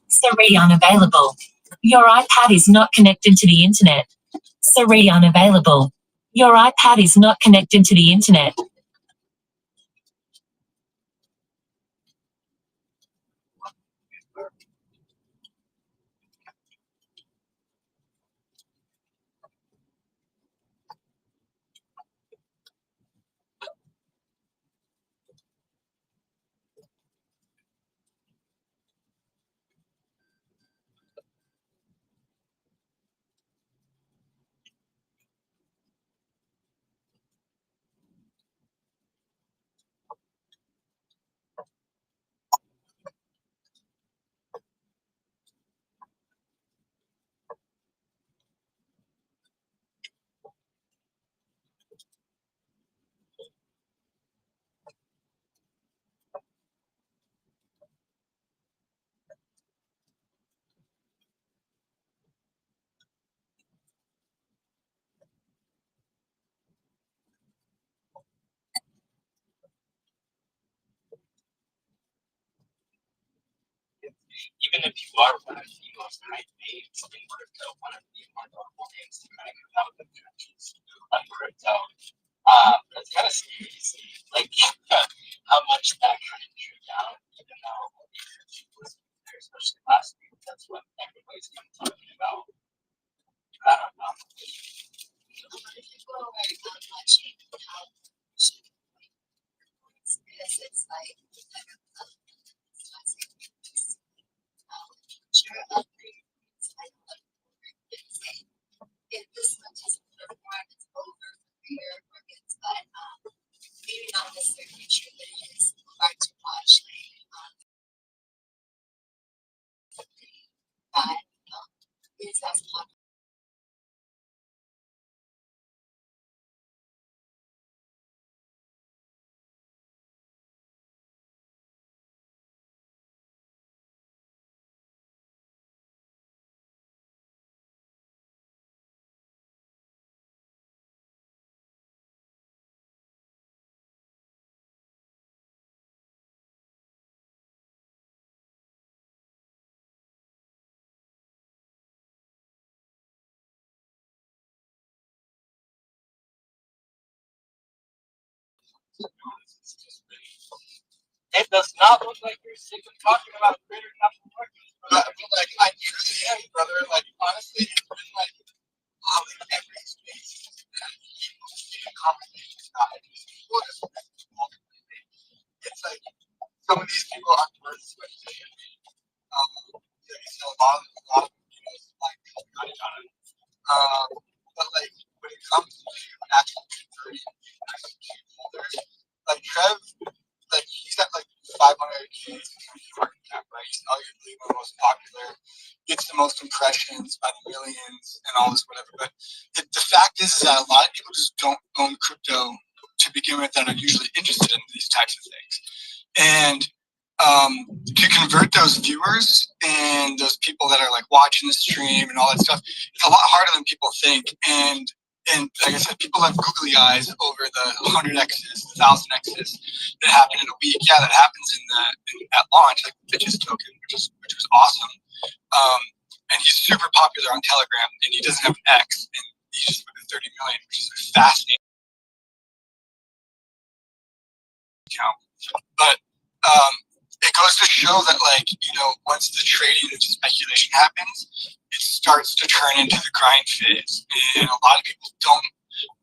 Siri unavailable. Your iPad is not connected to the internet. Siri unavailable. Your iPad is not connected to the internet. Even if you are one of the most high names in crypto, one of the more notable names to kind of come out of the trenches on crypto, it's kind of scary to see, like, how much that kind of drew down, even though he was there, especially last week. That's what everybody's kind of talking about. I don't know. It's like if this one doesn't perform, it's over for your markets, but maybe not necessarily true, but it is hard to watch that is as popular. It does not look like you're sick of talking about greater capital markets. But like I truly am, brother. Like honestly, it's been like every space conversations about it. It's like some of these people aren't worth switching. So a lot of like but like when it comes to actual conversion, holders, like Trev, like he's at like 500K market cap, right? He's arguably one of the most popular, gets the most impressions by the millions and all this whatever. But the fact is that a lot of people just don't own crypto to begin with that are usually interested in these types of things. And to convert those viewers and those people that are like watching the stream and all that stuff, it's a lot harder than people think. And like I said, people have googly eyes over the 100x's, 1000x's that happen in a week. Yeah, that happens at launch, like the Bitches token, which was awesome. And he's super popular on Telegram, and he doesn't have an X, and he's just put 30 million, which is fascinating. But it goes to show that, like, once the trading and speculation happens, it starts to turn into the grind phase. And a lot of people don't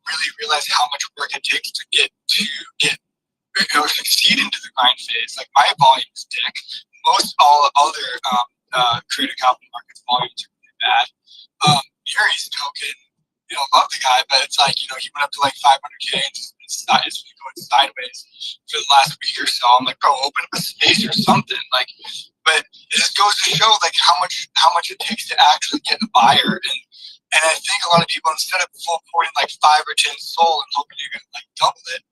really realize how much work it takes to succeed into the grind phase. Like, my volume is dick. Most all other creator capital markets volumes are really bad. Yuri's token, love the guy, but it's like, he went up to like 500K and it's going sideways for the last week or so. I'm like, bro, open up a space or something. Like, but it just goes to show like how much it takes to actually get a buyer. And I think a lot of people, instead of full porting like 5 or 10 sold and hoping you're gonna like double it,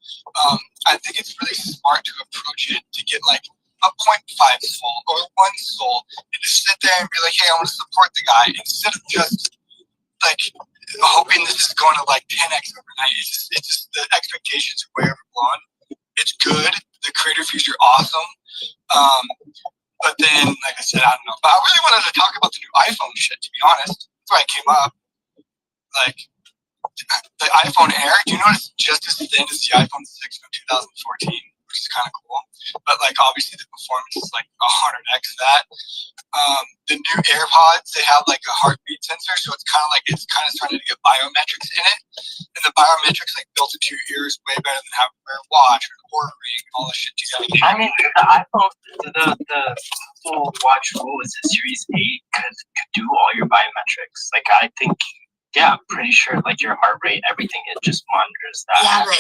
I think it's really smart to approach it to get like a 0.5 sold or 1 sold and just sit there and be like, hey, I want to support the guy, instead of just like hoping this is going to like 10x overnight. It's just the expectations are way overblown. It's good. The creator fees are awesome. But then, like I said, I don't know. But I really wanted to talk about the new iPhone shit, to be honest. That's why it came up. Like, the iPhone Air, do you know it's just as thin as the iPhone 6 from 2014, which is kind of cool. But, like, obviously the performance is like 100x that. The new AirPods, they have like a heartbeat sensor, so it's kind of starting to get biometrics in it. And the biometrics like built into your ears way better than having to wear a watch or an Oura ring and all the shit you gotta get. I mean, the iPhone, the Apple Watch, what was it, Series 8 could do all your biometrics. Like, I think, yeah, I'm pretty sure like your heart rate, everything, it just monitors that. Yeah, but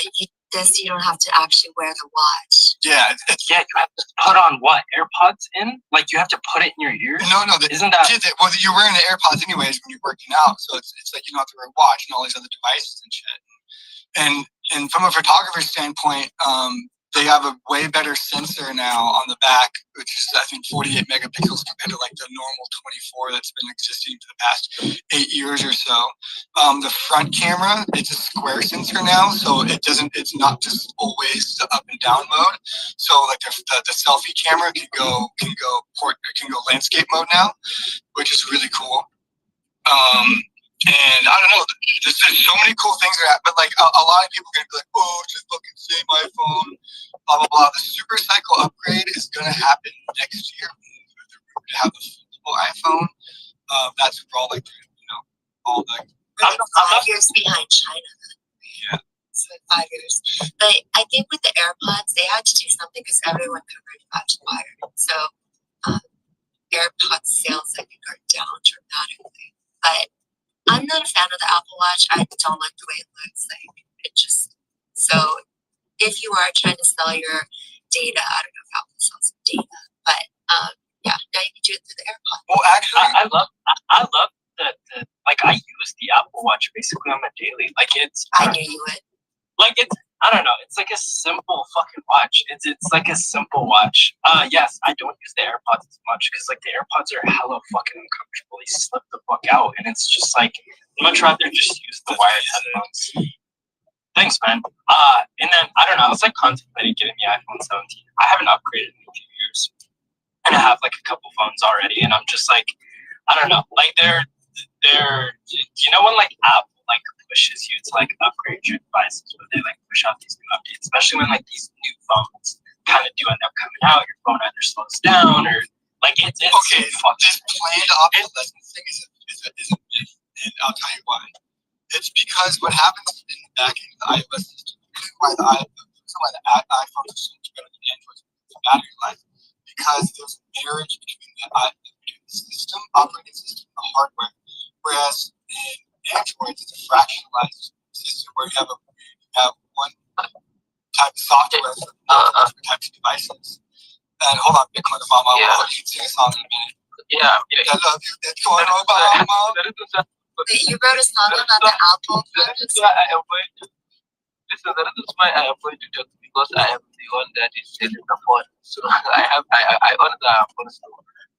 you don't have to actually wear the watch. Yeah, Yeah, you have to put on what, AirPods in? Like, you have to put it in your ear? no, Isn't that? well, you're wearing the AirPods anyways when you're working out, so it's like you don't have to wear a watch and all these other devices and shit. And from a photographer's standpoint, they have a way better sensor now on the back, which is I think 48 megapixels compared to like the normal 24 that's been existing for the past 8 years or so. The front camera, it's a square sensor now, so it's not just always the up and down mode. So like the selfie camera can go landscape mode now, which is really cool. And I don't know, there's so many cool things that happen, but like a lot of people are gonna be like, oh, just fucking same iPhone, blah blah blah. The super cycle upgrade is gonna happen next year to have the full iPhone. That's for all like all the. I'm 5 years behind China. Yeah. So 5 years, but I think with the AirPods, they had to do something because everyone could really much wired. So AirPods sales I think are down dramatically, but I'm not a fan of the Apple Watch. I don't like the way it looks. Like, it just, so if you are trying to sell your data, I don't know if Apple sells data, but yeah, now you can do it through the AirPods. Well, actually, I love the like, I use the Apple Watch basically on the daily. Like, I knew you would. Like, I don't know, it's like a simple fucking watch. It's like a simple watch. Yes, I don't use the AirPods as much because like the AirPods are hella fucking uncomfortable. They slip the fuck out, and it's just like, I'd much rather just use the wired headphones. Thanks, man. And then I don't know, I was like contemplating getting the iPhone 17. I haven't upgraded in a few years, and I have like a couple phones already, and I'm just like, I don't know, like they're you know when like Apple like pushes you to like upgrade your devices, but they like push out these new updates, especially when like these new phones kind of do end up coming out, your phone either slows down or like it's okay. This planned obsolescence thing is a myth, and I'll tell you why. It's because what happens in the back end of the iOS system, why the iPhones are so much better than Androids with battery life, because there's a marriage between the system, operating system, and the hardware. Whereas in Androids, it's a fractionalized system where you have one type of software for different types of devices. And hold on, Bitcoin Obama, you can sing a song in a minute. Yeah. I love you, Bitcoin Obama. Wait, you wrote a song about the Apple phone? That is why I avoid to talk because I am the one that is selling the phone. So I own the phone, so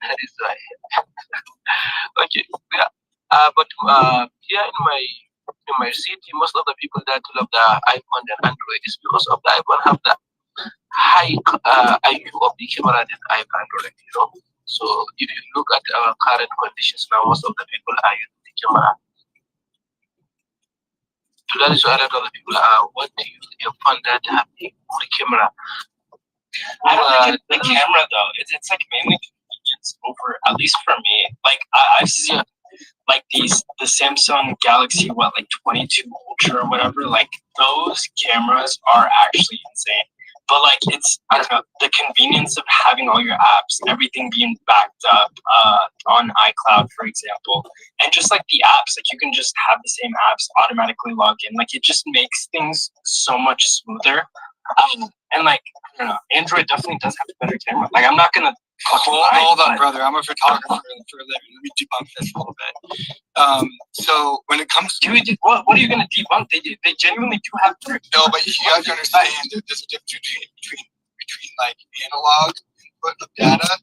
that is why. Okay, yeah. But here in my city, most of the people that love the iPhone and Android is because of the iPhone have the high IQ of the camera than Android. So if you look at our current conditions now, most of the people are using the camera. So that is why a lot of the people want to use a phone that have a good camera. I don't think it's the camera though. It's like mainly convenience over, at least for me. Like I've seen like the Samsung Galaxy, like 22 Ultra or whatever. Like those cameras are actually insane. But like I don't know, the convenience of having all your apps, everything being backed up on iCloud, for example, and just like the apps, like you can just have the same apps automatically log in. Like it just makes things so much smoother. And like I don't know, Android definitely does have a better camera. Like I'm not gonna hold on, brother. I'm a photographer for a living. Let me debunk this a little bit. So when it comes to what are you gonna debunk? They genuinely do have better. No, but you have to understand that there's a difference between like analog input of data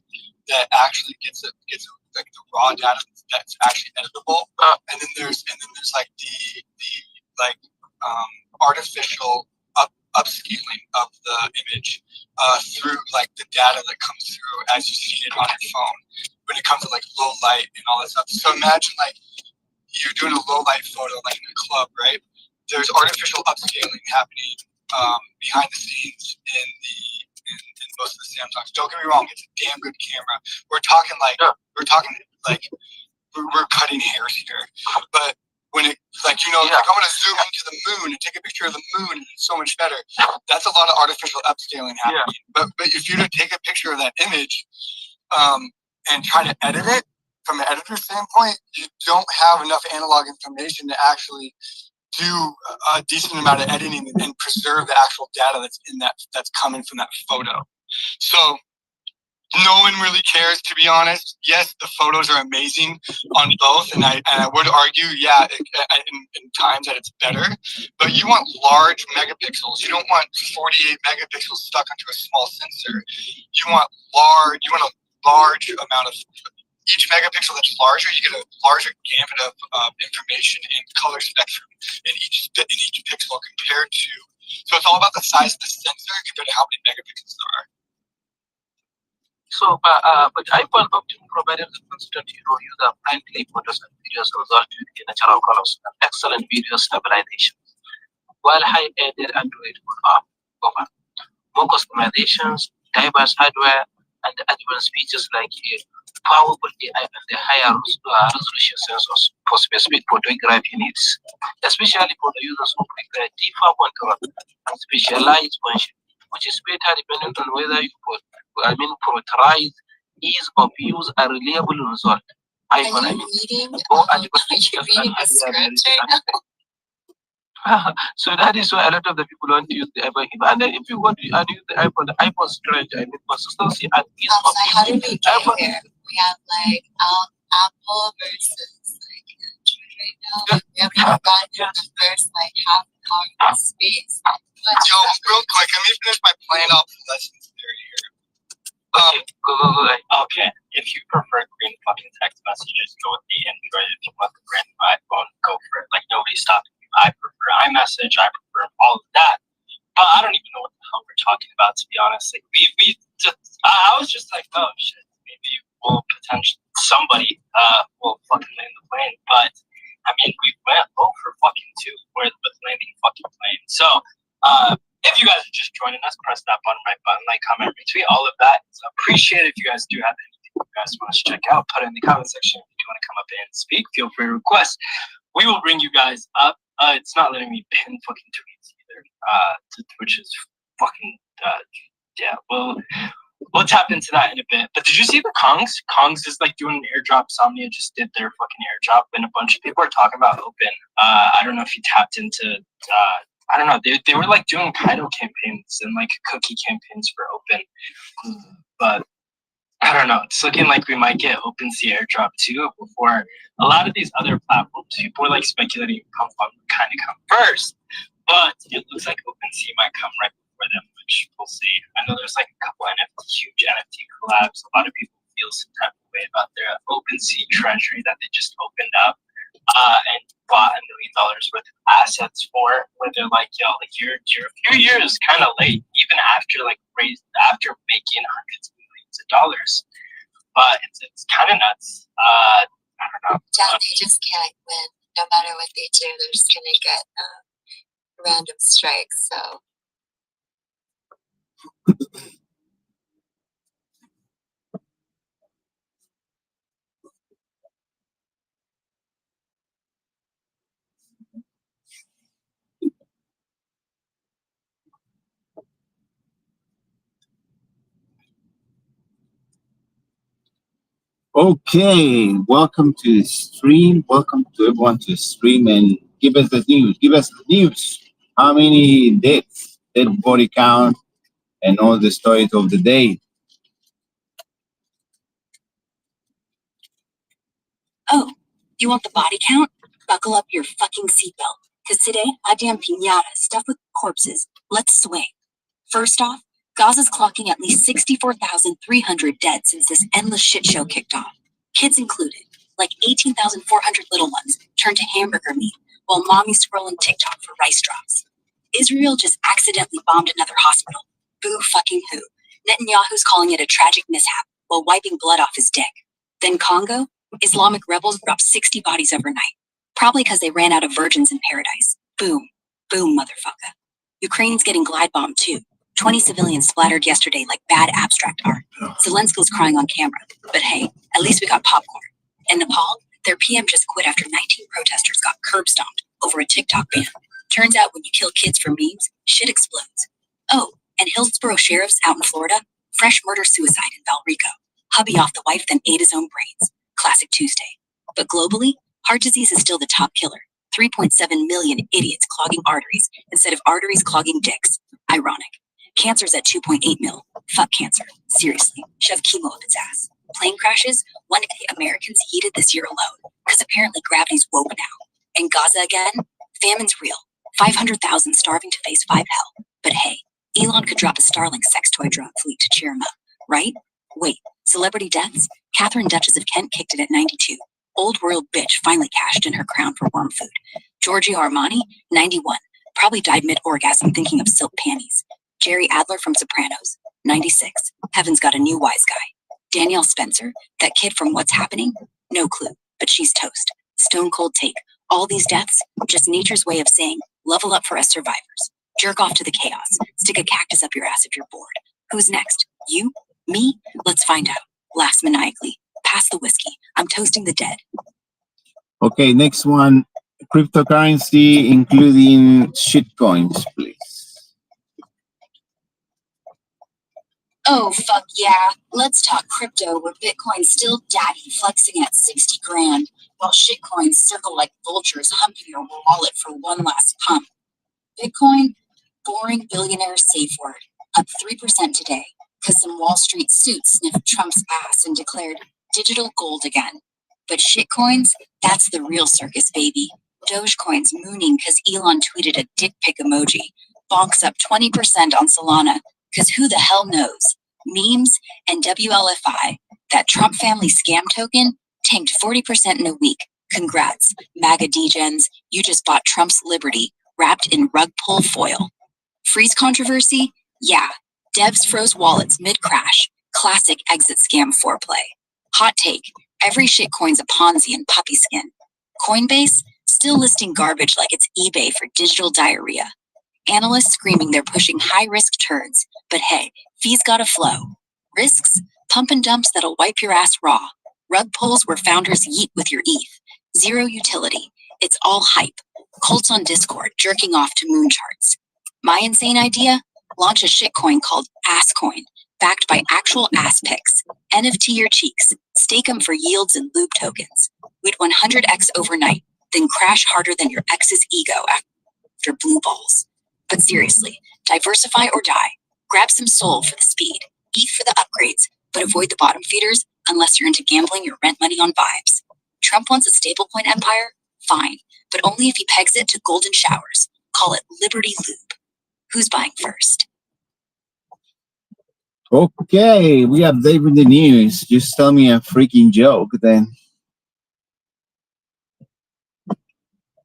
that actually gets like the raw data that's actually editable, and then there's like the like artificial upscaling of the image through like the data that comes through as you see it on your phone when it comes to like low light and all that stuff. So imagine like you're doing a low light photo like in a club, right? There's artificial upscaling happening behind the scenes in most of the Samsungs. Don't get me wrong, it's a damn good camera. We're talking like we're cutting hairs here, but when it like like I'm gonna zoom into the moon and take a picture of the moon, and it's so much better. That's a lot of artificial upscaling happening. Yeah. But if you were to take a picture of that image and try to edit it from an editor standpoint, you don't have enough analog information to actually do a decent amount of editing and preserve the actual data that's coming from that photo. So no one really cares, to be honest. Yes, the photos are amazing on both, and I would argue, in times that it's better. But you want large megapixels. You don't want 48 megapixels stuck onto a small sensor. You want a large amount of. Each megapixel that's larger, you get a larger gamut of information and color spectrum in each pixel compared to. So it's all about the size of the sensor compared to how many megapixels there are. So, but iPhone optimum provided the constant user friendly photos and videos resulting in natural colors and excellent video stabilization, while high-ended Android would offer more customizations, diverse hardware, and advanced features like powerful AI and the higher resolution sensors for specific photography needs, especially for the users who prefer deeper control and specialized function, which is better depending on whether you prioritize ease of use and reliable result. Are you reading the script right now? So that is why a lot of the people want to use the iPhone. And then if you want to use the iPhone strange, consistency and ease of use. How did we get here? We have like Apple versus like Android right now. We haven't even gotten the first like half an hour of space. Yo, real quick, let me finish my plan obsolescence theory here. Go. Okay, if you prefer green fucking text messages, go with the Android. If you want the brand new iPhone, go for it. Like nobody's stopping you. I prefer iMessage. I prefer all of that. But I don't even know what the hell we're talking about, to be honest. Like we just, I was just like, oh shit, maybe we'll potentially somebody will fucking land the plane. But I mean, we went low for fucking two with landing fucking plane. So if you guys are just joining us, press that button, right button, like, comment, retweet, all of that. It's appreciated. If you guys do have anything you guys want us to check out, put it in the comment section. If you want to come up and speak, feel free to request. We will bring you guys up. It's not letting me pin fucking tweets either, which is fucking, we'll tap into that in a bit. But did you see the Kongs? Kongs is like doing an airdrop. Somnia just did their fucking airdrop, and a bunch of people are talking about open. I don't know if you tapped into, I don't know. They were like doing Kaido campaigns and like cookie campaigns for open. But I don't know. It's looking like we might get OpenSea airdrop too before a lot of these other platforms. People are like speculating Pump would kind of come first, but it looks like OpenSea might come right before them, which we'll see. I know there's like a couple huge NFT collabs. A lot of people feel some type of way about their OpenSea treasury that they just opened up and bought $1 million worth of assets for. Where they're like, yo, like you're a few years kind of late, even after after making hundreds of millions of dollars. But it's kind of nuts. I don't know. Yeah, they just can't win. No matter what they do, they're just gonna get random strikes. So. Okay, welcome to the stream. Welcome to everyone to the stream and give us the news. Give us the news. How many deaths, dead body count, and all the stories of the day. Oh, you want the body count? Buckle up your fucking seatbelt. Because today, a damn piñata stuffed with corpses. Let's swing. First off, Gaza's clocking at least 64,300 dead since this endless shit show kicked off. Kids included, like 18,400 little ones turned to hamburger meat while mommy's scrolling TikTok for rice drops. Israel just accidentally bombed another hospital. Boo fucking who. Netanyahu's calling it a tragic mishap while wiping blood off his dick. Then Congo, Islamic rebels dropped 60 bodies overnight. Probably because they ran out of virgins in paradise. Boom. Boom, motherfucker. Ukraine's getting glide bombed too. 20 civilians splattered yesterday like bad abstract art. Zelensky's crying on camera. But hey, at least we got popcorn. In Nepal, their PM just quit after 19 protesters got curb stomped over a TikTok ban. Turns out when you kill kids for memes, shit explodes. Oh, and Hillsborough sheriffs out in Florida, fresh murder-suicide in Valrico. Hubby off the wife, then ate his own brains. Classic Tuesday. But globally, heart disease is still the top killer. 3.7 million idiots clogging arteries instead of arteries clogging dicks. Ironic. Cancer's at 2.8 mil. Fuck cancer. Seriously. Shove chemo up its ass. Plane crashes, 1 in 8 Americans heated this year alone, because apparently gravity's woke now. And Gaza again? Famine's real. 500,000 starving to face 5 hell. But hey, Elon could drop a Starlink sex toy drone fleet to cheer him up, right? Wait, celebrity deaths? Catherine Duchess of Kent kicked it at 92. Old royal bitch finally cashed in her crown for worm food. Giorgio Armani, 91. Probably died mid-orgasm thinking of silk panties. Jerry Adler from Sopranos, 96. Heaven's got a new wise guy. Danielle Spencer, that kid from What's Happening? No clue, but she's toast. Stone cold take. All these deaths, just nature's way of saying, level up for us survivors. Jerk off to the chaos. Stick a cactus up your ass if you're bored. Who's next? You? Me? Let's find out. Laughs maniacally. Pass the whiskey. I'm toasting the dead. Okay, next one. Cryptocurrency, including shitcoins, please. Oh, fuck yeah. Let's talk crypto where Bitcoin's still daddy flexing at 60 grand while shitcoins circle like vultures humping your wallet for one last pump. Bitcoin, boring billionaire safe word, up 3% today because some Wall Street suits sniffed Trump's ass and declared digital gold again. But shitcoins, that's the real circus, baby. Dogecoin's mooning because Elon tweeted a dick pic emoji. Bonks up 20% on Solana because who the hell knows? Memes and WLFI, that Trump family scam token, tanked 40% in a week. Congrats, MAGA degens, you just bought Trump's liberty wrapped in rug pull foil. Freeze controversy? Yeah, devs froze wallets mid-crash. Classic exit scam foreplay. Hot take, every shitcoin's a Ponzi and puppy skin. Coinbase, still listing garbage like it's eBay for digital diarrhea. Analysts screaming they're pushing high-risk turds, but hey, fees gotta flow. Risks? Pump and dumps that'll wipe your ass raw. Rug pulls where founders yeet with your ETH. Zero utility. It's all hype. Cults on Discord jerking off to moon charts. My insane idea? Launch a shitcoin called AssCoin, backed by actual ass pics. NFT your cheeks. Stake them for yields and lube tokens. We'd 100x overnight, then crash harder than your ex's ego after blue balls. But seriously, diversify or die. Grab some soul for the speed. Eat for the upgrades, but avoid the bottom feeders unless you're into gambling your rent money on vibes. Trump wants a stablecoin empire? Fine, but only if he pegs it to golden showers. Call it Liberty Lube. Who's buying first? Okay, we update with the news. Just tell me a freaking joke then.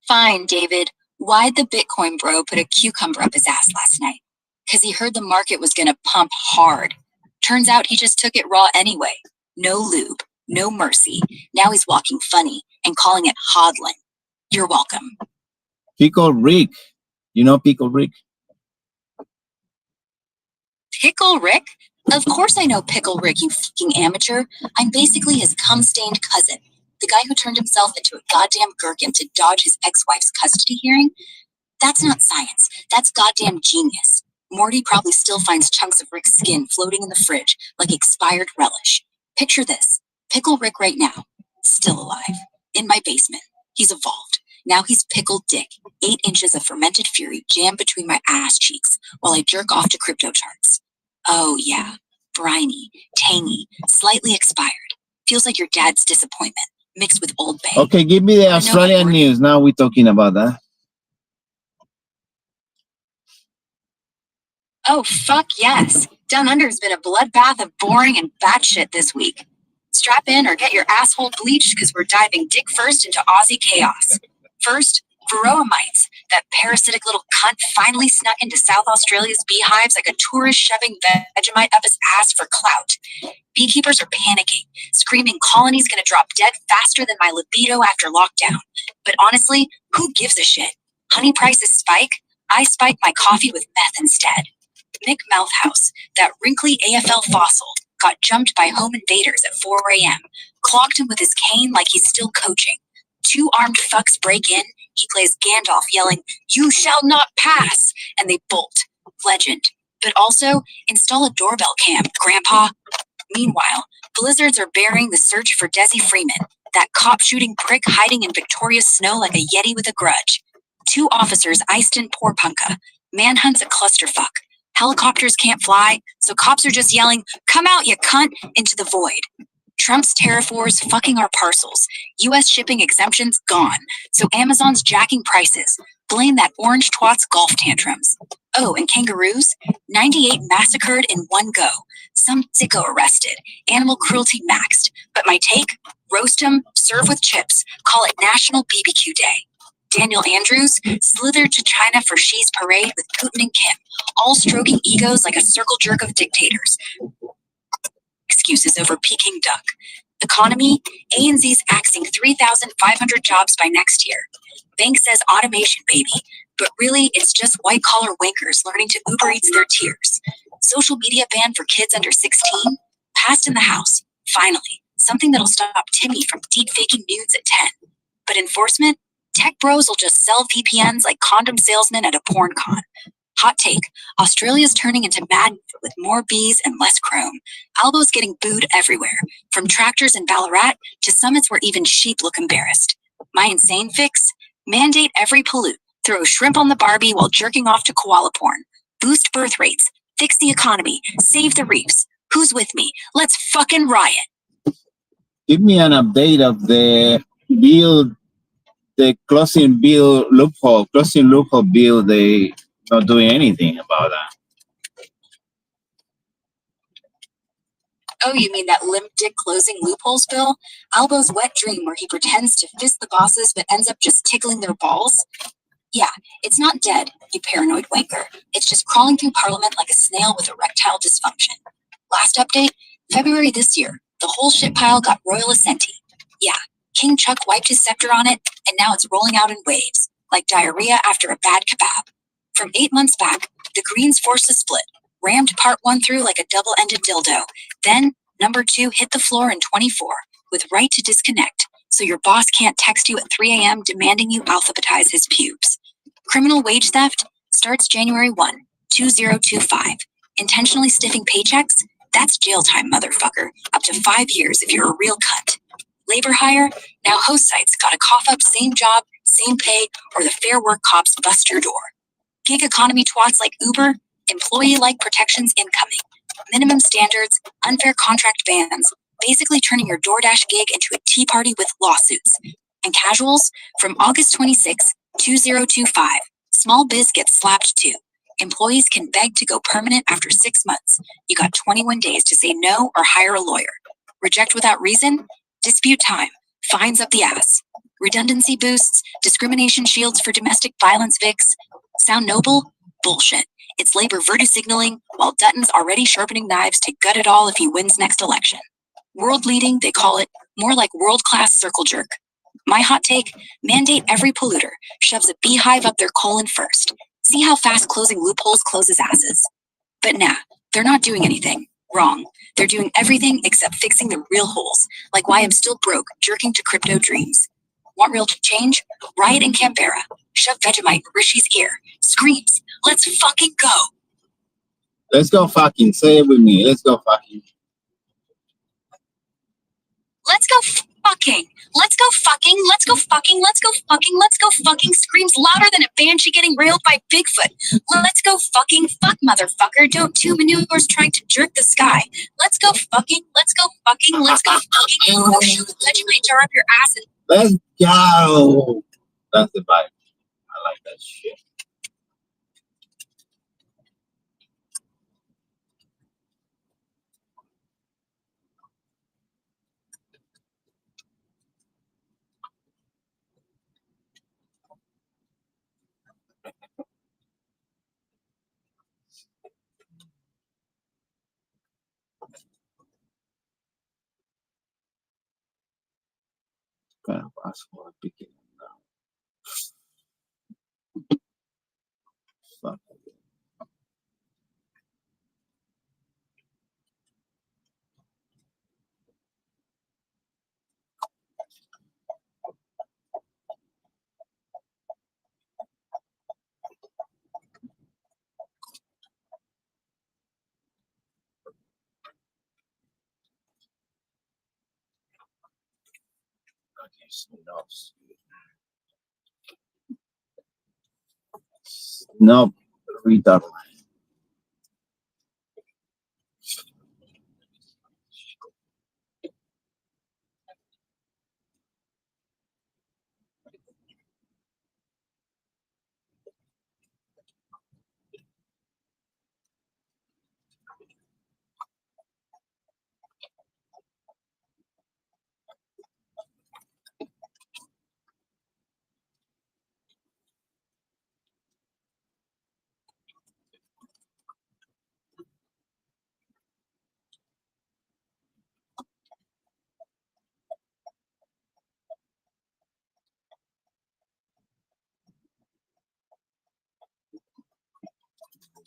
Fine, David. Why'd the Bitcoin bro put a cucumber up his ass last night? Because he heard the market was gonna pump hard. Turns out he just took it raw anyway. No lube, no mercy. Now he's walking funny and calling it hodling. You're welcome. Pickle Rick. You know Pickle Rick? Pickle Rick? Of course I know Pickle Rick, you fucking amateur. I'm basically his cum-stained cousin. The guy who turned himself into a goddamn gherkin to dodge his ex-wife's custody hearing? That's not science. That's goddamn genius. Morty probably still finds chunks of Rick's skin floating in the fridge like expired relish. Picture this. Pickle Rick right now, still alive, in my basement. He's evolved. Now he's Pickled Dick, 8 inches of fermented fury jammed between my ass cheeks while I jerk off to crypto charts. Oh yeah, briny, tangy, slightly expired. Feels like your dad's disappointment, mixed with Old Bay. Okay, give me the Australian news. Now we're talking about that. Oh, fuck yes. Down Under's been a bloodbath of boring and batshit this week. Strap in or get your asshole bleached because we're diving dick first into Aussie chaos. First, Varroa mites. That parasitic little cunt finally snuck into South Australia's beehives like a tourist shoving Vegemite up his ass for clout. Beekeepers are panicking, screaming colony's gonna drop dead faster than my libido after lockdown. But honestly, who gives a shit? Honey prices spike. I spike my coffee with meth instead. Mick Mouthhouse, that wrinkly AFL fossil, got jumped by home invaders at 4 a.m., clocked him with his cane like he's still coaching. 2 armed fucks break in, he plays Gandalf yelling, "You shall not pass," and they bolt. Legend. But also, install a doorbell cam, Grandpa. Meanwhile, blizzards are burying the search for Desi Freeman, that cop-shooting prick hiding in Victoria's snow like a yeti with a grudge. 2 officers iced in Porpunka. Manhunt's a clusterfuck. Helicopters can't fly, so cops are just yelling, "Come out, you cunt," into the void. Trump's tariff wars fucking our parcels. U.S. shipping exemptions gone, so Amazon's jacking prices. Blame that orange twat's golf tantrums. Oh, and kangaroos? 98 massacred in one go. Some sicko arrested. Animal cruelty maxed. But my take? Roast 'em, serve with chips. Call it National BBQ Day. Daniel Andrews slithered to China for Xi's parade with Putin and Kim, all stroking egos like a circle jerk of dictators. Excuses over Peking duck. Economy, ANZ's axing 3,500 jobs by next year. Bank says automation, baby. But really, it's just white-collar wankers learning to Uber Eats their tears. Social media ban for kids under 16? Passed in the House. Finally, something that'll stop Timmy from deep-faking nudes at 10. But enforcement? Tech bros will just sell VPNs like condom salesmen at a porn con. Hot take, Australia's turning into Madden with more bees and less chrome. Albos getting booed everywhere, from tractors in Ballarat to summits where even sheep look embarrassed. My insane fix? Mandate every pollute. Throw shrimp on the Barbie while jerking off to koala porn. Boost birth rates. Fix the economy. Save the reefs. Who's with me? Let's fucking riot. Give me an update of the bill, the closing loophole bill. They not doing anything about that. Oh, you mean that limp dick closing loopholes bill? Albo's wet dream where he pretends to fist the bosses but ends up just tickling their balls? Yeah, it's not dead, you paranoid wanker. It's just crawling through Parliament like a snail with erectile dysfunction. Last update, February this year, the whole shit pile got royal assenti. Yeah, King Chuck wiped his scepter on it, and now it's rolling out in waves, like diarrhea after a bad kebab. From 8 months back, the Greens forced a split, rammed part 1 through like a double-ended dildo. Then, number 2 hit the floor in 24, with right to disconnect, so your boss can't text you at 3 a.m. demanding you alphabetize his pubes. Criminal wage theft starts January 1, 2025. Intentionally stiffing paychecks? That's jail time, motherfucker. Up to 5 years if you're a real cunt. Labor hire? Now host sites gotta cough up same job, same pay, or the Fair Work cops bust your door. Gig economy twats like Uber? Employee-like protections incoming. Minimum standards, unfair contract bans, basically turning your DoorDash gig into a tea party with lawsuits. And casuals? From August 26, 2025, small biz gets slapped too. Employees can beg to go permanent after 6 months. You got 21 days to say no or hire a lawyer. Reject without reason? Dispute time. Fines up the ass. Redundancy boosts, discrimination shields for domestic violence vics. Sound noble? Bullshit. It's labor virtue signaling, while Dutton's already sharpening knives to gut it all if he wins next election. World leading, they call it, more like world-class circle jerk. My hot take, mandate every polluter shoves a beehive up their colon first. See how fast closing loopholes closes asses. But nah, they're not doing anything. Wrong. They're doing everything except fixing the real holes, like why I'm still broke, jerking to crypto dreams. Want real change? Riot in Canberra. Shove Vegemite in Rishi's ear. Screams, let's fucking go. Let's go fucking, say it with me. Let's go fucking. Let's go fucking. Let's go fucking. Let's go fucking. Let's go fucking. Let's go fucking screams louder than a banshee getting railed by Bigfoot. Let's go fucking fuck, motherfucker. Don't two maneuvers trying to jerk the sky. Let's go fucking. Let's go fucking. Let's go fucking. Oh shoot, Vegemite jar up your ass and Let's go. That's the vibe. I like that shit. Kind of asshole picking now. Fuck. Okay, Snob retard.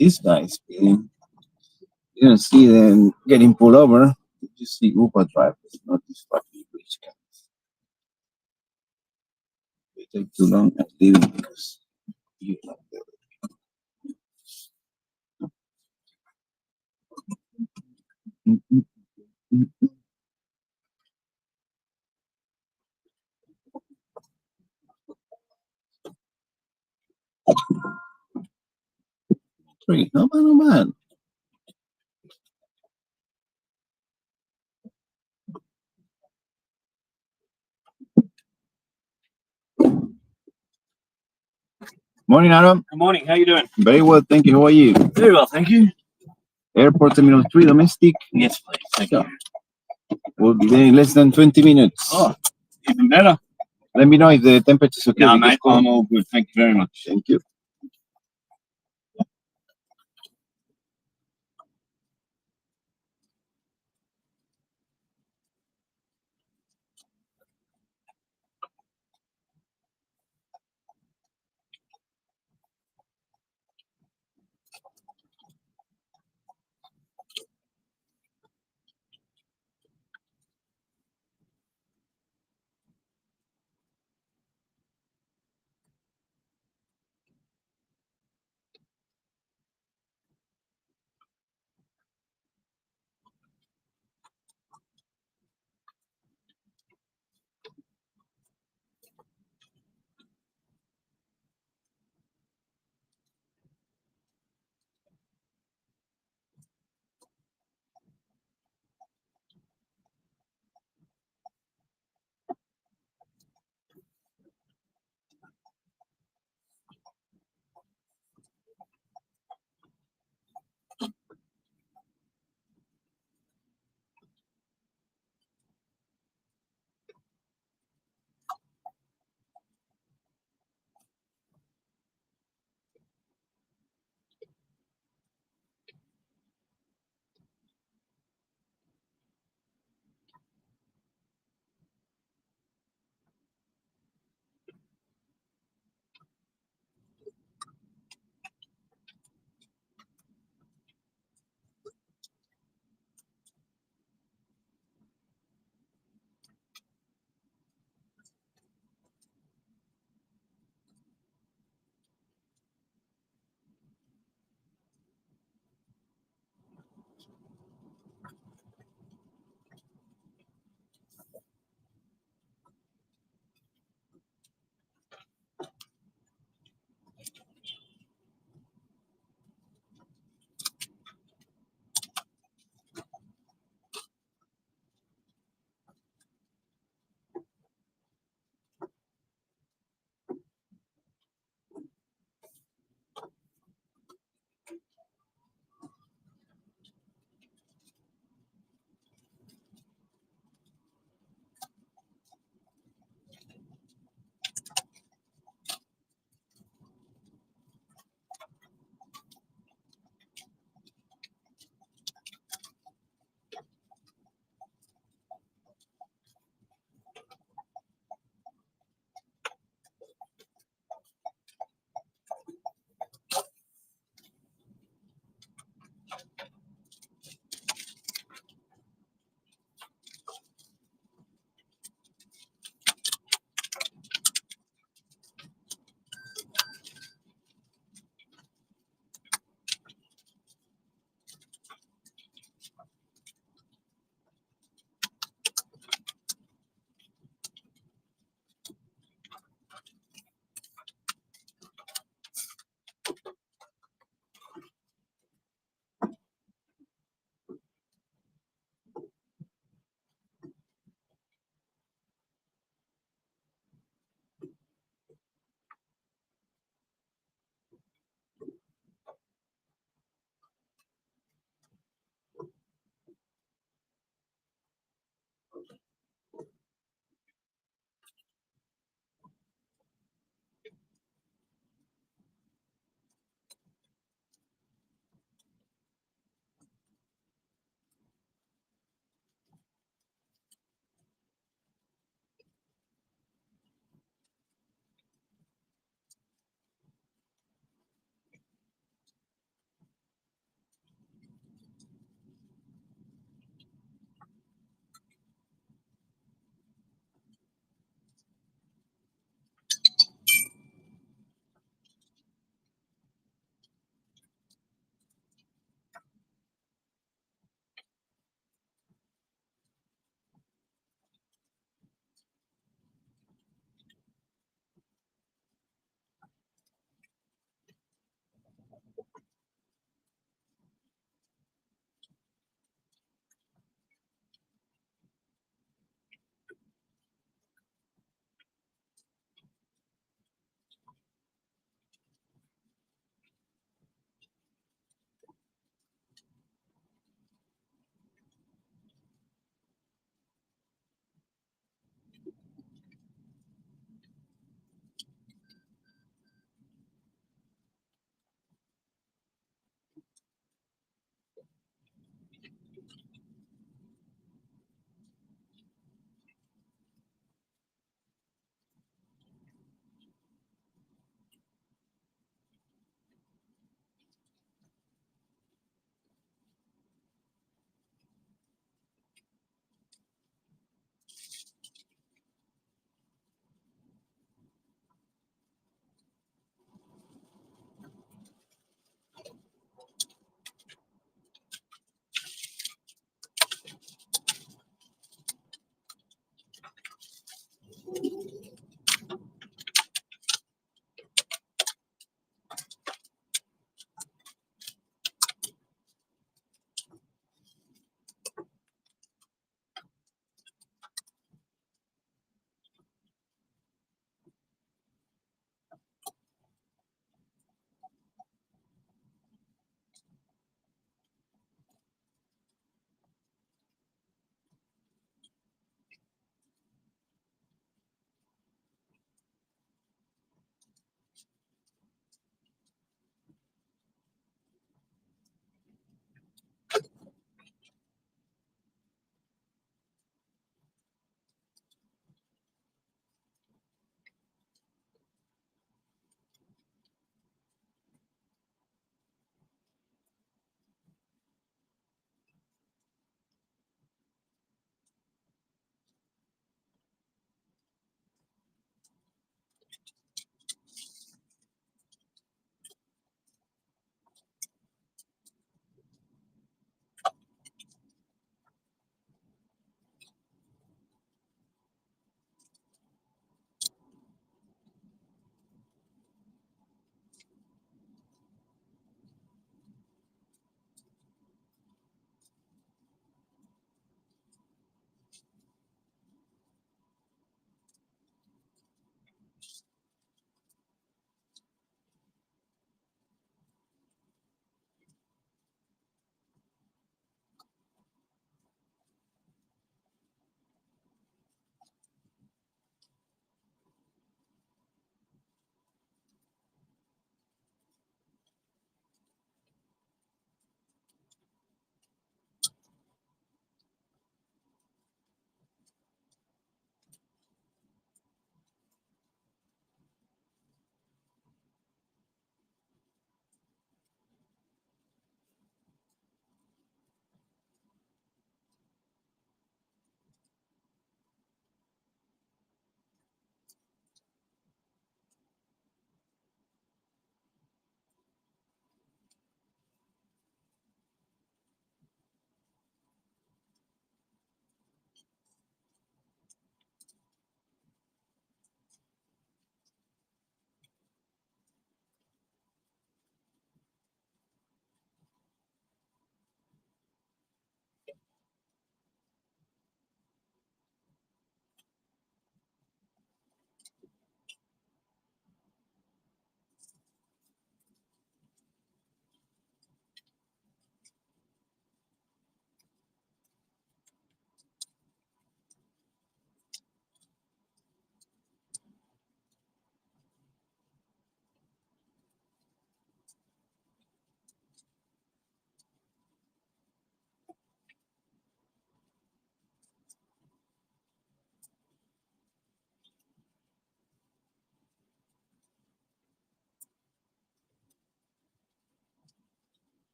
This guy's speeding. You don't see them getting pulled over. You just see Uber drivers, not these fucking rich guys. They take too long at leaving because you know Three. No man, no man. Morning, Adam. Good morning. How you doing? Very well, thank you. How are you? Very well, thank you. Airport Terminal 3 domestic. Yes, please. Thank you. We'll be there in less than 20 minutes. Oh, even better. Let me know if the temperature's okay. No, We mate, just go. I'm all good. Thank you very much. Thank you.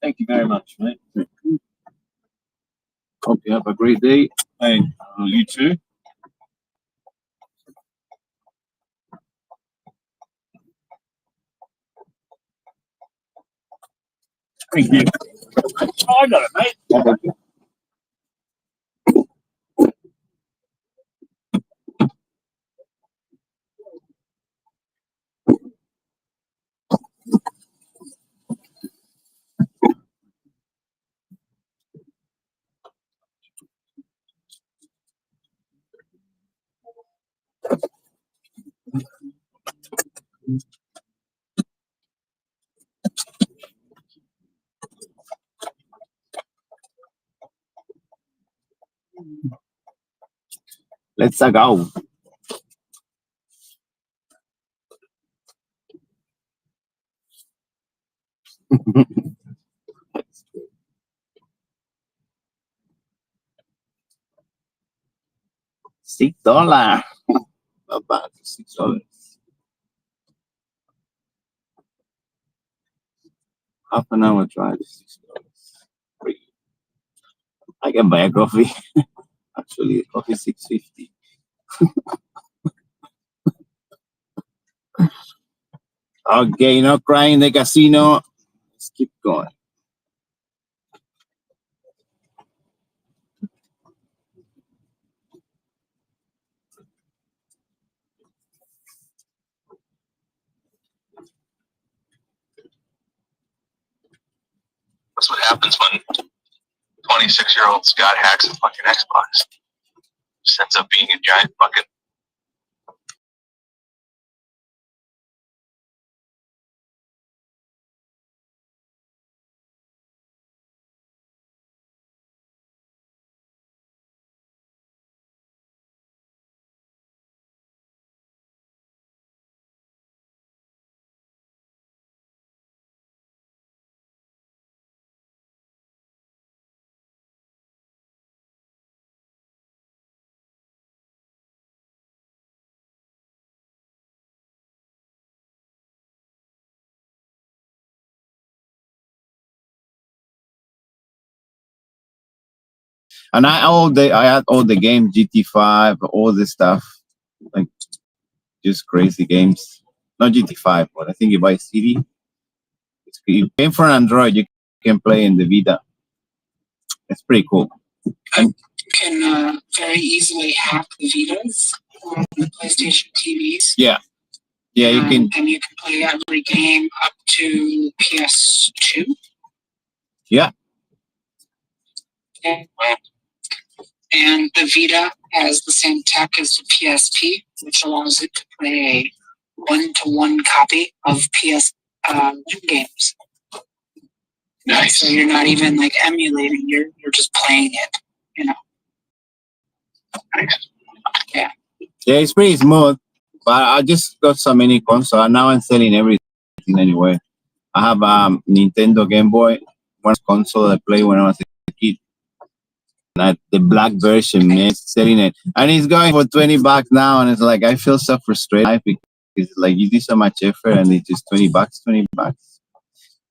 Thank you very much, mate. Hope you have a great day. Hey, you too. Thank you. Oh, I got it, mate. Let's go. $6. Not bad. $6. Half an hour drive. $6. Free. I can buy a coffee. Actually, a coffee $6.50. Okay, no crying in the casino. Let's keep going. That's what happens when 26-year-old Scott hacks a fucking Xbox. Just ends up being a giant fucking. And I had all the games, GT5, all this stuff, like just crazy games. Not GT5, but I think you buy CD. You came for Android, you can play in the Vita. It's pretty cool. You can very easily hack the Vitas on the PlayStation TVs. Yeah, you can. And you can play every game up to PS2. Yeah. And the Vita has the same tech as the PSP, which allows it to play a one-to-one copy of PS1 games. Nice. So you're not even like emulating; you're just playing it. You know. Nice. Yeah. Yeah, it's pretty smooth. But I just got so many consoles. Now I'm selling everything anyway. I have Nintendo Game Boy, one console I played when I was a kid. And the black version, man, selling it. And it's going for $20 now. And it's like, I feel so frustrated because like you do so much effort and it's just $20, $20.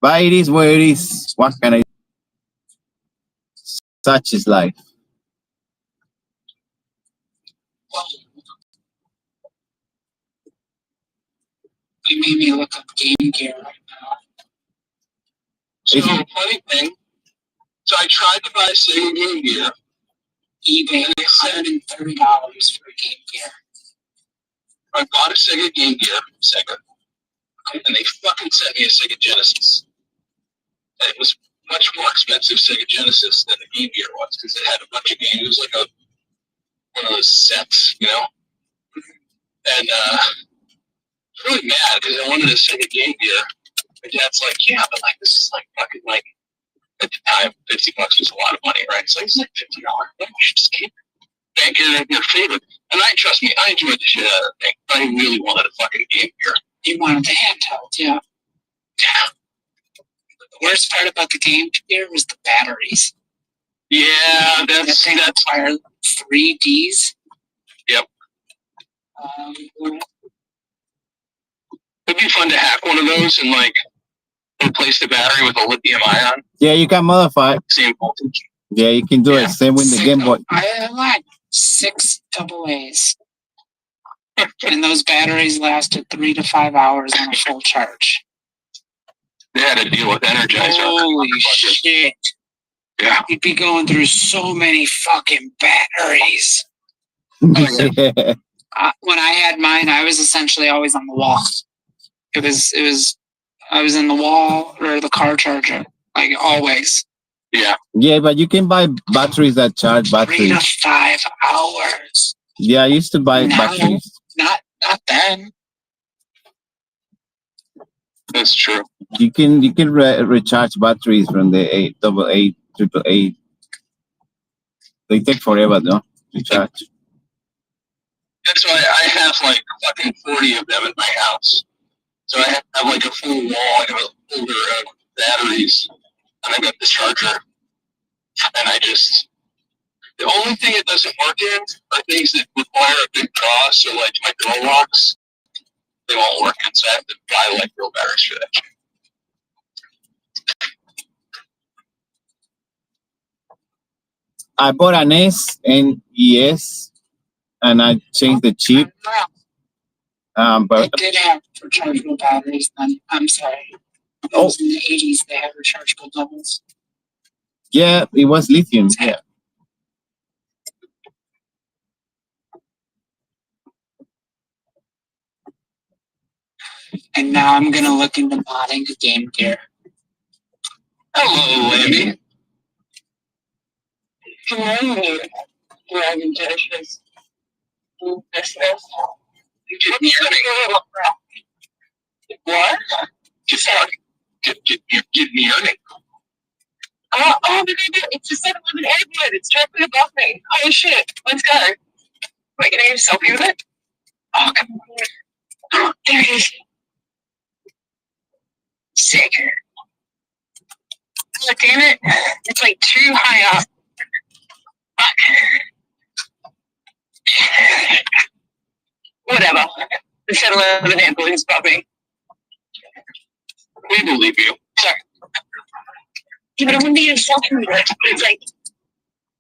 But it is what it is. What can I do? Such is life. You made me look up Game Gear right now. So, funny thing. So I tried to buy Sega Game Gear. eBay $130 for a Game Gear. I bought a Sega Game Gear, Sega, and they fucking sent me a Sega Genesis. And it was much more expensive Sega Genesis than the Game Gear was because it had a bunch of games. It was like one of those sets, you know. And I was really mad because I wanted a Sega Game Gear. My dad's like, yeah, but like this is like fucking like at the time $50 was a lot of money, right? So he's like $50. You should just keep Bank your favorite. And trust me, I enjoyed the shit out of the thing. I really wanted a fucking Game Gear. You wanted the handheld, yeah. The worst part about the Game Gear was the batteries. Yeah, that's required 3Ds. Yep. It'd be fun to hack one of those and like replace the battery with a lithium ion, Yeah, you can modify. same voltage. Yeah, you can do Yeah. it. Same with the Game Boy. I had 6 AA's. And those batteries lasted 3 to 5 hours on a full charge. They had to deal with Energizer. Holy shit. Yeah. You'd be going through so many fucking batteries. Yeah. When I had mine, I was essentially always on the wall. I was in the wall or the car charger, like always. Yeah. Yeah, but you can buy batteries that charge 3 batteries. to 5 hours. Yeah, I used to buy No. batteries. Not then. That's true. You can recharge batteries from the 888, 888. They take forever, though, to charge. That's why I have like fucking 40 of them in my house. So I have like a full wall. I have a folder of batteries, and I got the charger. And the only thing it doesn't work in are things that require a big draw. So like my door locks, they won't work in. So I have to buy like real batteries for that shit. I bought an NES, and I changed the chip. They But did have rechargeable batteries then. I'm sorry. Those in the 80s, they had rechargeable doubles. yeah, it was lithium. Yeah. And now I'm gonna look into modding a Game Gear. Hello, Andy. Hello, Dragon Dishes. Business. You didn't hear me. What? Get me earning. Oh, it's a 7-Eleven airport. It's directly above me. Holy shit. Let's go. Wait, can I get a selfie with it? Oh, come on. Oh, there it is. Sick. Oh, damn it. It's like too high up. Whatever. The 7-Eleven airport is above me. We believe you. Sorry. Yeah, but I wouldn't be a selfie with it. It's like,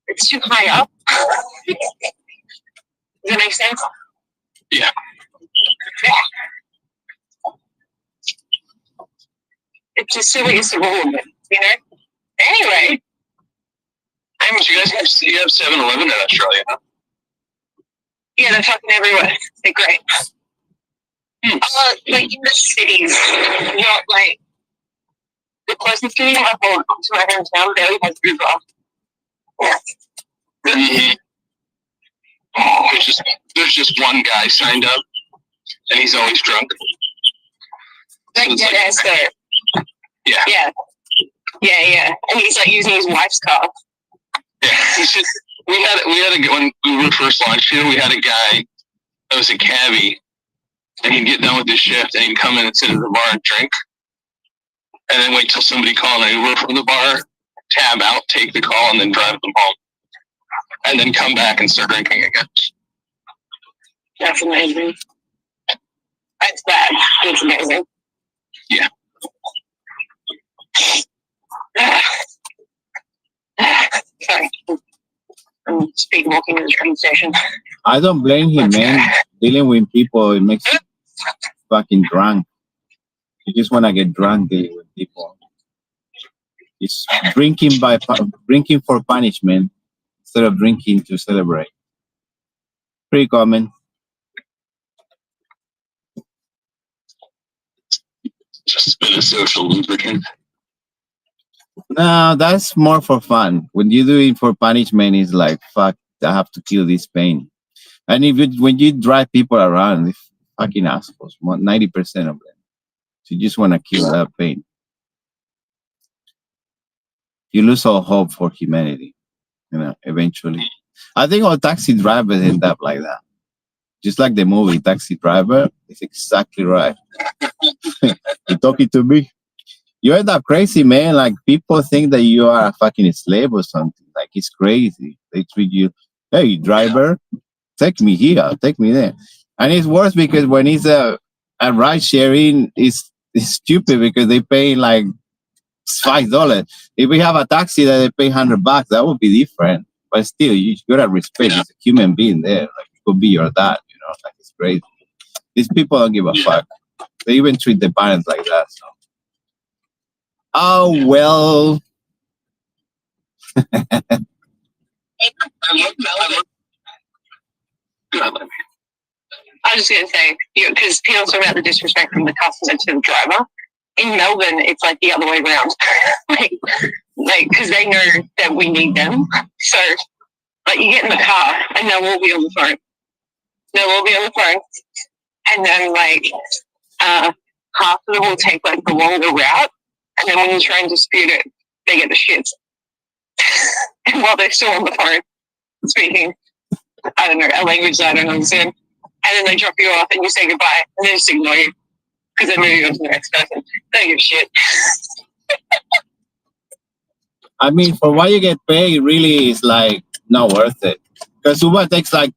it's too high up. Does that make sense? Yeah. It's just silly as a woman, you know? Anyway. You guys have 7-Eleven in Australia, huh? Yeah, they're fucking everywhere. They're great. Like in the cities, not like the closest city I bought to my hometown barely has Uber. Mm-hmm. There's just one guy signed up, and he's always drunk. Like dead ass there. Yeah. Yeah. And he's like using his wife's car. Yeah, he's just. We had when we were first launched here, we had a guy that was a cabbie, and he'd get done with his shift, and he'd come in and sit at the bar and drink, and then wait till somebody called an Uber from the bar, tab out, take the call, and then drive them home, and then come back and start drinking again. That's amazing. That's bad. It's amazing. Yeah. Sorry. I'm speed walking to the train station. I don't blame him, man. Dealing with people, it makes you fucking drunk. You just want to get drunk dealing with people. It's drinking for punishment instead of drinking to celebrate. Pretty common. Just a bit of social lubricant. No, that's more for fun. When you do it for punishment, it's like, fuck, I have to kill this pain. And when you drive people around, they're fucking assholes, 90% of them. So you just want to kill that pain. You lose all hope for humanity, eventually. I think all taxi drivers end up like that. Just like the movie Taxi Driver, it's exactly right. You talking to me? You end up crazy, man. Like, people think that you are a fucking slave or something. Like, it's crazy. They treat you, hey, driver, take me here, take me there. And it's worse because when it's a ride sharing, it's it's stupid because they pay like $5. If we have a taxi that they pay $100, that would be different. But still, you gotta respect it's a human being there. Like it could be your dad, you know, like it's crazy. These people don't give a fuck. They even treat their parents like that. So. Oh well. I was just gonna say, because people talk about the disrespect from the customer to the driver. In Melbourne, it's like the other way around. like, because they know that we need them. So, like, you get in the car and they'll all be on the phone. And then, like, half of them will take, like, the longer route. And then when you try and dispute it, they get the shits. And while they're still on the phone, speaking, I don't know, a language that I don't understand. And then they drop you off and you say goodbye and they just ignore you because they're moving on to the next person. They don't give a shit. I mean, for what you get paid, really is like not worth it. Because Uber takes like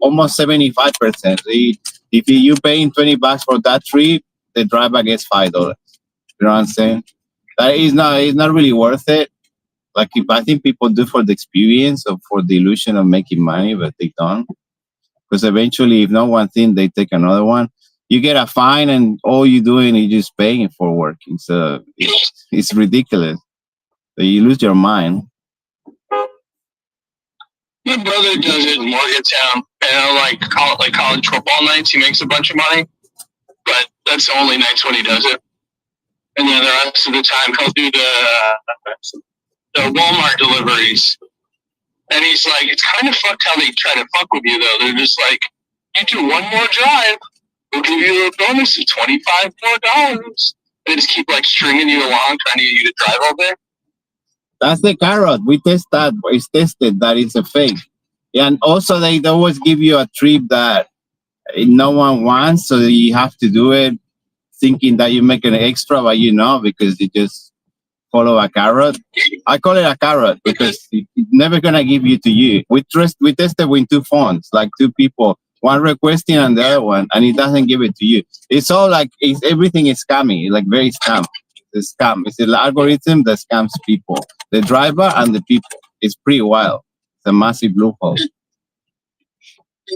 almost 75%. If you paying $20 for that trip, the driver gets $5. You know what I'm saying? That is not, it's not really worth it. Like I think people do for the experience or for the illusion of making money, but they don't. Because eventually, if not one thing, they take another one. You get a fine, and all you're doing is just paying for working. So it's ridiculous. So you lose your mind. My brother does it in Morgantown, and like college football nights. He makes a bunch of money, but that's the only nights when he does it. And then the rest of the time, he'll do the Walmart deliveries. And he's like, it's kind of fucked how they try to fuck with you, though. They're just like, you do one more drive, we'll give you a bonus of $25 more. They just keep like stringing you along, trying to get you to drive all day. That's the carrot. We test that. It's tested that it's a fake. And also, they always give you a trip that no one wants, so you have to do it thinking that you make an extra, but you know, because you just follow a carrot. I call it a carrot because it's never gonna give you to you. We tested with two phones, like two people, one requesting and the other one, and it doesn't give it to you. It's all like everything is scammy, like very scam. It's a scam. It's the algorithm that scams people, the driver and the people. It's pretty wild. It's a massive loophole.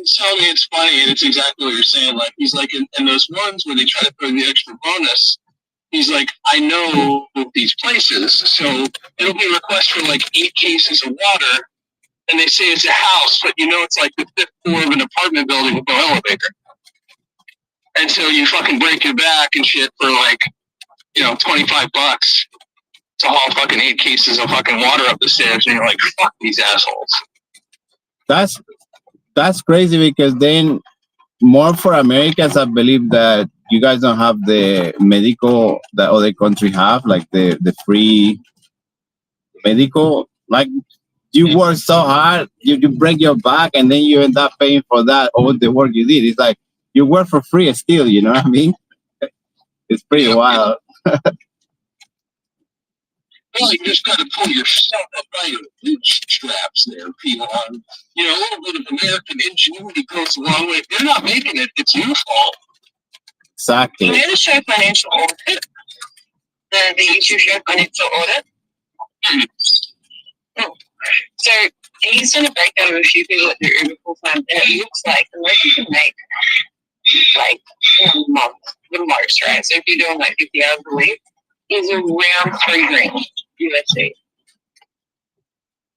Tell me it's funny, and it's exactly what you're saying. Like he's like in those ones where they try to throw the extra bonus. He's like, I know these places, so it'll be a request for like 8 cases of water, and they say it's a house, but you know it's like the 5th floor of an apartment building with no elevator. And so you fucking break your back and shit for like, you know, $25 to haul fucking 8 cases of fucking water up the stairs, and you're like, fuck these assholes. That's crazy because then more for Americans, I believe that you guys don't have the medical that other countries have, like the free medical. Like you work so hard, you break your back, and then you end up paying for that all the work you did. It's like you work for free still. You know what I mean? It's pretty wild. Well, you just got to pull yourself up by your bootstraps there, people. You know, a little bit of American ingenuity goes a long way. If you're not making it, it's your fault. Exactly. You made a show financial audit. The YouTube show financial audit. So he's done a breakdown of a few people that do Uber full time, and it looks like the most you can make, like in a month, the most, right? So if you're doing like 50 hours a week, is around $3,000 USD.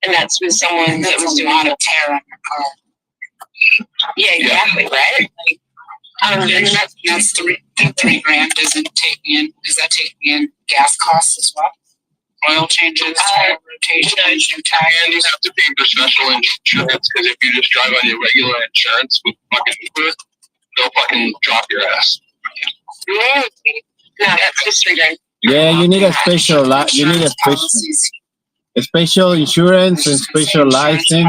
And that's with someone that was doing a tear on your car. Yeah, exactly, right? Like, and that's $3,000 doesn't take in, is that taking in gas costs as well? Oil changes, tire rotation, new tires. And you have to pay for special insurance because if you just drive on your regular insurance with fucking Uber, they'll fucking drop your ass. Yeah. No, that's just $3,000. Yeah, you need a special special insurance and special license.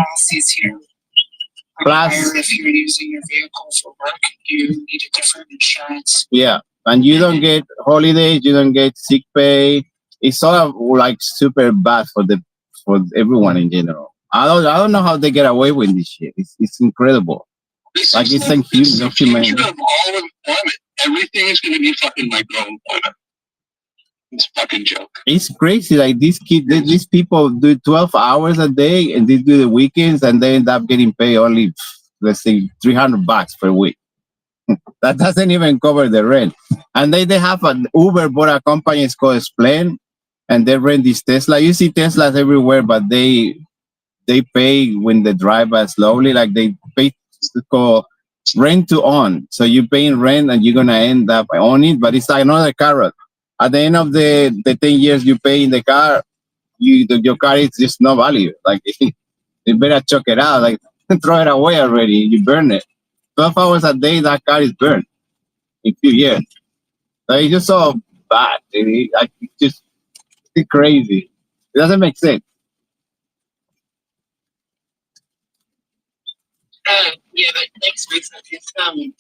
Plus, if you're using your vehicle for work, you need a different insurance. Yeah, and you don't get holidays, you don't get sick pay. It's sort of like super bad for everyone in general. I don't know how they get away with this shit. It's incredible. Like it's inhumane. Of all employment, everything is gonna be fucking micro-employment. It's a fucking joke. It's crazy. Like these people do 12 hours a day and they do the weekends and they end up getting paid only, let's say, $300 per week. That doesn't even cover the rent. And they have an Uber, but a company is called Explain, and they rent this Tesla. You see Teslas everywhere, but they pay when they drive slowly. Like they pay to call rent to own. So you're paying rent and you're gonna end up owning it, but it's like another carrot. At the end of the 10 years you pay in the car, your car is just no value. Like you better chuck it out, like throw it away already. You burn it. 12 hours a day, that car is burned in a few years. So it's just so bad. It's just crazy. It doesn't make sense. Yeah, but next week's it's there's now we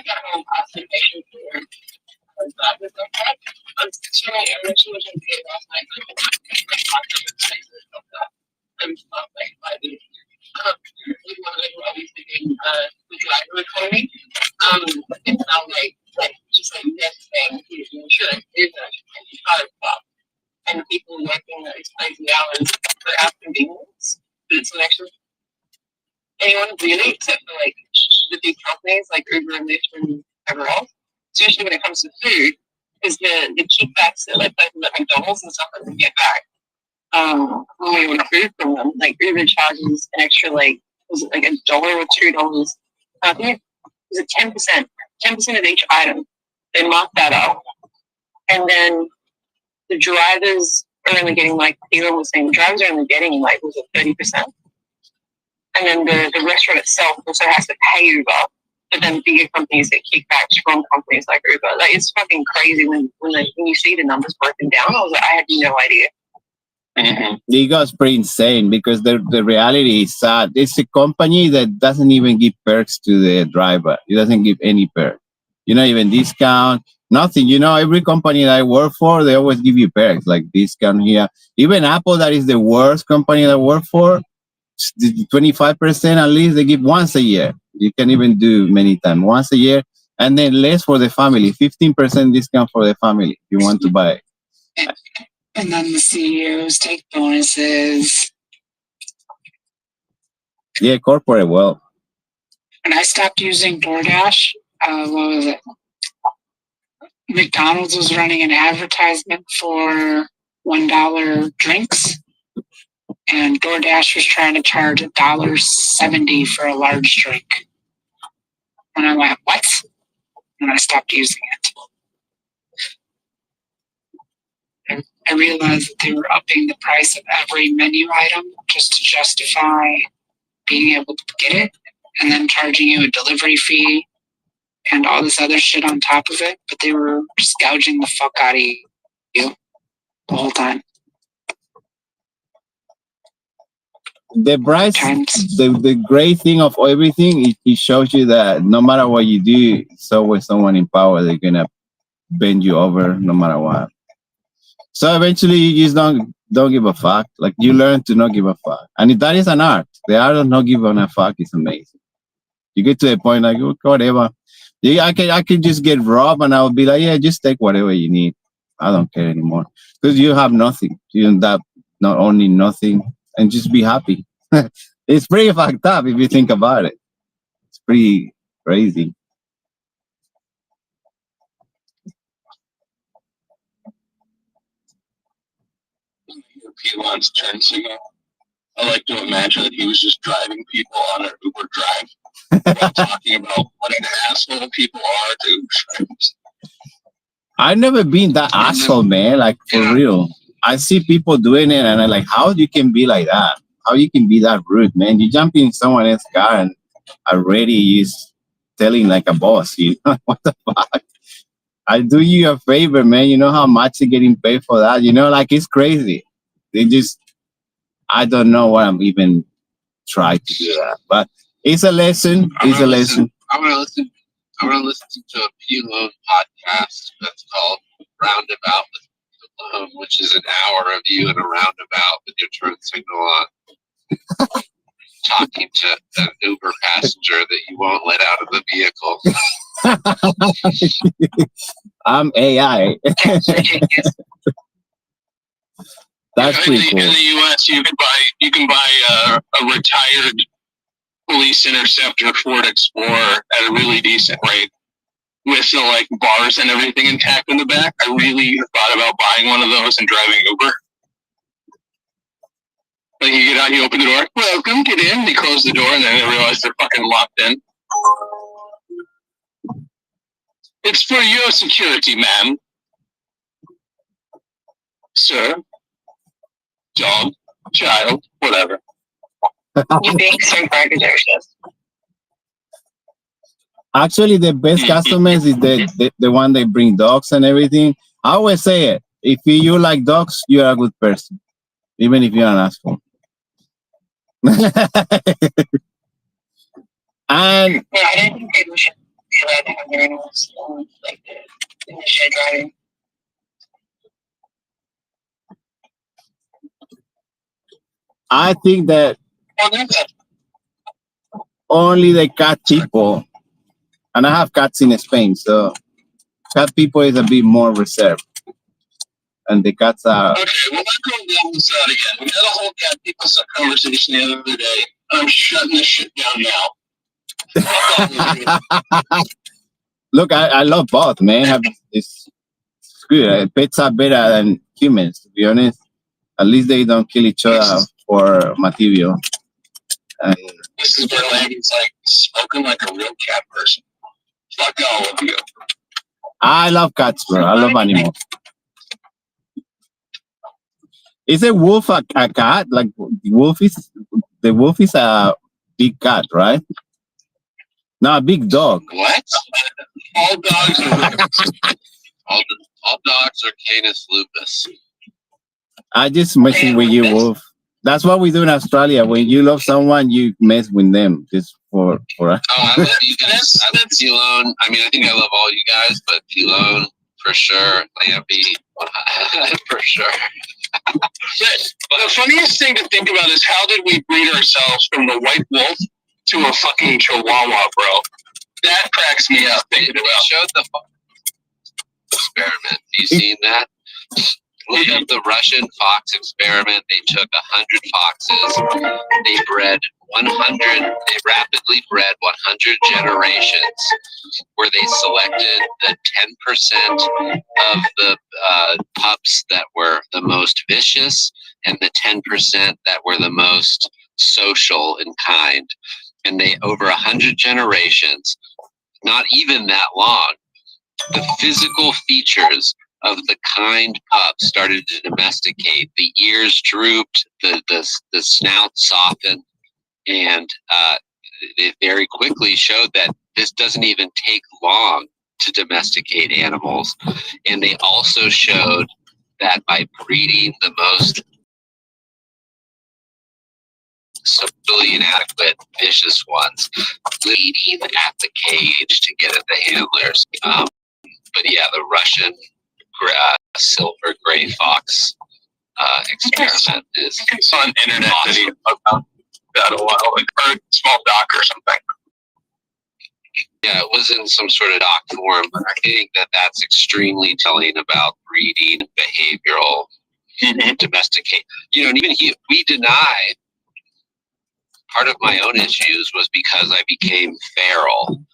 got home observation for drivers like that. I'm sure I mentioned what I did last night. I'm not like 5 minutes. We want to obviously getting the driver economy. It's not like just like next thing. You should. It's a car stop. And people working those crazy hours for our convenience. But it's an actual anyone really, except for like the big companies like Uber and Lyft and everyone else. Especially when it comes to food, is the kickbacks that like places like McDonald's and stuff that we get back. When we order food from them, like Uber charges an extra like was it like $1 or $2? I think it was 10% of each item. They mark that up, and then the drivers are only getting like Elon was saying, the drivers are only getting like was it 30%? And then the restaurant itself also has to pay Uber, but then bigger companies get kickbacks from companies like Uber. Like it's fucking crazy when you see the numbers broken down. I was like, I had no idea. Mm-hmm. It's pretty insane because the reality is sad. It's a company that doesn't even give perks to the driver. It doesn't give any perks. Even discount, nothing. Every company that I work for, they always give you perks like discount here. Even Apple, that is the worst company that I work for, 25% at least they give once a year. You can even do many times, once a year, and then less for the family, 15% discount for the family if you want to buy it. And then the CEOs take bonuses. Yeah, corporate wealth. When I stopped using DoorDash, what was it? McDonald's was running an advertisement for $1 drinks, and DoorDash was trying to charge $1.70 for a large drink. And I went, what? And I stopped using it. I realized that they were upping the price of every menu item just to justify being able to get it, and then charging you a delivery fee and all this other shit on top of it. But they were just gouging the fuck out of you the whole time. The price, the great thing of everything is it shows you that no matter what you do, it's always someone in power that's gonna bend you over no matter what. So eventually you just don't give a fuck. Like you learn to not give a fuck. And that is an art. The art of not giving a fuck is amazing. You get to the point like, oh, whatever. Yeah, I can just get robbed and I'll be like, yeah, just take whatever you need. I don't care anymore. Because you have nothing. You end up not only nothing and just be happy. It's pretty fucked up if you think about it. It's pretty crazy. Elon's turn signal. I like to imagine that he was just driving people on an Uber drive while talking about what an asshole people are to Uber drivers. I've never been that asshole, man. Like for real. I see people doing it and I'm like, how you can be like that? How you can be that rude, man? You jump in someone else's car and already is telling like a boss, what the fuck? I do you a favor, man. You know how much you're getting paid for that? Like it's crazy. I don't know what I'm even trying to do that. But it's a lesson. It's a lesson. I'm gonna listen to a P-Loan podcast that's called Roundabout, which is an hour of you in a roundabout with your turn signal on. talking to an Uber passenger that you won't let out of the vehicle. I'm AI. That's pretty cool. In the U.S., you can buy a retired police interceptor Ford Explorer at a really decent rate with the like bars and everything intact in the back. I really thought about buying one of those and driving Uber. Like you get out, you open the door, welcome, get in. They close the door, and then they realize they're fucking locked in. It's for your security, ma'am. Sir, dog, child, whatever. You being so braggadocious. Actually, the best customers is the one they bring dogs and everything. I always say it. If you like dogs, you're a good person, even if you're an asshole. And Yeah, I didn't think people should be allowed to have their animals like in the shed driving. I think that Well, that's it. only the cat people, and I have cats in Spain, so cat people is a bit more reserved, and the cats are. Okay, well, let's go down this out again. We had a whole cat people conversation the other day. I'm shutting this shit down now. Look, I love both, man. It's good. Pets are better than humans, to be honest. At least they don't kill each other for material. This is where Landy's like spoken like a real cat person. Fuck all of you. I love cats, bro. I love animals. Is a wolf a cat? Like the wolf is a big cat, right? No, a big dog. What? All dogs are all dogs are Canis lupus. I just messing with you, Wolf. That's what we do in Australia. When you love someone, you mess with them just for. Oh, I love you guys. I love Pilone. I mean, I think I love all you guys, but Pilone for sure. Lampy for sure. The funniest thing to think about is how did we breed ourselves from the white wolf to a fucking chihuahua, bro? That cracks me up thinking They about. showed the experiment. Have you seen that? Look at the Russian fox experiment. They took 100 foxes. They bred 100. They rapidly bred 100 generations, where they selected the 10% of the pups that were the most vicious and the 10% that were the most social and kind. And they, over 100 generations, not even that long, the physical features of the kind pup started to domesticate. The ears drooped, the snout softened, and it very quickly showed that this doesn't even take long to domesticate animals. And they also showed that by breeding the most socially inadequate, vicious ones, leading at the cage to get at the handlers. But yeah, the Russian silver gray fox experiment is It's on internet video about that a while, like, or a small doc or something. Yeah, it was in some sort of doc form, but I think that that's extremely telling about breeding, behavioral, domesticate. You know, and even we deny. Part of my own issues was because I became feral.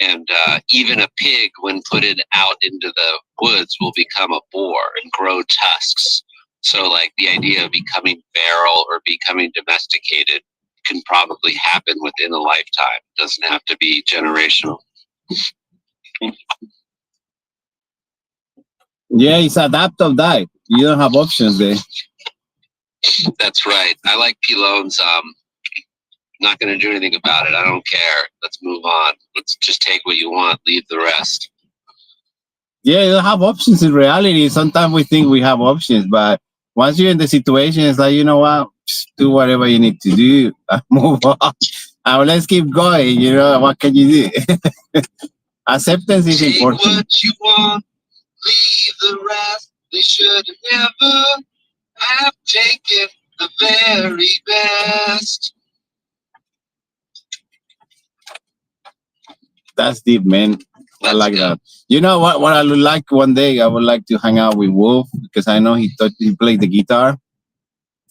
And even a pig, when put it out into the woods, will become a boar and grow tusks. So, like, the idea of becoming feral or becoming domesticated can probably happen within a lifetime. It doesn't have to be generational. Yeah, it's adapt or die. You don't have options there. That's right. I like Pilone's. Not going to do anything about it. I don't care. Let's move on. Let's just take what you want, leave the rest. Yeah, you don't have options in reality. Sometimes we think we have options, but once you're in the situation, it's like, you know what? Just do whatever you need to do. Move on. Let's keep going. You know, what can you do? Acceptance is Take important. what you want, leave the rest. They should never have taken the very best. That's deep, man. I That's like good. that. You know what? What I would like one day, I would like to hang out with Wolf because I know he played the guitar.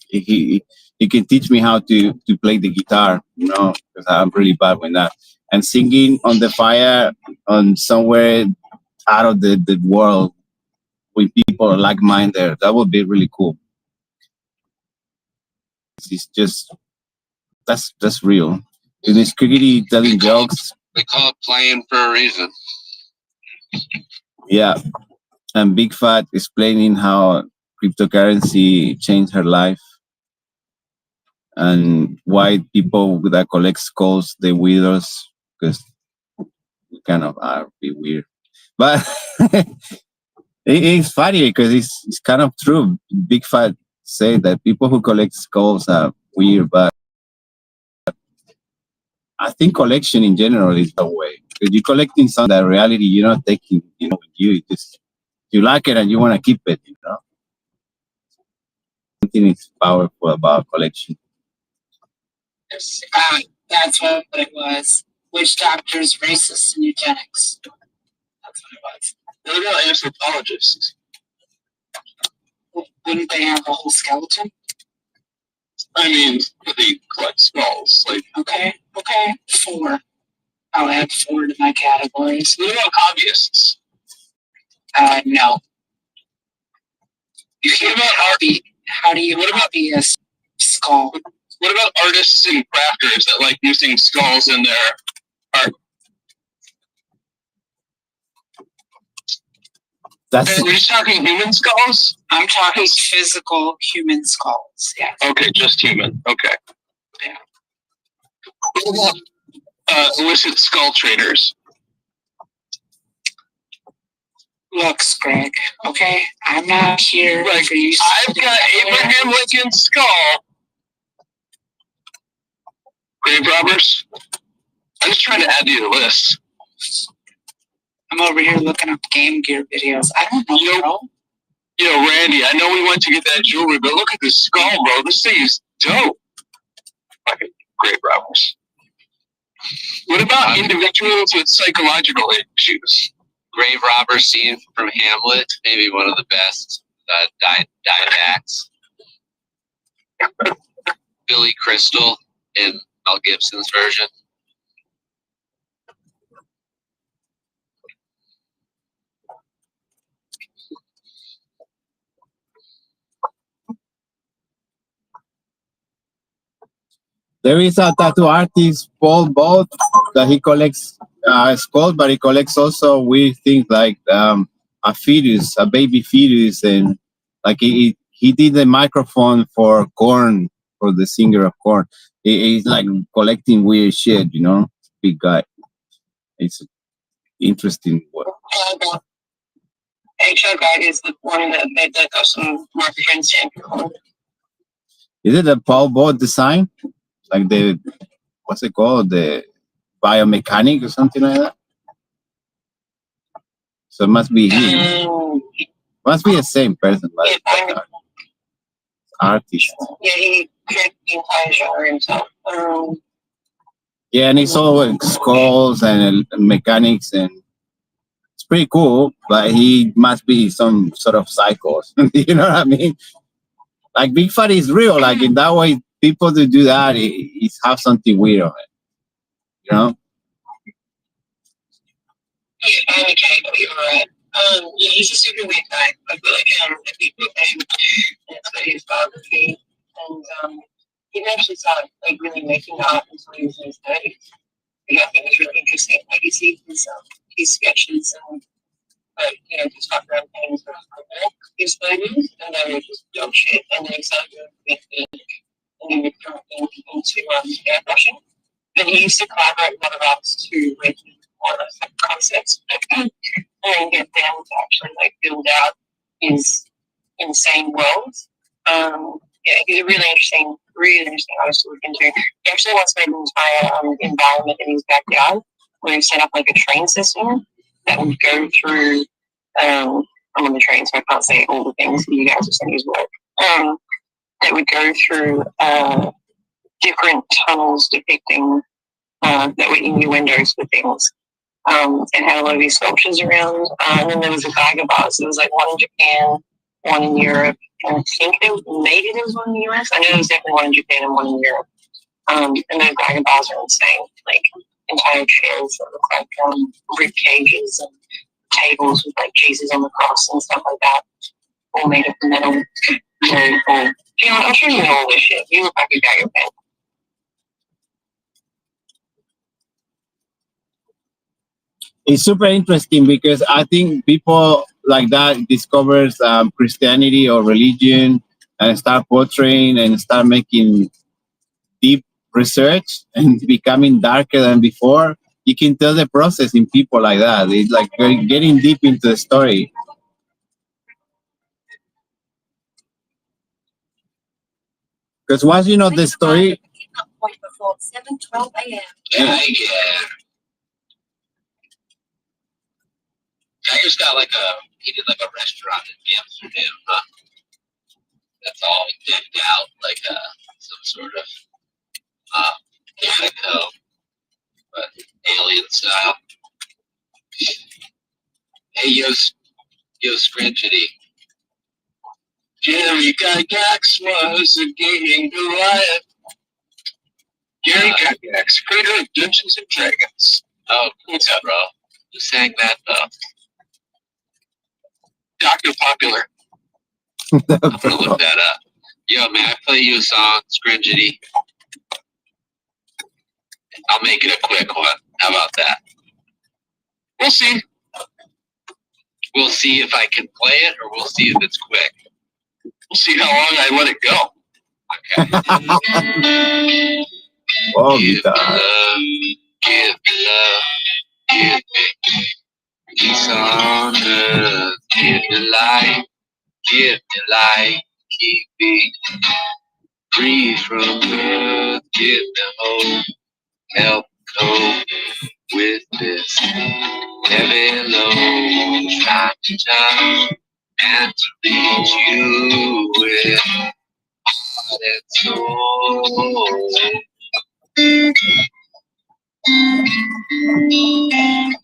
He can teach me how to play the guitar. You know, because I'm really bad with that. And singing on the fire on somewhere out of the world with people like mine there, that would be really cool. It's just that's real. And it's crickety telling jokes. We call it playing for a reason. Yeah. And Big Fat explaining how cryptocurrency changed her life and why people that collect skulls they widows because we kind of are a bit weird. But it's funny because it's kind of true. Big Fat say that people who collect skulls are weird, but I think collection in general is the way. Because you're collecting something that reality you're not taking, with you. You like it and you want to keep it, Something is powerful about collection. Yes, that's what it was. Which doctors racist and eugenics? That's what it was. What about anthropologists? Wouldn't they have a whole skeleton? I mean, they collect skulls. Like, Okay, 4. I'll add 4 to my categories. what about hobbyists? No. What about art? How do you hobby a skull? What about artists and crafters that like using skulls in their art? We're just talking human skulls? I'm talking physical human skulls. Yeah. Okay, just human. Okay. Yeah. What about illicit skull traders? Look, Greg. Okay, I'm not here Like, for you. I've got Abraham Lincoln's skull. Grave robbers? I'm just trying to add to your list. I'm over here looking up Game Gear videos. I don't know, bro. Randy, I know we went to get that jewelry, but look at this skull, bro. This thing is dope. Fucking grave robbers. What about individuals with psychological issues? Grave robber scene from Hamlet, maybe one of the best didacts. Billy Crystal in Mel Gibson's version. There is a tattoo artist, Paul Both, that he collects skulls, but he collects also weird things like a fetus, a baby fetus, and like he did the microphone for Korn, for the singer of Korn. He's like collecting weird shit, Big guy. It's interesting. HR Guide is the one that does some market trends. Is it a Paul Both design? Like what's it called? The biomechanic or something like that? So it must be him. Must be the same person, but artist. Yeah, he created the entire genre himself. Yeah, and it's all skulls and mechanics, and it's pretty cool. But he must be some sort of psycho. You know what I mean? Like Big Fat is real. Like in that way, people that do that, it have something weird on it. Yeah, okay, you're right. Yeah, he's a super weird guy. I feel like if people name that's what his biography, and he didn't actually start like really making art until he was in his 30s. I think it's really interesting. Like you see his sketches and just fuck around paintings for his photos, and they were just dog shit. And then he started doing it, and then he got into airbrushing. And he used to collaborate with other artists to make more of those concepts, and get them to actually build out his insane world. Yeah, he's a really interesting artist to look into. He actually once made an entire environment in his backyard where he set up a train system that would go through. I'm on the train, so I can't say all the things that you guys have seen his work. That would go through different tunnels depicting that were innuendos for things. It had a lot of these sculptures around. And then there was a Vagabonds. There was like one in Japan, one in Europe, and I think maybe there was one in the US. I know there was definitely one in Japan and one in Europe. And then Vagabonds are insane. Like entire chairs that look like rib cages and tables with like Jesus on the cross and stuff like that, all made of metal. Very cool. You know, I'll show you all this shit. You look like a Geiger fan. It's super interesting because I think people like that discovers Christianity or religion and start portraying and start making deep research and becoming darker than before. You can tell the process in people like that. It's like getting deep into the story. Because once you know the story, Point before 7:12 a.m. Yeah. Geiger's got he did like a restaurant in Amsterdam, huh? That's all decked out like some sort of Mexico, but alien style. Hey, yo, Scrunchity. Gary Gygax was a gaming Goliath. Gary Gygax, creator of Dungeons and Dragons. Oh, what's up, bro? Who sang that, Dr. Popular. I'm gonna look that up. Yo, may I play you a song, Scrunchity? I'll make it a quick one. How about that? We'll see. We'll see if I can play it, or we'll see if it's quick. We'll see how long I let it go. Okay. oh, Give guitar. love, give love, give me peace on earth. Give me life, keep me free from earth. Give me hope, help cope with this heavy load. Try to touch and to reach you with heart and soul.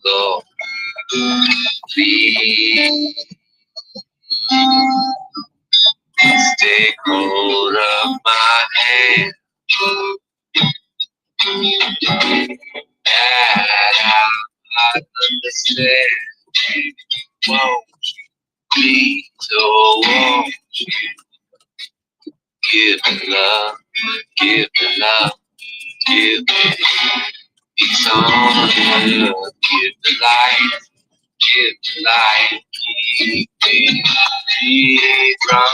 Go, please take hold of my hand. That I understand. Won't you be so? Won't you give me love, give me love, give me peace on earth, give me life, keep me free from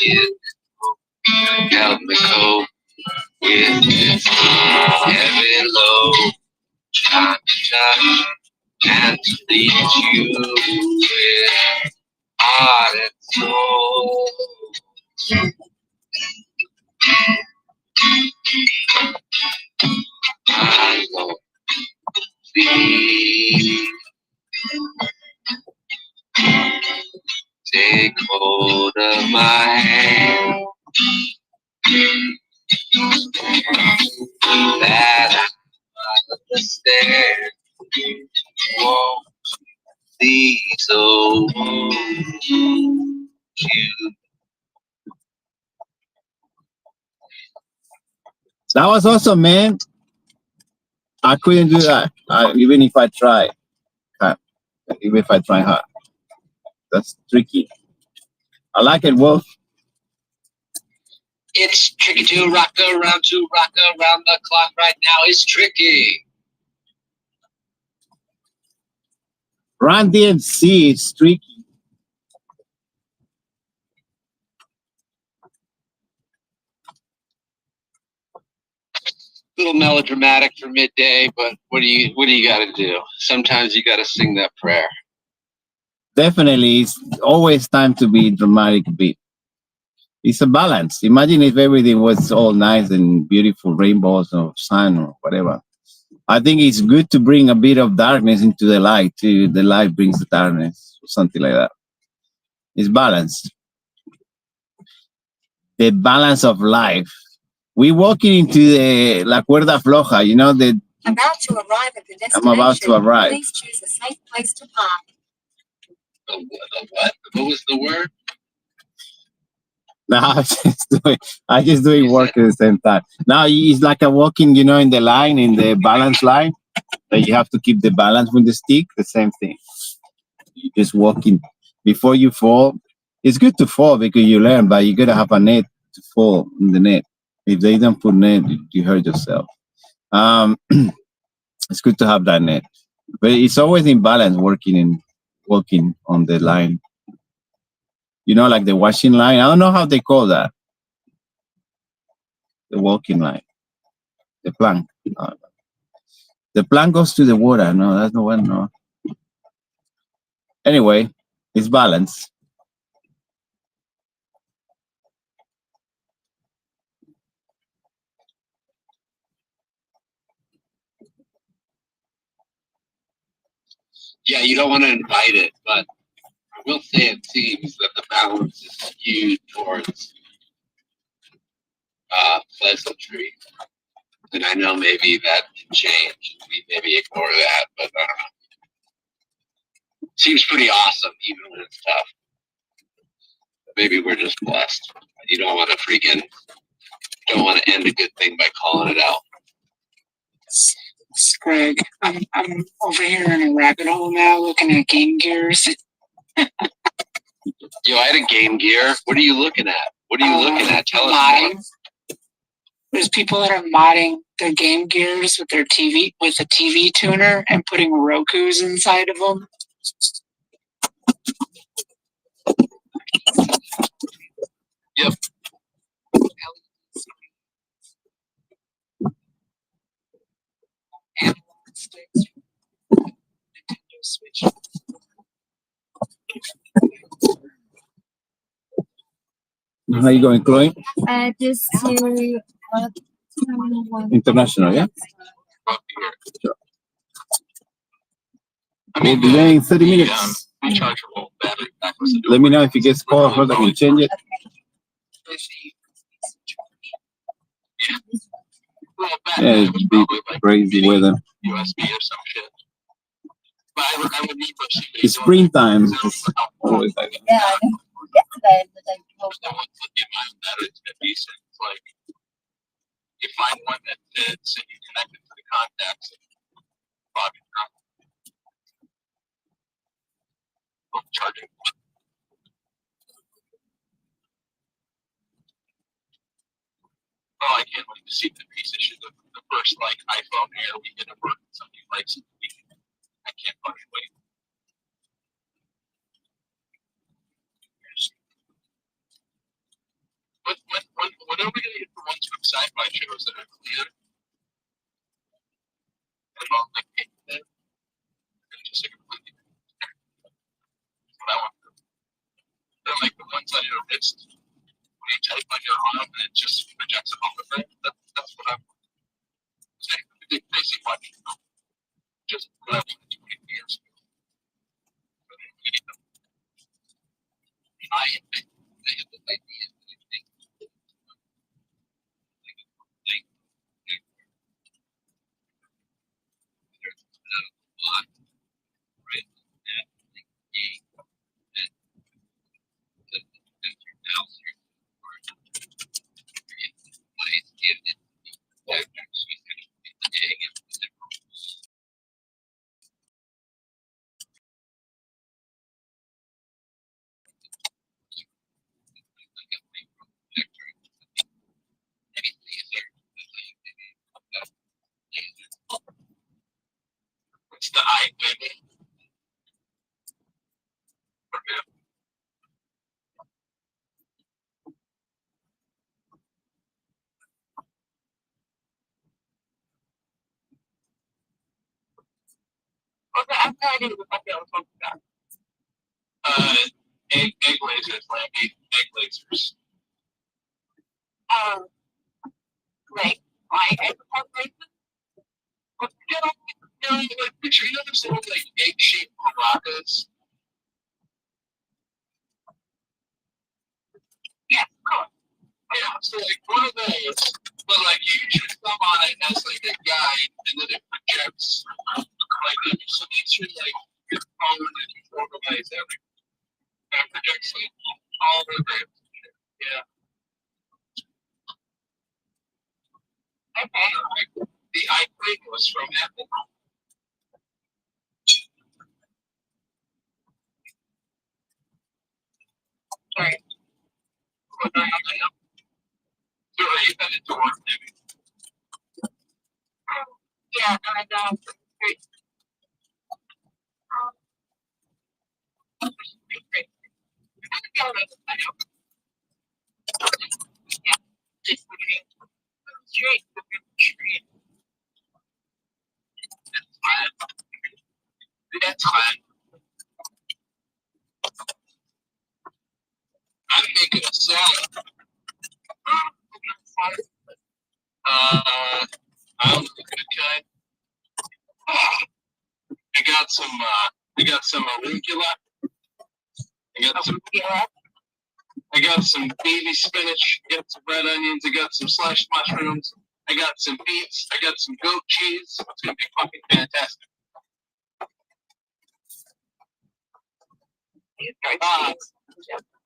earth, help me cope with this heavy load. Try to touch and to reach you with heart and soul. My Lord, please take hold of my hand. That I understand. Won't be so. Won't you? That was awesome, man. I couldn't do that, even if I try. Even if I try hard. That's tricky. I like it, Wolf. It's tricky to rock around the clock right now. It's tricky. Run DMC is tricky. A little melodramatic for midday, but what do you got to do? Sometimes you got to sing that prayer. Definitely, it's always time to be dramatic a bit. It's a balance. Imagine if everything was all nice and beautiful, rainbows or sun or whatever. I think it's good to bring a bit of darkness into the light too. The light brings the darkness or something like that. It's balance. The balance of life. We walking into the la cuerda floja, you know, the About to arrive at the destination. I'm about to arrive. Please choose a safe place to park. The what? What was the word? No, I just doing work at the same time. Now it's like a walking, you know, in the line, in the balance line, that you have to keep the balance with the stick. The same thing. You just walking before you fall. It's good to fall because you learn, but you gotta have a net to fall in the net. If they don't put net, you hurt yourself. It's good to have that net, but it's always in balance walking on the line. You know, like the washing line. I don't know how they call that. The walking line. The plank. The plank goes to the water. No, that's the one. No. Anyway, it's balance. Yeah, you don't want to invite it, but I will say it seems that the balance is skewed towards pleasantry. And I know maybe that can change. We maybe ignore that, but I don't know. Seems pretty awesome, even when it's tough. Maybe we're just blessed. You don't want to end a good thing by calling it out. Greg, I'm over here in a rabbit hole now looking at Game Gears. Yo, I had a Game Gear. What are you looking at? What are you looking at? Tell us more. There's people that are modding their Game Gears with their TV, with a TV tuner, and putting Rokus inside of them. Yep. Nintendo Switch. How you going, Chloe? Just to International, yeah? Sure. We'll be there in 30 minutes. Rechargeable battery pack. Let me know if it gets cold, so I can change it. Yeah, it's big, crazy weather. USB or some shit. But I would need It's springtime. It's always like that. yeah, yesterday the day before. I want to get my own batteries that decent. It's like you find one that fits and you connect it to the contacts and plug it up. Charging. Oh, I can't wait to see the piece of shit. The first like iPhone Air we get to work with somebody likes it. I can't fucking wait. When are we gonna get the ones from sci-fi shows that are clear? And all like just like completely. What I want. They're like the ones on your wrist. When you type on your arm and it just projects a hologram. That's what I want. It's like the big basic one. Just what I want to do in years. I have the idea. What's the eye, baby? Okay, I'm trying to get the fuck out of that. Egg lasers, like egg lasers. Like my egg lasers? But like picture, you know those little like egg-shaped maracas? Yeah, cool. Yeah, so like one of those, but like you should come on it as like a guide, and then it projects like that. So these are like your phone that you organize everything. That projects like all the way. Yeah. Okay. The iPhone was from Apple. Sorry. So you had it to work, maybe. Yeah, and great. Great. Yeah, just straight. That's fine. That's fine. I'm making a salad. I don't know the good kind. I got some arugula. I got some baby spinach. I got some red onions. I got some sliced mushrooms. I got some beets. I got some goat cheese. It's gonna be fucking fantastic.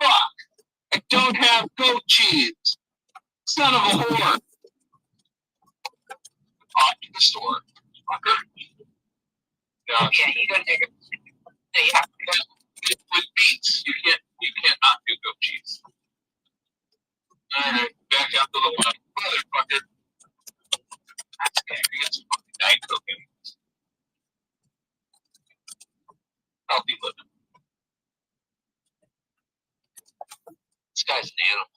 Fuck! I don't have goat cheese. Son of a whore. Off to the store. Yeah, you gotta take it. Yeah. With beets, you can't not do goat cheese. Alright, back out to the one. Motherfucker. That's good. You get some fucking Diet Coke in. Healthy living. This guy's an animal.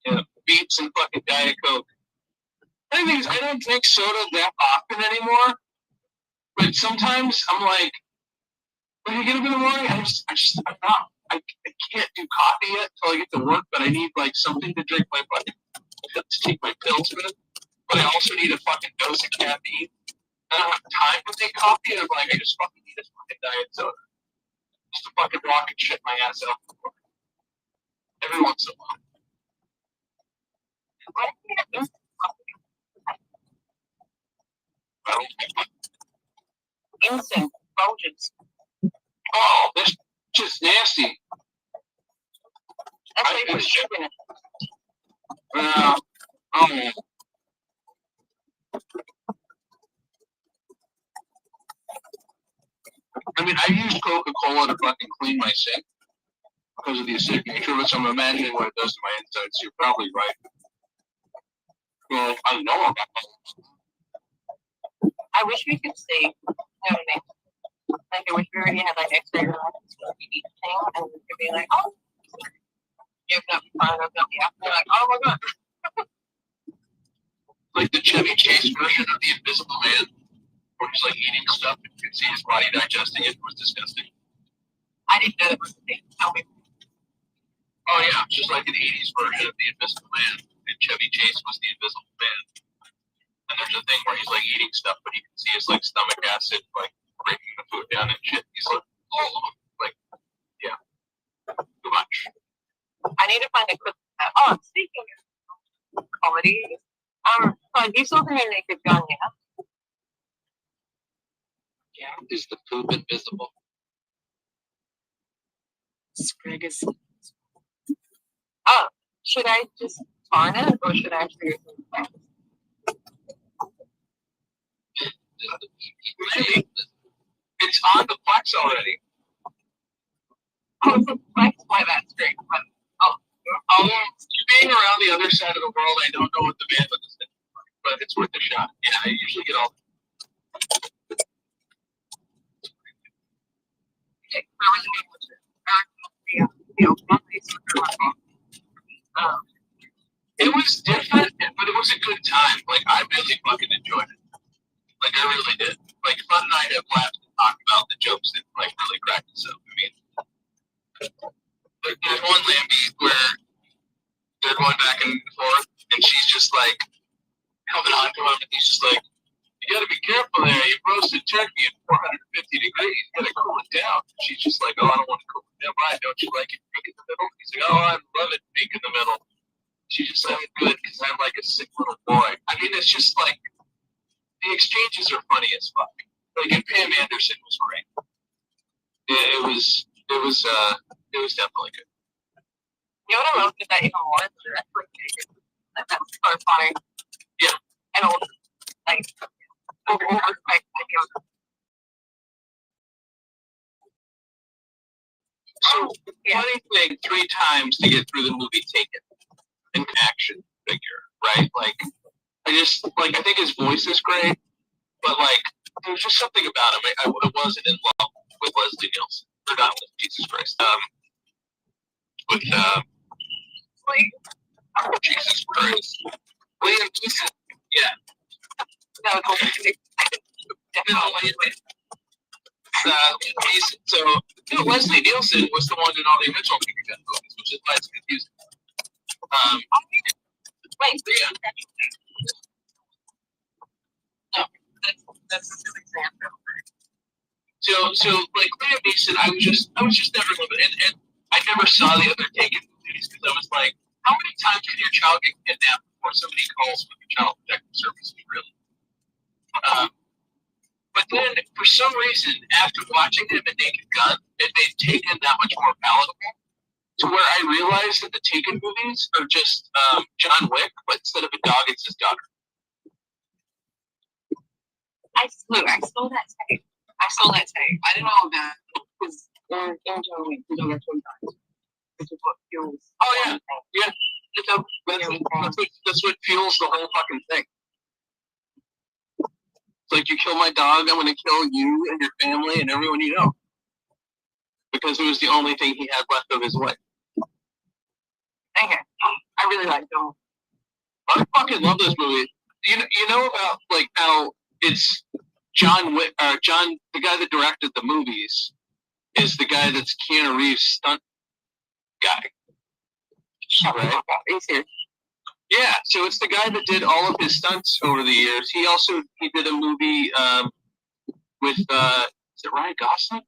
Yeah, beets and fucking Diet Coke. The thing is, I don't drink soda that often anymore. But sometimes I'm like, when I get up in the morning, I'm not. I can't do coffee yet until I get to work, but I need like something to drink my fucking, to take my pills with. But I also need a fucking dose of caffeine. I don't have time to take coffee, and I'm like, I just fucking need this fucking diet soda. Just to fucking rock and shit my ass out. Every once in a while. Instant bulges. Oh, that's just nasty. That's why you put sugar in it. I mean, I use Coca-Cola to fucking clean my sink because of the acidic nature of it, so I'm imagining what it does to my insides. You're probably right. Well, I know about that. I wish we could see, you know what I mean? Like, I wish we already had, like, extra lines for each thing, and we could be like, oh, you've got fun, I've got the apple. We're like, oh my god. Like the Chevy Chase version of the Invisible Man, where he's like eating stuff and you can see his body digesting it. It was disgusting. I didn't know it was a thing. Tell me. Oh yeah, just like an 80s version of the Invisible Man. And Chevy Chase was the Invisible Man. And there's a thing where he's like eating stuff, but you can see his like stomach acid like breaking the food down and shit. He's like, oh, like, yeah, too much. I need to find a quick. Oh, speaking of comedy, so you saw the Naked Gun, yeah? Yeah. Is the poop invisible? Spragus. Oh, should I just turn it, or should I actually? It's on the Plex already. Oh, the Plex, why that's great. But, Being around the other side of the world, I don't know what the bandwidth is, but it's worth a shot. Yeah, I usually get all. It was different, but it was a good time. Like, I really fucking enjoyed it. Like, I really did. Like, Fun and I have laughed and talked about the jokes and, like, really cracked us up. I mean, like, there's one Lambie where they're going back and forth, and she's just, like, coming on to him, and he's just like, you gotta be careful there. You roasted turkey at 450 degrees. You gotta cool it down. She's just like, oh, I don't want to cool it down. Why? Don't you like it big in the middle? He's like, oh, I love it big in the middle. She's just like, good, because I'm like a sick little boy. I mean, it's just like, the exchanges are funny as fuck. Like, and Pam Anderson was great. It was definitely good. You know what I love with that even more? That's like that was so funny. Yeah. And also, like, overall, like, So, funny thing, 3 times to get through the movie Taken, an action figure, right? Like, I think his voice is great, but, like, there was just something about him. I wasn't in love with Leslie Nielsen. Or not with Jesus Christ. With, Jesus Christ. Liam Neeson. Yeah. no, it's Liam Neeson. So, Leslie Nielsen was the one in all the original Peter Gunn movies, which is why it's confusing. wait, Yeah. no, that's a good example. So like Liam Neeson, I was just never limited, and I never saw the other Taken movies because I was like, how many times can your child get kidnapped before somebody calls for the Child Protective Services? Really? But then, for some reason, after watching him in Naked Gun, it made Taken that much more palatable. To where I realized that the Taken movies are just John Wick, but instead of a dog, it's his daughter. I stole that tape. I didn't know that because in John Wick, you don't have to die. Which is what fuels. Oh yeah, yeah. That's what fuels the whole fucking thing. It's like, you kill my dog, I'm going to kill you and your family and everyone you know. Because it was the only thing he had left of his life. Okay. I really like them. I fucking love this movie. You know about, like, how it's John Wick, the guy that directed the movies is the guy that's Keanu Reeves' stunt guy. Right? Yeah, so it's the guy that did all of his stunts over the years. He did a movie with is it Ryan Gosling?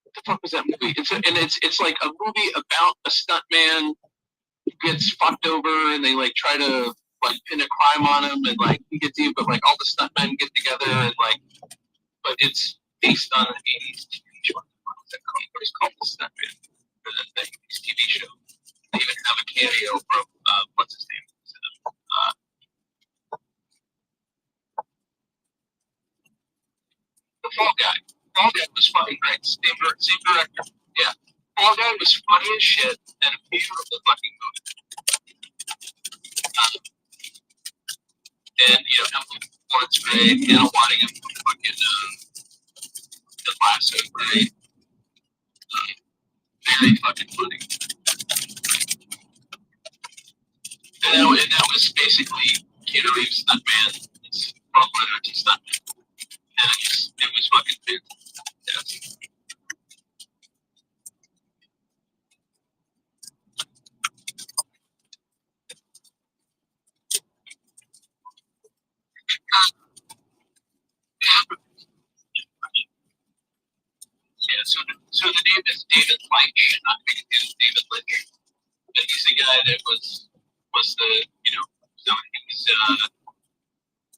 What the fuck was that movie? It's like a movie about a stuntman who gets fucked over, and they like try to like pin a crime on him, and like he gets even, but like all the stuntmen get together, and like, but it's based on an 80s TV show. It's called The Stuntman. For the 80s TV show. They even have a cameo from what's his name? The Fall Guy. Fall Guy was fucking great. Same director. Yeah. Fall Guy was funny as shit and a beautiful fucking movie. And Emily Blunt's great. Anna Waddingham from fucking The Lasso, great. Very fucking funny. And that was basically Keanu Reeves' stuntman. It's from Leonard to stuntman. And it was fucking fantastic. Yeah, so the name is David Lynch, not to confuse David Lynch. But he's the guy that was the, so he was,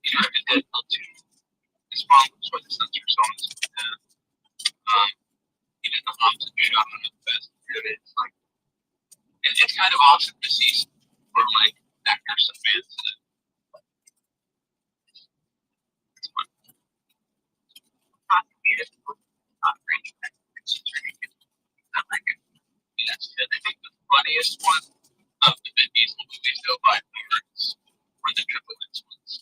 he directed Deadpool 2. His mom was what the stunts were so he did the Hobbs and Shaw on the best. It's like, it's kind of awesome to see for like actors and fans. It's fun. Not great. Not like it. That's good. I think the funniest one of the Vin Diesel movies, though, by far, were the Triple X ones.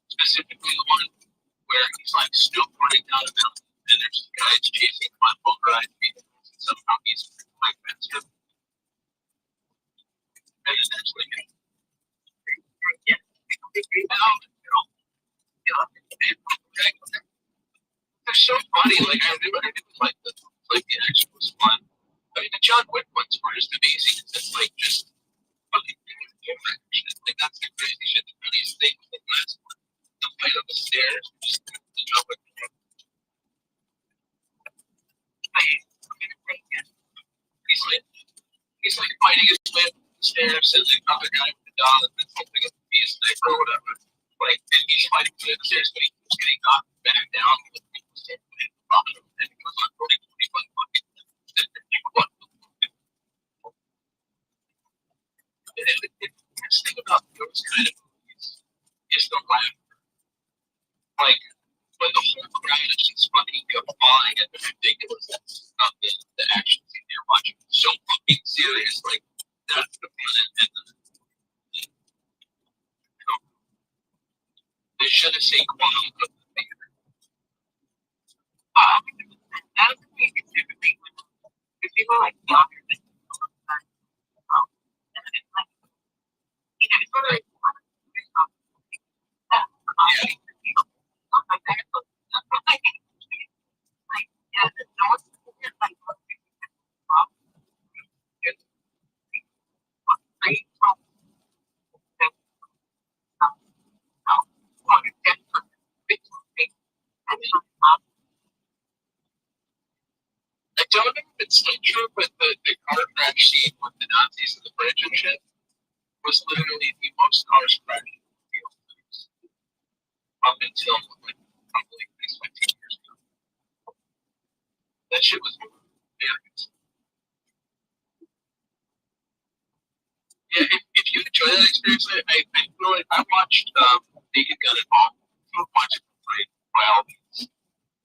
Specifically the one where he's like snowboarding down a mountain, and there's guys chasing him on motorized vehicles, and somehow he's like faster. And then there's like they're so funny. Like I didn't like the action was fun. I mean, the John Wick ones were just amazing. It's like just fucking shit. Like that's the crazy shit. The funniest thing was the last one. The fight on the stairs. Just the John Wick. He's like fighting his way up the stairs and the other guy with the dog that's hoping it to be a sniper or whatever. Like, and he's fighting through the stairs, but he keeps getting knocked back down with people standing in the bottom, and he goes on 41 fucking. And the thing about those kind of movies is the laugh. Like, when the whole crowd is just fucking falling at the ridiculousness of the action scene they're watching. So fucking serious, like, that's the fun and they should have seen quality of the theater. That's the thing, it's typically if people like younger than and it's like, you know, it's sort of like, I don't know if it's still true, but the car crash scene with the Nazis and the bridge and shit was literally the most cars crashed in the field up until like probably at least 15 years ago. That shit was hilarious. Yeah, if you enjoy that experience, I feel like I watched Naked Gun and Bomb. I watched it for free by all means.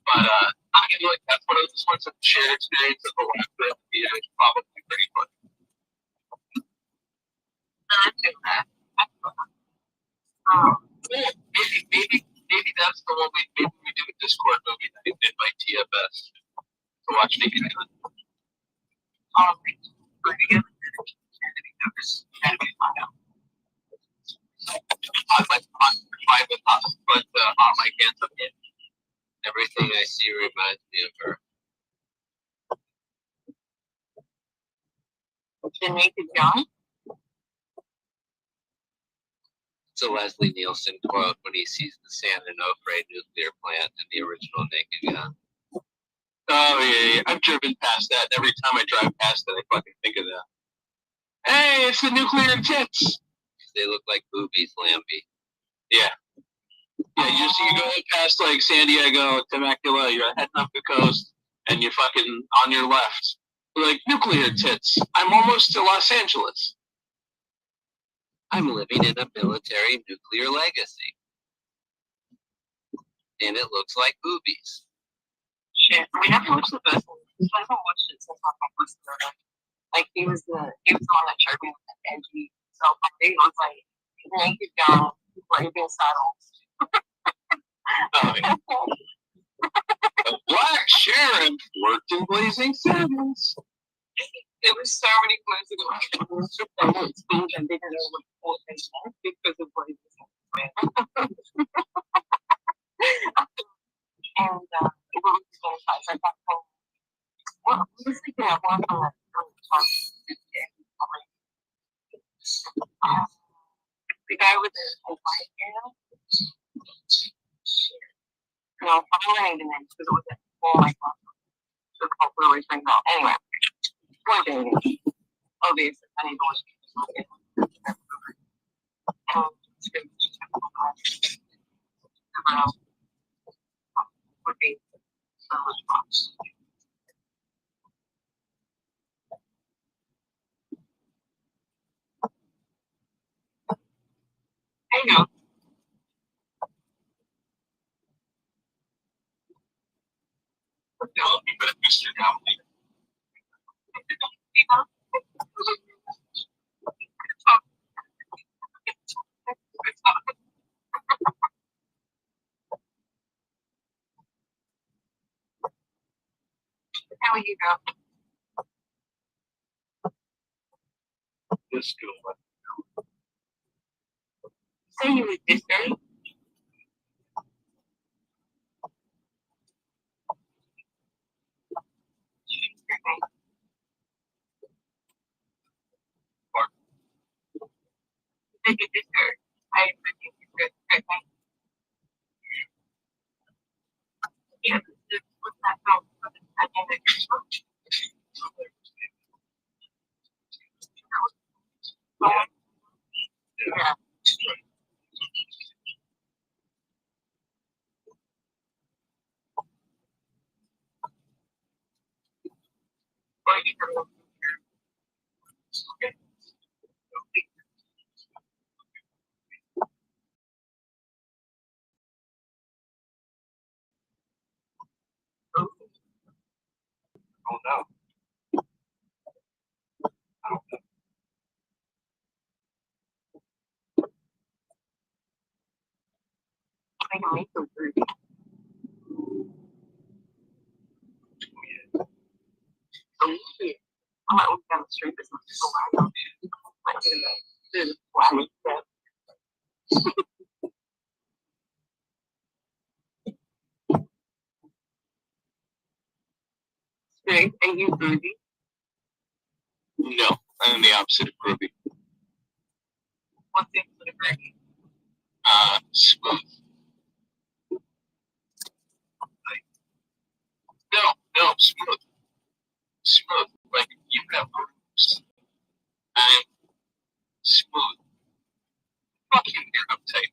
But I feel like that's one of those ones of shared experience of the last bit of the theater is probably pretty fun. Maybe that's the one maybe we do a Discord movie that we did by TFS to watch Naked Gun. But on my hands up in. Everything I see reminds me of her. The Naked Gun? It's a Leslie Nielsen quote when he sees the San Onofre nuclear plant in the original Naked Gun. Oh, yeah. I've driven past that. Every time I drive past it, I fucking think of that. Hey, it's the nuclear tits. They look like boobies, Lambie. Yeah. Yeah, you go past like San Diego, Temecula, you're heading up the coast, and you're fucking on your left. Like, nuclear tits. I'm almost to Los Angeles. I'm living in a military nuclear legacy. And it looks like boobies. Shit, we have to watch the best one. I haven't watched it since I was like he was the one that showed me with the edgy. So I think it was like Naked Gun, Braving Saddles. Oh, yeah. A black sheriff worked in Blazing Saddles. There was so many clues ago. It was super strange and didn't know what the whole thing was because of Blazing Saddles. And it was so fast. I thought, well, I was thinking of one from the guy with the white hair. No, I'm learning the names because it was like, oh my god. So the really thing out. Anyway, one thing. Obviously, I need to watch it. Would be so much fun. There you go. No, you better Mr. Dowling. How you go? This school. Say you were distant. Did you disturb? I think you good. Okay. Yeah, this was that how I think that Oh no. I don't know. I can make those fruit. Oh shit. I might walk down the street this much so loud. Might get a good whammy step. Straight, are you groovy? No, I'm the opposite of groovy. What's the opposite of groovy? Smooth. No, no, smooth. Smooth. Like you have grooves. I'm smooth. Fucking get uptight.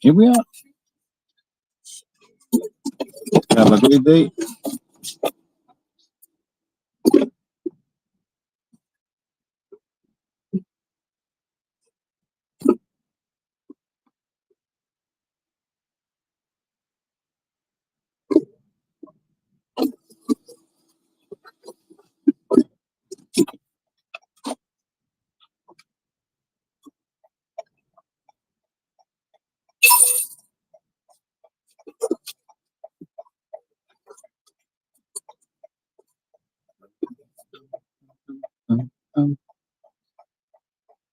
Here we are. Have a great day.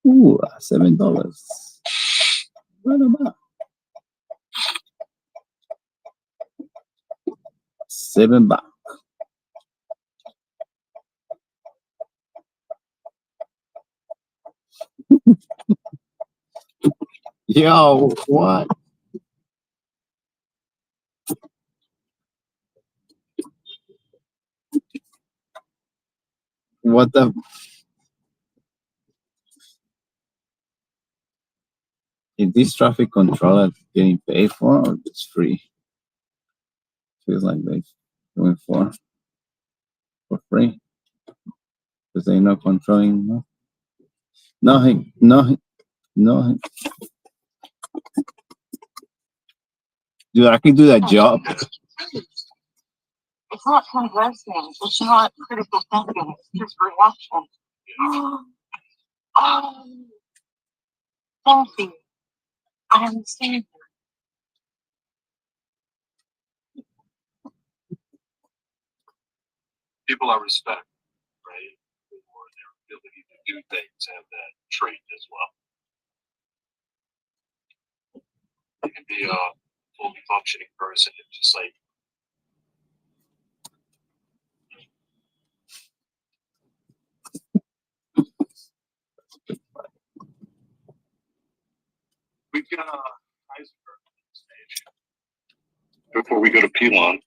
Ooh, $7. What about $7? Yo, what? What the? Is this traffic controller getting paid for or it's free? Feels like they're going for free because they're not controlling. Nothing. Dude, I can do that job. It's not conversing. It's not critical thinking. It's just reaction. Oh, thank you. I understand. People I respect, right, for their ability to do things have that trait as well. You can be a fully functioning person and just like we've got Heisenberg on stage. Before we go to Pelon,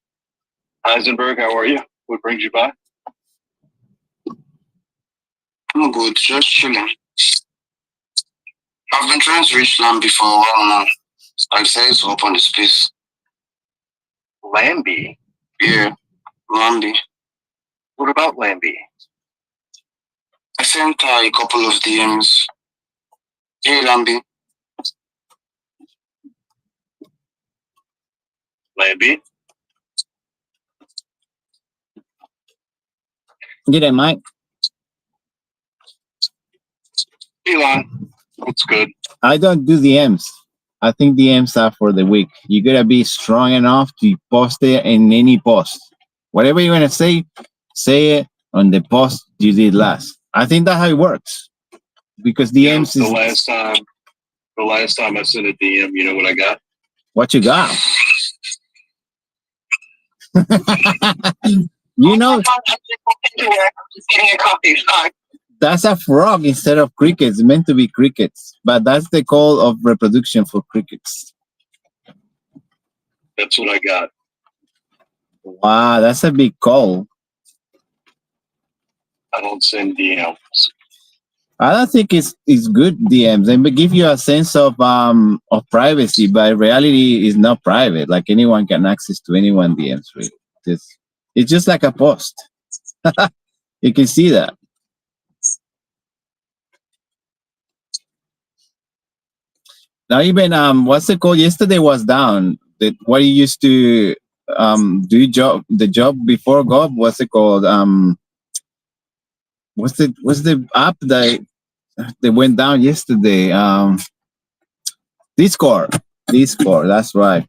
Heisenberg, how are you? What brings you by? I'm good, just chilling. I've been trying to reach Lamb before a while now. So I decided to open the space. Lambie? Yeah, Lambi. What about Lambie? I sent her a couple of DMs. Hey, Lambi. Lambie? Get it, Mike. Elon, what's good? I don't do DMs. I think DMs are for the weak. You gotta be strong enough to post it in any post. Whatever you wanna say it on the post you did last. I think that's how it works. Because DMs You know, is the last time I sent a DM, you know what I got? what you got. You know, I'm just getting a coffee. that's a frog instead of crickets. It's meant to be crickets, but that's the call of reproduction for crickets. That's what I got. Wow, that's a big call. I don't send DMs. I don't think it's good DMs. They may give you a sense of privacy, but reality is not private. Like anyone can access to anyone DMs. Really, it's just like a post. You can see that. Now even what's it called? Yesterday was down. What you used to do the job before Gob. What's it called? What's the app that went down yesterday? Discord. That's right.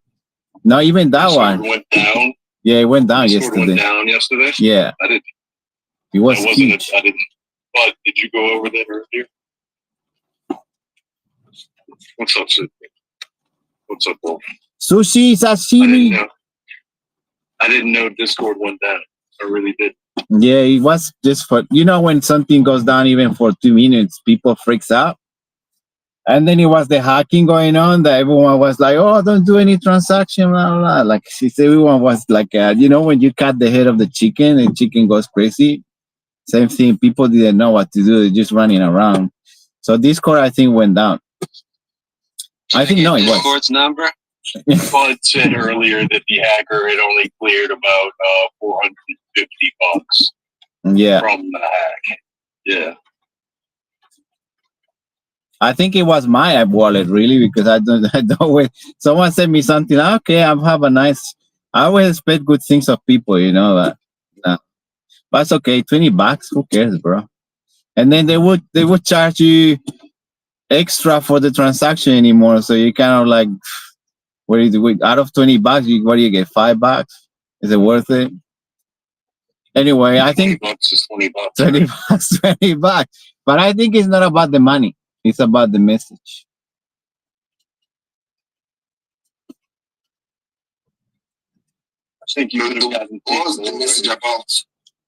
Not even that Discord one. went down. Yeah, it went down Discord yesterday. went down yesterday. Yeah, I didn't. it was I wasn't. huge. I didn't. But did you go over that earlier? What's up, Sid? What's up, Wolf? Sushi sashimi. I didn't know Discord went down. I really did. Yeah, it was just for when something goes down even for 2 minutes, people freaks out. And then it was the hacking going on that everyone was like, "Oh, don't do any transaction, blah blah." Blah. Like everyone was like, when you cut the head of the chicken goes crazy. Same thing. People didn't know what to do. They're just running around. So Discord, I think, went down. I think no, it was. Discord's number. Well, it said earlier that the hacker had only cleared about $450 Yeah, from the hack. Yeah. I think it was my app wallet really because I don't wait. Someone sent me something. Okay, I have a nice. I always expect good things of people, you know. No. But it's okay. $20. Who cares, bro? And then they would charge you extra for the transaction anymore. So you kind of like, what do you do? Out of $20, what do you get? $5? Is it worth it? Anyway, I think $20 is $20. $20, $20. But I think it's not about the money. It's about the message. I think you could have gotten. What was the message about?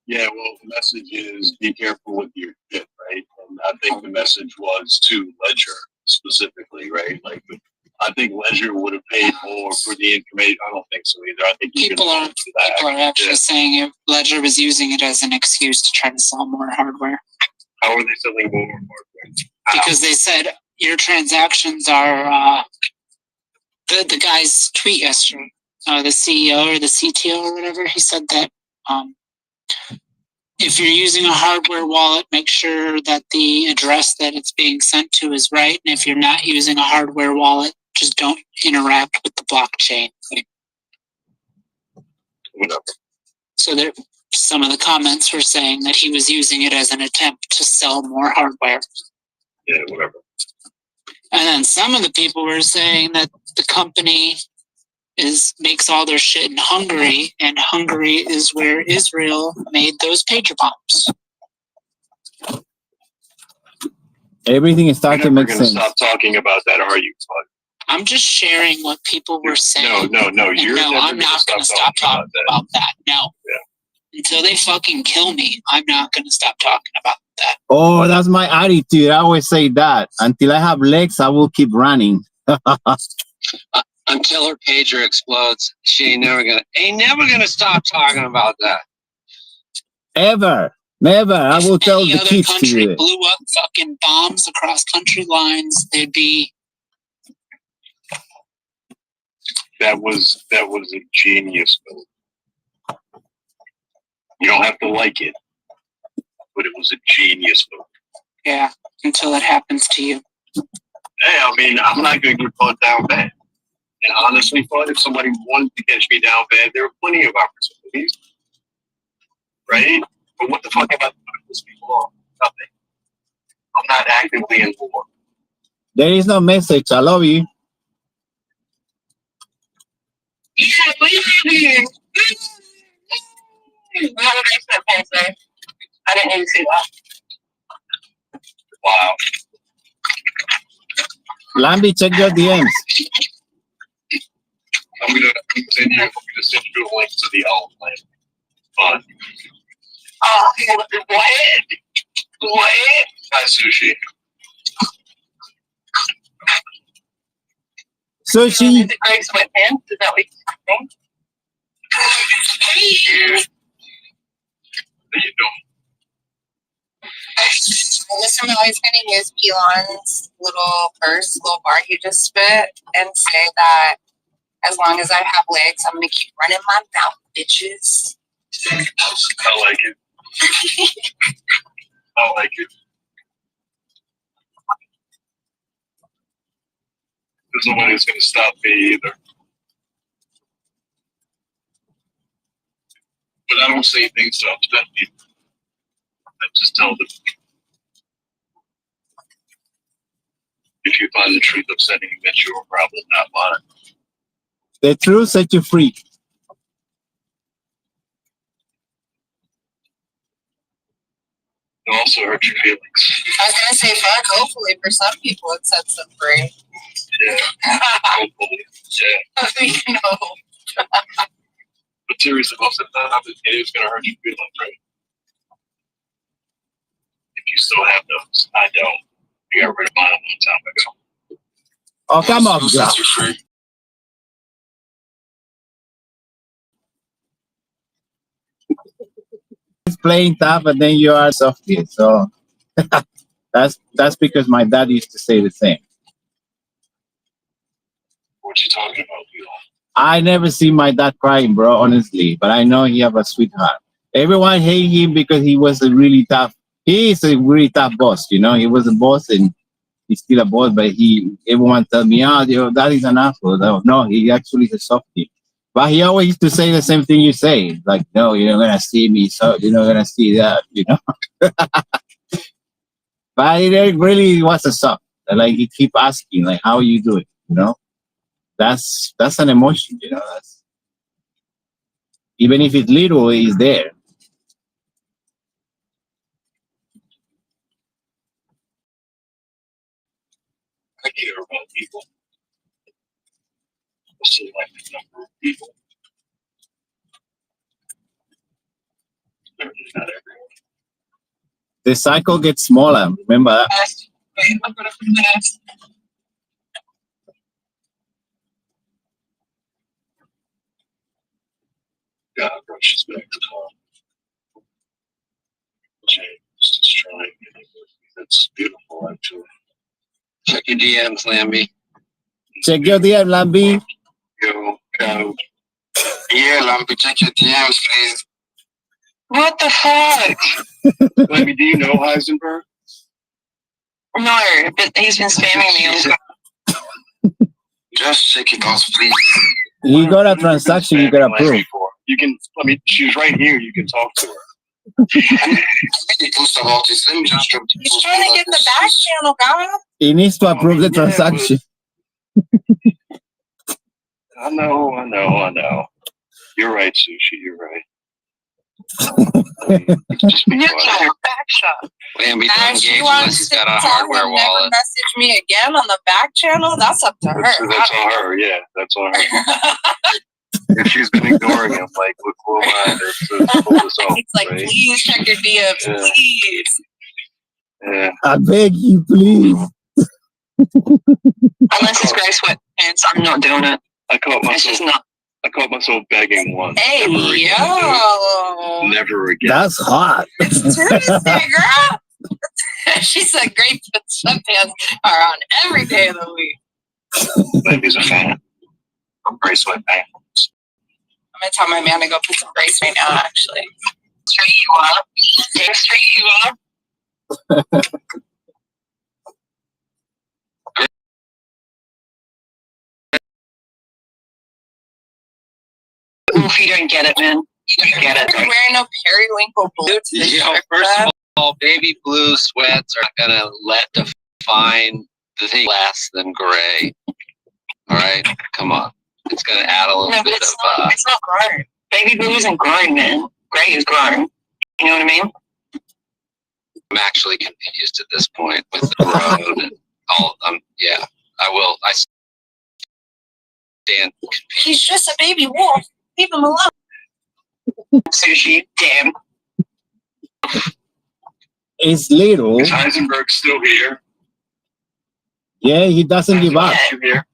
Yeah, well, the message is be careful with your shit, right? And I think the message was to Ledger specifically, right? Like, I think Ledger would have paid more for the information. I don't think so either. I think People are actually saying if Ledger was using it as an excuse to try to sell more hardware. How are they selling more hardware? Because they said your transactions are the guy's tweet yesterday, the CEO or the CTO or whatever, he said that if you're using a hardware wallet, make sure that the address that it's being sent to is right. And if you're not using a hardware wallet, just don't interact with the blockchain. Whatever. So there, some of the comments were saying that he was using it as an attempt to sell more hardware. Yeah, whatever. And then some of the people were saying that the company makes all their shit in Hungary, and Hungary is where Israel made those pager bombs. Everything is starting to make sense. Stop talking about that, are you? I'm just sharing what people were saying. No. I'm not going to stop talking about that. No. Yeah. Until they fucking kill me, I'm not going to stop talking about that. Oh, that's my attitude. I always say that. Until I have legs, I will keep running. Until her pager explodes, she ain't never gonna stop talking about that. Ever. Never. I will tell the kids to do it. Blew up fucking bombs across country lines, they'd be. That was a genius move. You don't have to like it, but it was a genius move. Yeah, until it happens to you. Hey, I mean, I'm not going to get caught down bad. And honestly, thought if somebody wanted to catch me down bad, there were plenty of opportunities. Right? But what the fuck am I going to piss people off? Nothing. I'm not actively involved. There is no message. I love you. Yeah, baby. I didn't even see that. Wow. Lambi, check your DMs. I'm gonna send you a link to the owl plan. Fun. What? Hi, Sushi. Sushi. Is it Greg's sweatpants? Is that what you're saying? How you doing? Mr. Miller's going to use Elon's little bar he just spit and say that as long as I have legs, I'm going to keep running my mouth, bitches. I like it. I like it. There's nobody who's going to stop me either. But I don't say things to upset people. I just tell them. If you find the truth upsetting, that's your problem, not mine. The truth set you free. It also hurts your feelings. I was going to say, fuck, hopefully for some people it sets them free. Yeah. Hopefully. Yeah. You know. But seriously, most of the time, it is going to hurt your feelings, right? If you still have those, I don't. You got rid of mine a long time ago. Oh, come on, bro. It's playing tough, and then you are softy. So that's because my dad used to say the same. what you talking about, you know. I never see my dad crying, bro, honestly. But I know he have a sweetheart. Everyone hate him because he was a really tough. He is a really tough boss, you know. He was a boss and he's still a boss, but everyone tell me, your dad is an asshole. No, he actually is a softie. But he always used to say the same thing you say, like, no, you're not gonna see me, so you're not gonna see that, you know. But it really was a soft. Like he keep asking, like, how you doing, you know. That's an emotion, you know. That's, even if it's little, it's there. I care about people. I see like the number of people. Not everyone. The cycle gets smaller. Remember that? Wait, I'm gonna put that. God rushes back to home. James is trying. That's beautiful, actually. Check your DMs, Lambie. Check your DM, Lambi. Yo, Yeah, Lampi, check your DMs, please. What the fuck? Lemmy, do you know Heisenberg? No, but he's been spamming me. Just check it out, please. You got a transaction you gotta approve. You can, I mean, she's right here. You can talk to her. Really post about this. Let me just drop the He's post trying to on get in that the back channel, guys. He needs to approve the transaction. I know. You're right, Sushi. You're right. Just be You're quiet. trying to back shot. Lambie Now, don't if she engage unless wants he's to got a tell hardware him never wallet. message me again on the back channel, that's up to her. That's on her. Yeah, that's on her. If she's been ignoring him, like, look, who am I to pull this off? It's like, right? please check your DMs, Yeah. please. Yeah. I beg you, please. Unless it's gray sweatpants, I'm not doing it. I caught It's just myself. not. I caught myself begging once. Hey, Never again. yo. Never again. That's hot. It's Tuesday, girl. She said gray sweatpants are on every day of the week. Lambie's a fan of gray sweatpants. I'm going to tell my man to go put some brace right now, actually. Straight you up. Yeah, straight you up. Oof, you don't get it, man. You don't get it. You're wearing no periwinkle blue to the Yo, first of all, baby blue sweats are gonna define the thing less than gray. All right, come on. It's gonna add a little No, but bit it's of. not. It's not grown. Baby blue isn't grown, man. Gray is grown. You know what I mean? I'm actually confused at this point with the road and all. Yeah, I will. I stand confused. He's just a baby wolf. Leave him alone. Sushi, damn. It's little. Is Heisenberg still here? Yeah, he doesn't give up. You here?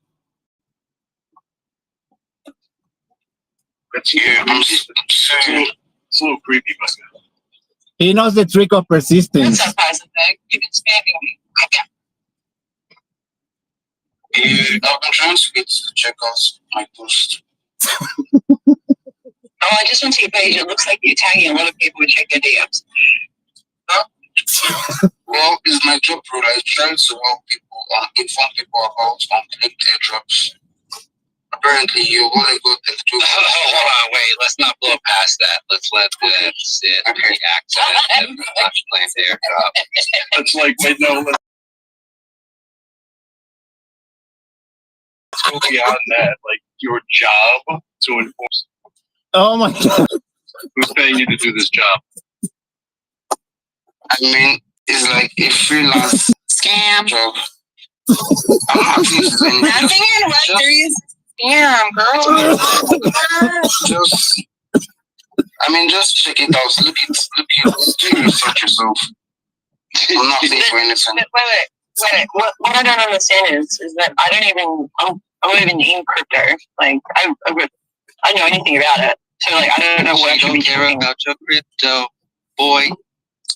That's you. It's a little creepy, but He knows the trick of persistence. What's up, Heisenberg? You've been spamming me. I've been trying to get to check out my post. Oh, I just went to your page. It looks like you're tagging a lot of people who check their DMs. Well, it's my job, bro. I try to inform people about unclicked airdrops. Apparently, you want to go take two. Hold on, wait. Let's not blow past that. Let's let that sit. Okay. The accident and unplanned airdrop. it's like, wait, no, let's go beyond that. Like, your job to enforce. Oh my God. Who's paying you to do this job? I mean, it's like a freelance Scam. job. I'm not using Nothing in Web3 is scam, girl. just check it out. Look it, do research yourself. I'm not paying for anything. Wait. What I don't understand is that I don't even need crypto. Like, I don't know anything about it. So, like, I don't know what I should be care doing. about your crypto, boy.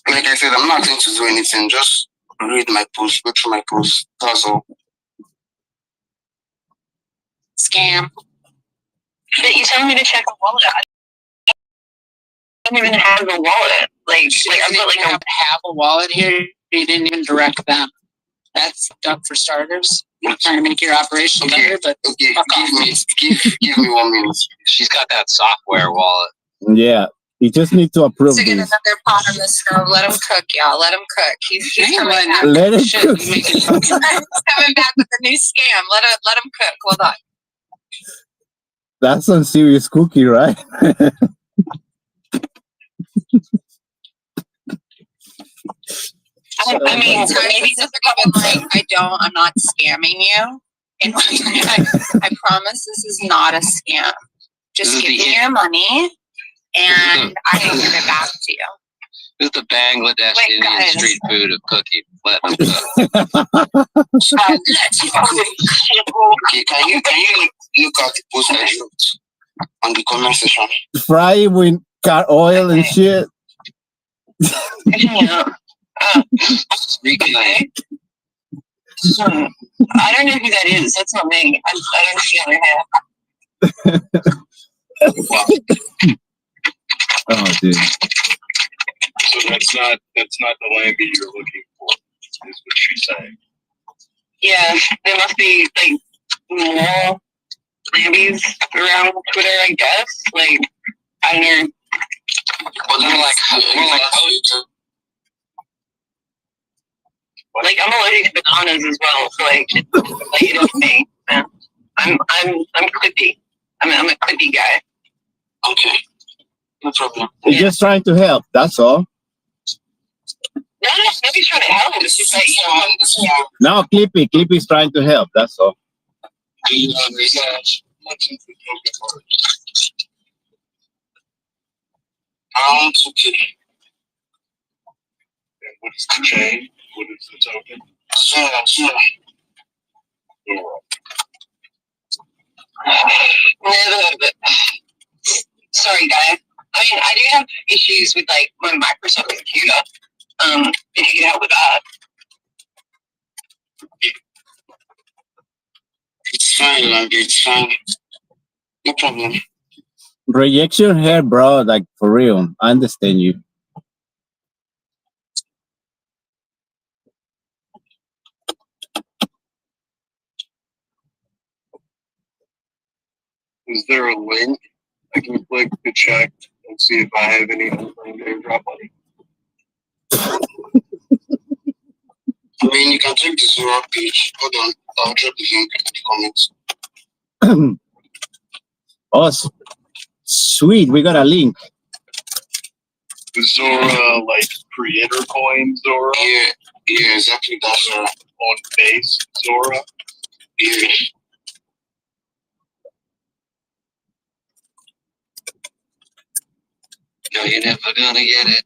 Like I said, I'm not going to do anything. Just read my post, go through my post. That's all. scam. But you telling me to check a wallet? I don't even have a wallet. Like I feel like I have a wallet here. You didn't even direct them. That's dumb for starters. You're trying to make your operation better, but Okay, fuck off. give me 1 minute. She's got that software wallet. Yeah, you just need to approve To get this. another pot on the stove. Let him cook, y'all. Let him cook. He's coming back. Let it Shit, cook. you make it fucking He's coming back with a new scam. Let him cook. Hold on. That's some serious cookie, right? I mean, So maybe just I'm not scamming you. And I promise this is not a scam. Just give me your money and I can give it back to you. This is the Bangladesh Wait, Indian guys. street food of cooking. Let them cook. Okay, can you look at the post I wrote on the comment section? Fry it with car oil and shit. yeah. Reconnect. I don't know who that is. That's not me. I don't see on her hair. Oh, dude. So that's not the Lambie you're looking for, is what she's saying. Yeah, there must be like more babies around Twitter, I guess. Like, I don't know. Well, more like hosts. Like, I'm allergic to bananas as well, so like you know me, man. I'm clippy. I'm a clippy guy. Okay, no problem. You're just trying to help, that's all. No, nobody's trying to help. It's just like, you know, No, Clippy's trying to help, that's all. Research. Okay. And what is the chain? What is the token? Zora. never heard of it. Sorry, guy. I mean, I do have issues with like my Microsoft computer. If you can help with that. It's fine, Lambie, it's fine. No problem. Rejection here, bro, like for real. I understand you. Is there a link I can click to check and see if I have any unclaimed airdrop money? I mean, you can check the Zora page. Hold on, I'll drop the link in the comments. Oh, sweet, we got a link. Zora, like creator coin Zora? Yeah, exactly, that's Zora. On base Zora? Yeah. No, you're never gonna get it.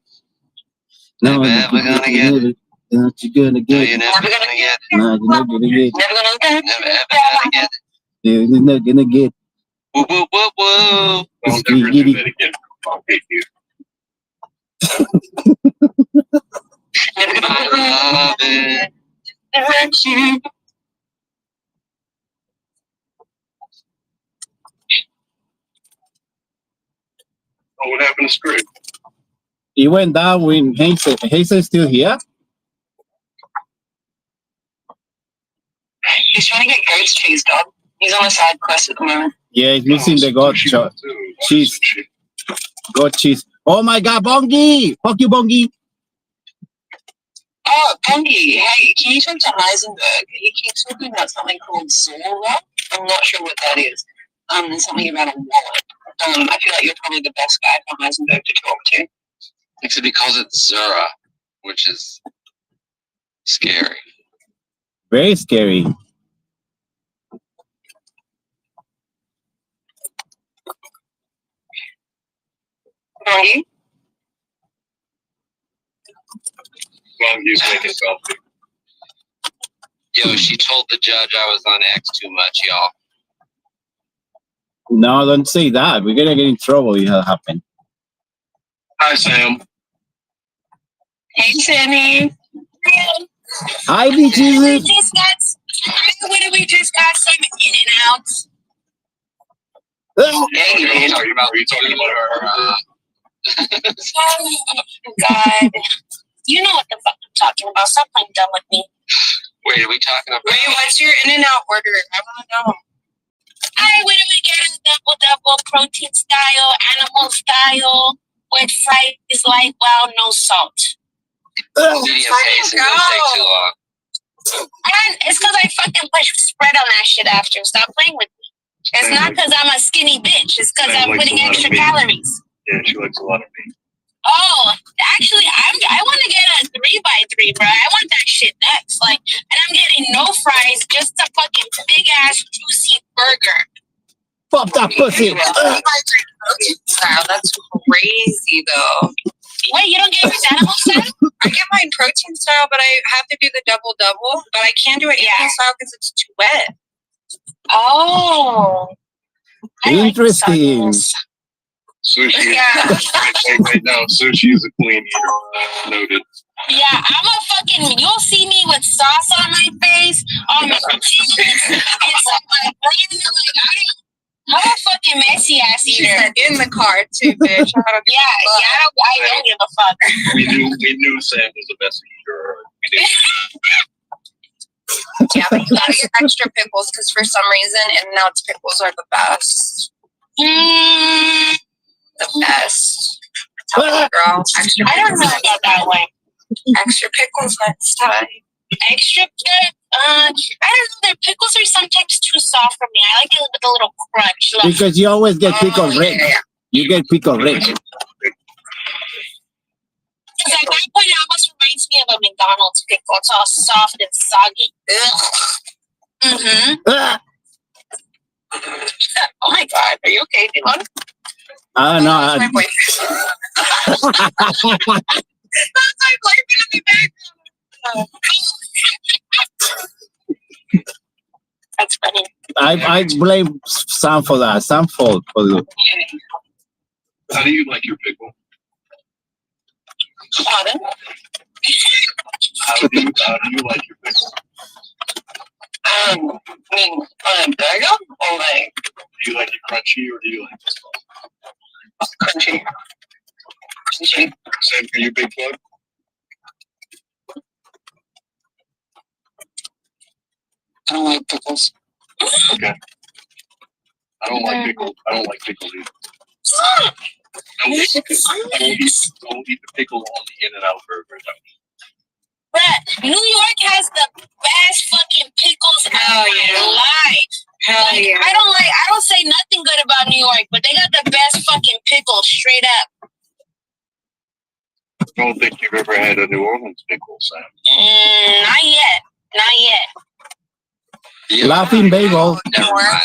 No, Never you're gonna get it. Not you gonna No, get you're it. never gonna get it. No, you're not gonna get it. Never gonna get Never ever gonna get it. You're not gonna get it. Woo woo woo woo. Don't ever do that again. I'll hate you. I love it. Oh, what happened to Script? He went down when Hazen's still here. He's trying to get goats cheese, dog. He's on a side quest at the moment. Yeah, he's missing the goat cheese. Goat cheese. Oh my god, Bongi! Fuck you, Bongi! Oh, Punky, hey, can you talk to Heisenberg? He keeps talking about something called Zora. I'm not sure what that is. There's something about a wallet. I feel like you're probably the best guy for Heisenberg to talk to. Except he calls it Zora, which is scary. Very scary. Punky? Bongi's making selfie. Yo, she told the judge I was on X too much, y'all. No, don't say that. We're gonna get in trouble if that happens. Hi, Sam. Hey, Sammy. Hi, bitches. What did we just got some in and out? Are you talking about our Oh, God. You know what the fuck I'm talking about. Stop playing dumb with me. Wait, are we talking about? Wait, what's your In-N-Out order? I want to know. I would we get a double protein style, animal style, with fries light, well, no salt. Medium pace and don't take too long. And it's because I fucking put spread on that shit after. Stop playing with me. It's not because I'm a skinny bitch. It's because I'm putting extra calories. Yeah, she likes a lot of meat. Oh, actually, I want to get a 3x3, bro. I want that shit next. Like, and I'm getting no fries, just a fucking big ass juicy burger. Pop that pussy. Wow, that's crazy though. Wait, you don't get your animal style? I get mine protein style, but I have to do the double, but I can't do it animal style because it's too wet. Oh. Interesting. Sushi. Yeah. Wait, no, sushi is a clean eater. Noted. Yeah, I'm a fucking, you'll see me with sauce on my face, on my cheeks, and some like, I'm a fucking messy ass She eater. said in the car too, bitch. I don't give a fuck. We knew Sam was the best eater. We did. Yeah, but you gotta get extra pickles because for some reason In-N-Out's pickles are the best. The best. Tell me, girl. Extra I don't know pickles. about that way. Extra pickles next time. Extra, I don't know, their pickles are sometimes too soft for me. I like it with a little crunch. Like, Because you always get pickle red. Yeah. You get pickle red. because at that point, it almost reminds me of a McDonald's pickle. It's all soft and soggy. Ugh. Mm-hmm. Ah, Oh my God, are you okay, Devon? no. That's my boyfriend. That's my boyfriend in the background. That's funny. I blame Sam for that. Sam fault for the. How do you like your pickle? Pardon? How do you like your pickle? I mean, on a burger or like Do you like it crunchy or do you like it soft? crunchy? Crunchy. Sam, are you big bug? I don't like pickles. Okay. I don't like pickle. I don't like pickle either. I will eat the pickle on the In-N-Out burger. But New York has the best fucking pickles of my life. Hell Like, yeah. I don't say nothing good about New York, but they got the best fucking pickles straight up. I don't think you've ever had a New Orleans pickle, Sam. Not yet. Not yet. Yeah, Laughing bagel. never mind.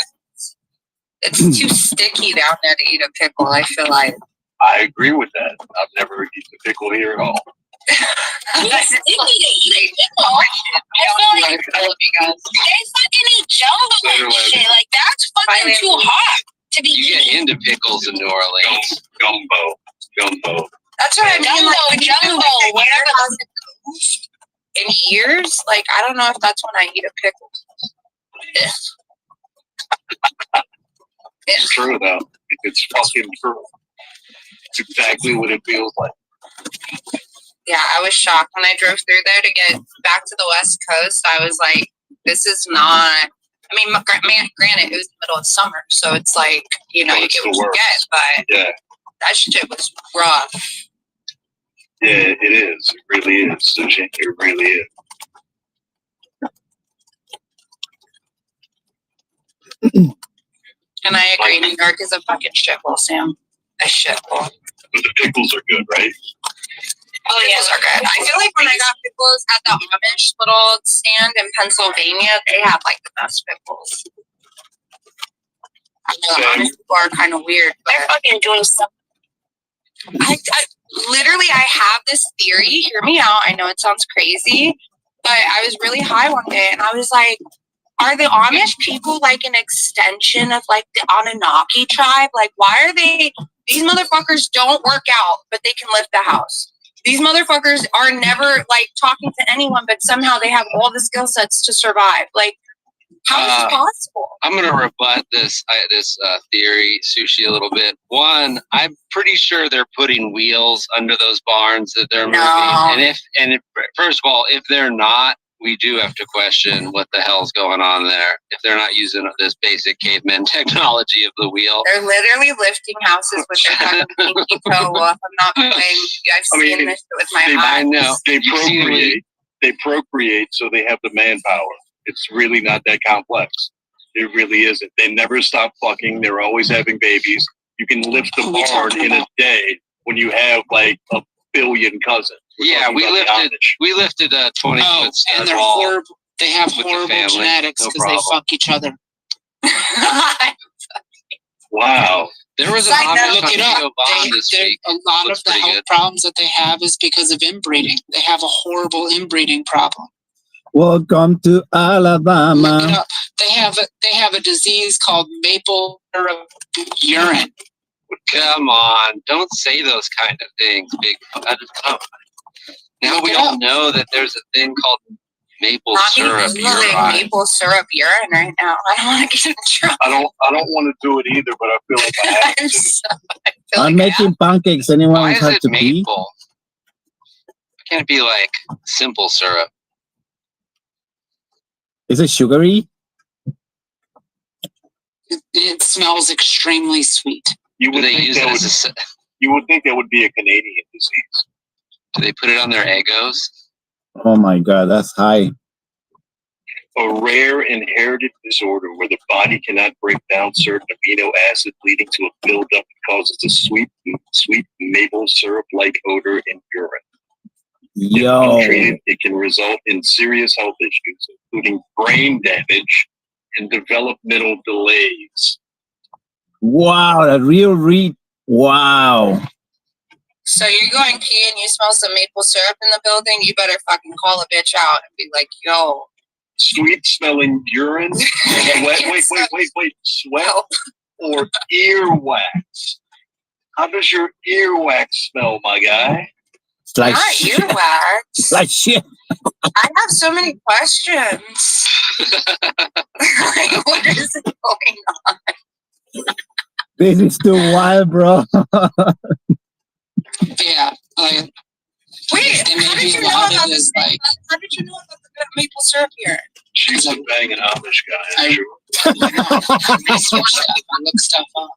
It's too sticky down there to eat a pickle, I feel like. I agree with that. I've never eaten a pickle here at all. It's sticky to eat a pickle. I feel like I love you guys. they fucking eat jumbo and shit. Like, that's fucking too hot to be You get eating. into pickles in New Orleans. Gumbo. That's what I mean. Jumbo, Like, when you jumbo, feel like whatever it hasn't moved in years, like, I don't know if that's when I eat a pickle. It's true, though. It's fucking true. It's exactly what it feels like. Yeah, I was shocked when I drove through there to get back to the West Coast. I was like, this is not. I mean, granted, it was the middle of summer, so it's like, you know, you get what you get, but Yeah. that shit was rough. Yeah, it is. It really is. Sushi. It really is. And I agree, New York is a fucking shithole, Sam. A shithole. But the pickles are good, right? Oh, yeah, those are good. I feel like when I got pickles at the Amish little stand in Pennsylvania, they have like the best pickles. I know the Amish people are kind of weird, but They're fucking doing something. I literally, I have this theory. Hear me out. I know it sounds crazy, but I was really high one day and I was like, are the Amish people like an extension of like the Anunnaki tribe? Like, why are they, these motherfuckers don't work out, but they can lift the house. These motherfuckers are never like talking to anyone, but somehow they have all the skill sets to survive. Like, How is it possible? I'm going to rebut this theory, Sushi, a little bit. One, I'm pretty sure they're putting wheels under those barns that they're moving. And if first of all, if they're not, we do have to question what the hell's going on there. If they're not using this basic caveman technology of the wheel. They're literally lifting houses with their fucking pinky toe. I'm not playing. I've seen this with my eyes. I know. They procreate, so they have the manpower. It's really not that complex. It really isn't. They never stop fucking. They're always having babies. You can lift the barn in a day when you have like a billion cousins. Yeah, we lifted a 20-foot stud and they're wall. horrible. They have horrible genetics because they fuck each other. Wow. There was a look it up. A lot of the health problems that they have is because of inbreeding. They have a horrible inbreeding problem. Welcome to Alabama. Look it up. They have a disease called maple syrup urine. Come on, don't say those kind of things, big. Now we all know that there's a thing called maple syrup urine. Maple syrup urine right now. I don't want to get in trouble. I don't want to do it either, but I feel like I have to. I'm making pancakes. Anyone Why have is to it pee? maple? Can't it be like simple syrup? Is it sugary? It smells extremely sweet. You would think that would be a Canadian disease. Do they put it on their Eggos? Oh my God, that's high. A rare inherited disorder where the body cannot break down certain amino acids, leading to a buildup that causes a sweet maple syrup-like odor in urine. Yo. If untreated, it can result in serious health issues, including brain damage and developmental delays. Wow, that real wow. So you're going pee and you smell some maple syrup in the building, you better fucking call a bitch out and be like, yo. Sweet smelling urine, sweat or earwax. How does your earwax smell, my guy? It's like not shit. Earwax. Like shit. I have so many questions. Like, what is going on? This is too wild, bro. Yeah. Wait, how did you know about this? How did you know about the maple syrup here? She's a banging Amish guy. I research stuff. I look stuff up.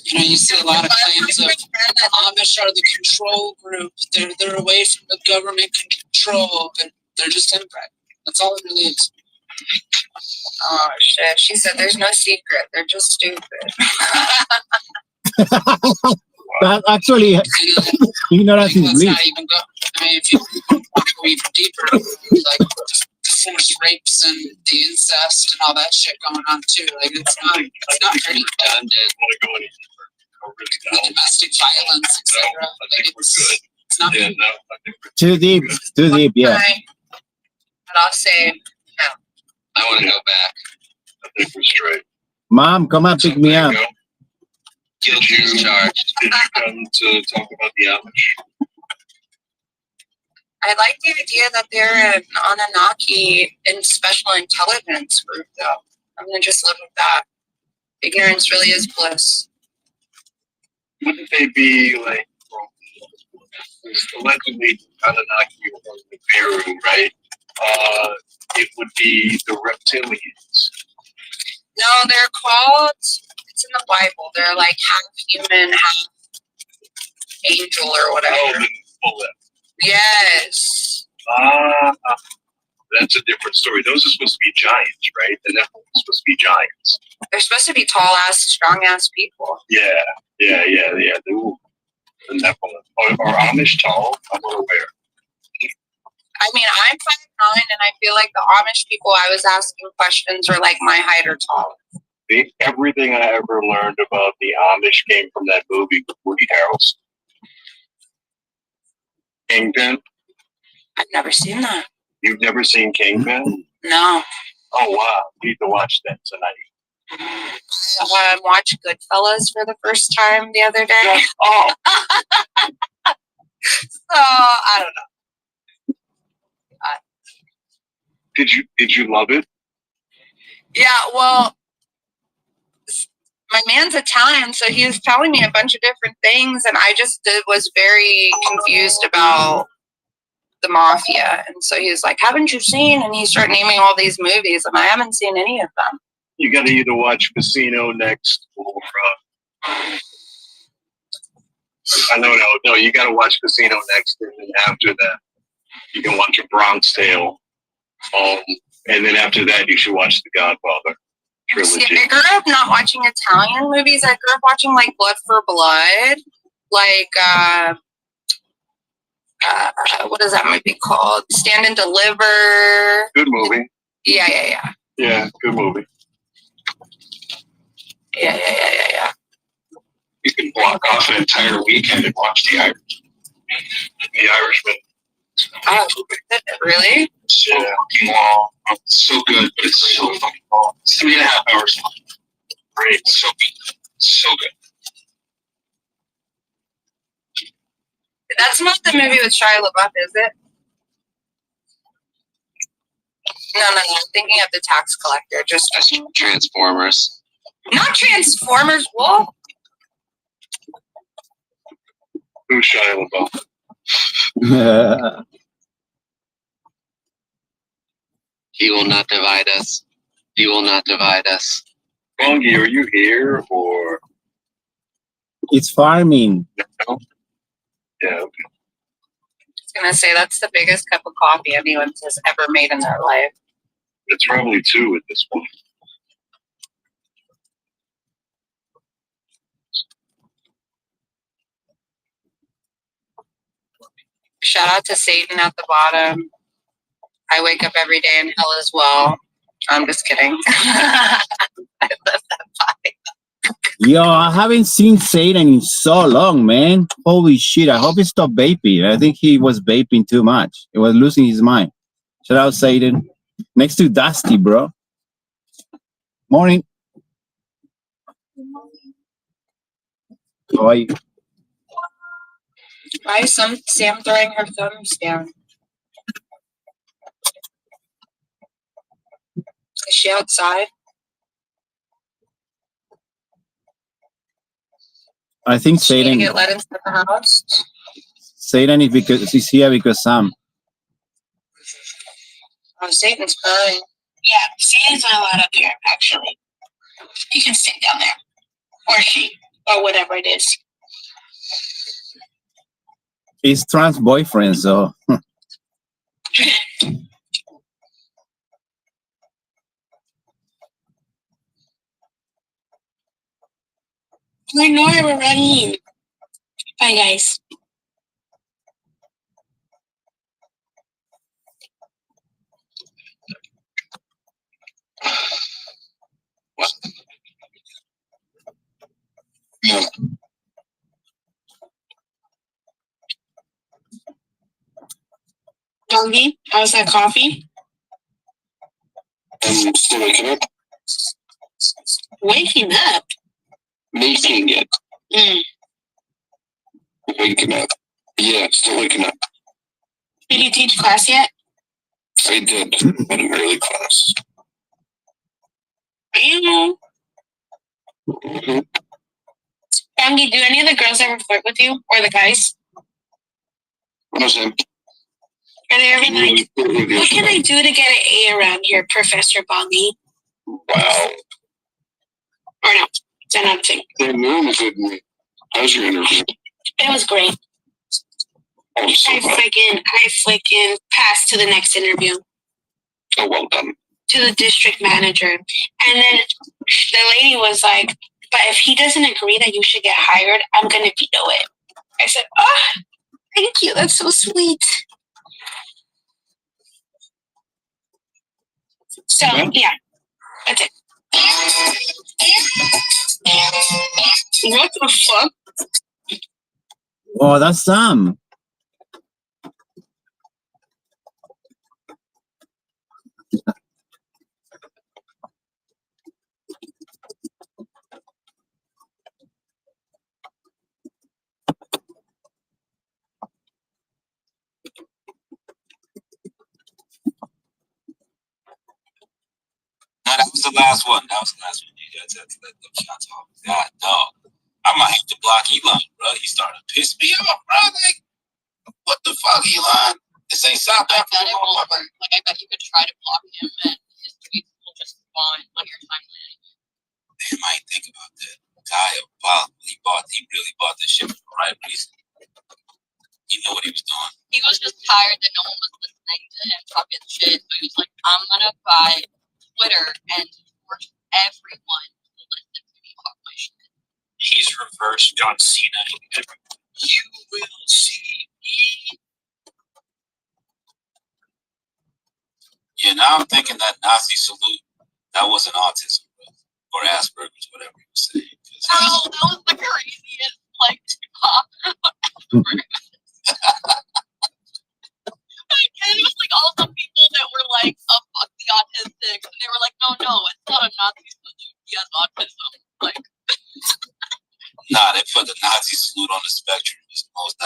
You know, you see a lot of claims of the Amish are the control group. They're away from the government control, but they're just inbred. That's all it really is. Oh shit! She said there's no secret. They're just stupid. That actually, ignorance is Let's bliss. not even go. I mean, if you want to go even deeper, like the forced rapes and the incest and all that shit going on too. Like it's not pretty. The domestic violence, etc. Like it's not good. Too deep, yeah. But I'll say no. I want to go back. I think we're straight. Mom, come and pick me up. Guilty as charged. Did you come to talk about the Amish? I like the idea that they're an Anunnaki and special intelligence group, though. I'm gonna just live with that. Ignorance really is bliss. Wouldn't they be like allegedly Anunnaki or the Peru, right? It would be the reptilians. No, they're called. It's in the Bible. They're like half human, half angel, or whatever. Yes. That's a different story. Those are supposed to be giants, right? The Nephilim are supposed to be giants. They're supposed to be tall ass, strong ass people. Yeah. Ooh, the Nephilim. Are Amish tall? I'm unaware. I mean, I'm 5'9", and I feel like the Amish people I was asking questions are like my height or taller. Everything I ever learned about the Amish came from that movie with Woody Harrelson. Kingpin? I've never seen that. You've never seen Kingpin? No. Oh, wow. You need to watch that tonight. I watched Goodfellas for the first time the other day. Oh. So, I don't know. Did you love it? Yeah, well, my man's Italian, so he was telling me a bunch of different things, and I just was very confused about the mafia. And so he was like, haven't you seen? And he started naming all these movies, and I haven't seen any of them. You got to either watch Casino next or no. You got to watch Casino next, and then after that, you can watch A Bronx Tale. And then after that, you should watch The Godfather trilogy. See, I grew up not watching Italian movies. I grew up watching like Blood for Blood, like what is that movie called? Stand and Deliver. Good movie. Yeah. Yeah, good movie. Yeah. You can block off an entire weekend and watch The Irishman. The Irishman. Oh, really? So fucking long. So good, but it's so fucking long. It's 3.5 hours long. Great. So good. So good. That's not the movie with Shia LaBeouf, is it? No. I'm thinking of The Tax Collector. Just Transformers. not Transformers. Wolf. Who's Shia LaBeouf? He will not divide us. He will not divide us. Bongi, are you here or? It's farming. No? Yeah. I was gonna say that's the biggest cup of coffee anyone has ever made in their life. It's probably 2 at this point. Shout out to Satan at the bottom. I wake up every day in hell as well. I'm just kidding. I love that vibe. Yo, I haven't seen Satan in so long, man. Holy shit. I hope he stopped vaping. I think he was vaping too much. He was losing his mind. Shout out Satan. Next to Dusty, bro. Morning. How are you? Why is Sam throwing her thumbs down? Is she outside? I think She Satan. get let into the house? Satan is because he's here because Sam. Oh, Satan's crying. Yeah, Satan's not allowed up here, actually. He can sit down there. Or she. Or whatever it is. He's trans boyfriend, so. I know we're running. Bye, guys. Yeah. Doggy, how's that coffee? I'm still waking up. Waking up? Making it. Mm. Waking up. Yeah, still waking up. Did you teach class yet? I did, but an early class. You. Mm-hmm. Doggy, do any of the girls ever flirt with you? Or the guys? What was that? Are they ever like, what can I do to get an A around here, Professor Bongi? Wow. Or no, it's another thing. They're doing a good one. How's your interview? It was great. I'm so I freaking passed to the next interview. Oh, well done. To the district manager. And then the lady was like, but if he doesn't agree that you should get hired, I'm going to veto it. I said, oh, thank you. That's so sweet. So, yeah, that's it. What the fuck? Oh, that's Sam. That was the last one. That was the last one. You guys had to let them shots off. God, dog. I might have to block Elon, bro. He started to piss me off, bro. Like, what the fuck, Elon? This ain't South Africa. I bet you could try to block him and his tweets will just spawn on your timeline. They might think about that. He really bought this shit for the right reason. He knew what he was doing. He was just tired that no one was listening to him talking shit, so he was like, I'm gonna buy Twitter and force everyone to listen to me talk my shit. He's reverse John Cena. You will see me. Yeah, now I'm thinking that Nazi salute, that wasn't autism, bro. Or Asperger's, whatever he was saying. Oh, that was the craziest, like, and it was like all the people that were like, oh, fuck the autistic, and they were like, no, it's not a Nazi salute, he has autism. Like, nah, they put the Nazi salute on the spectrum. It's the most.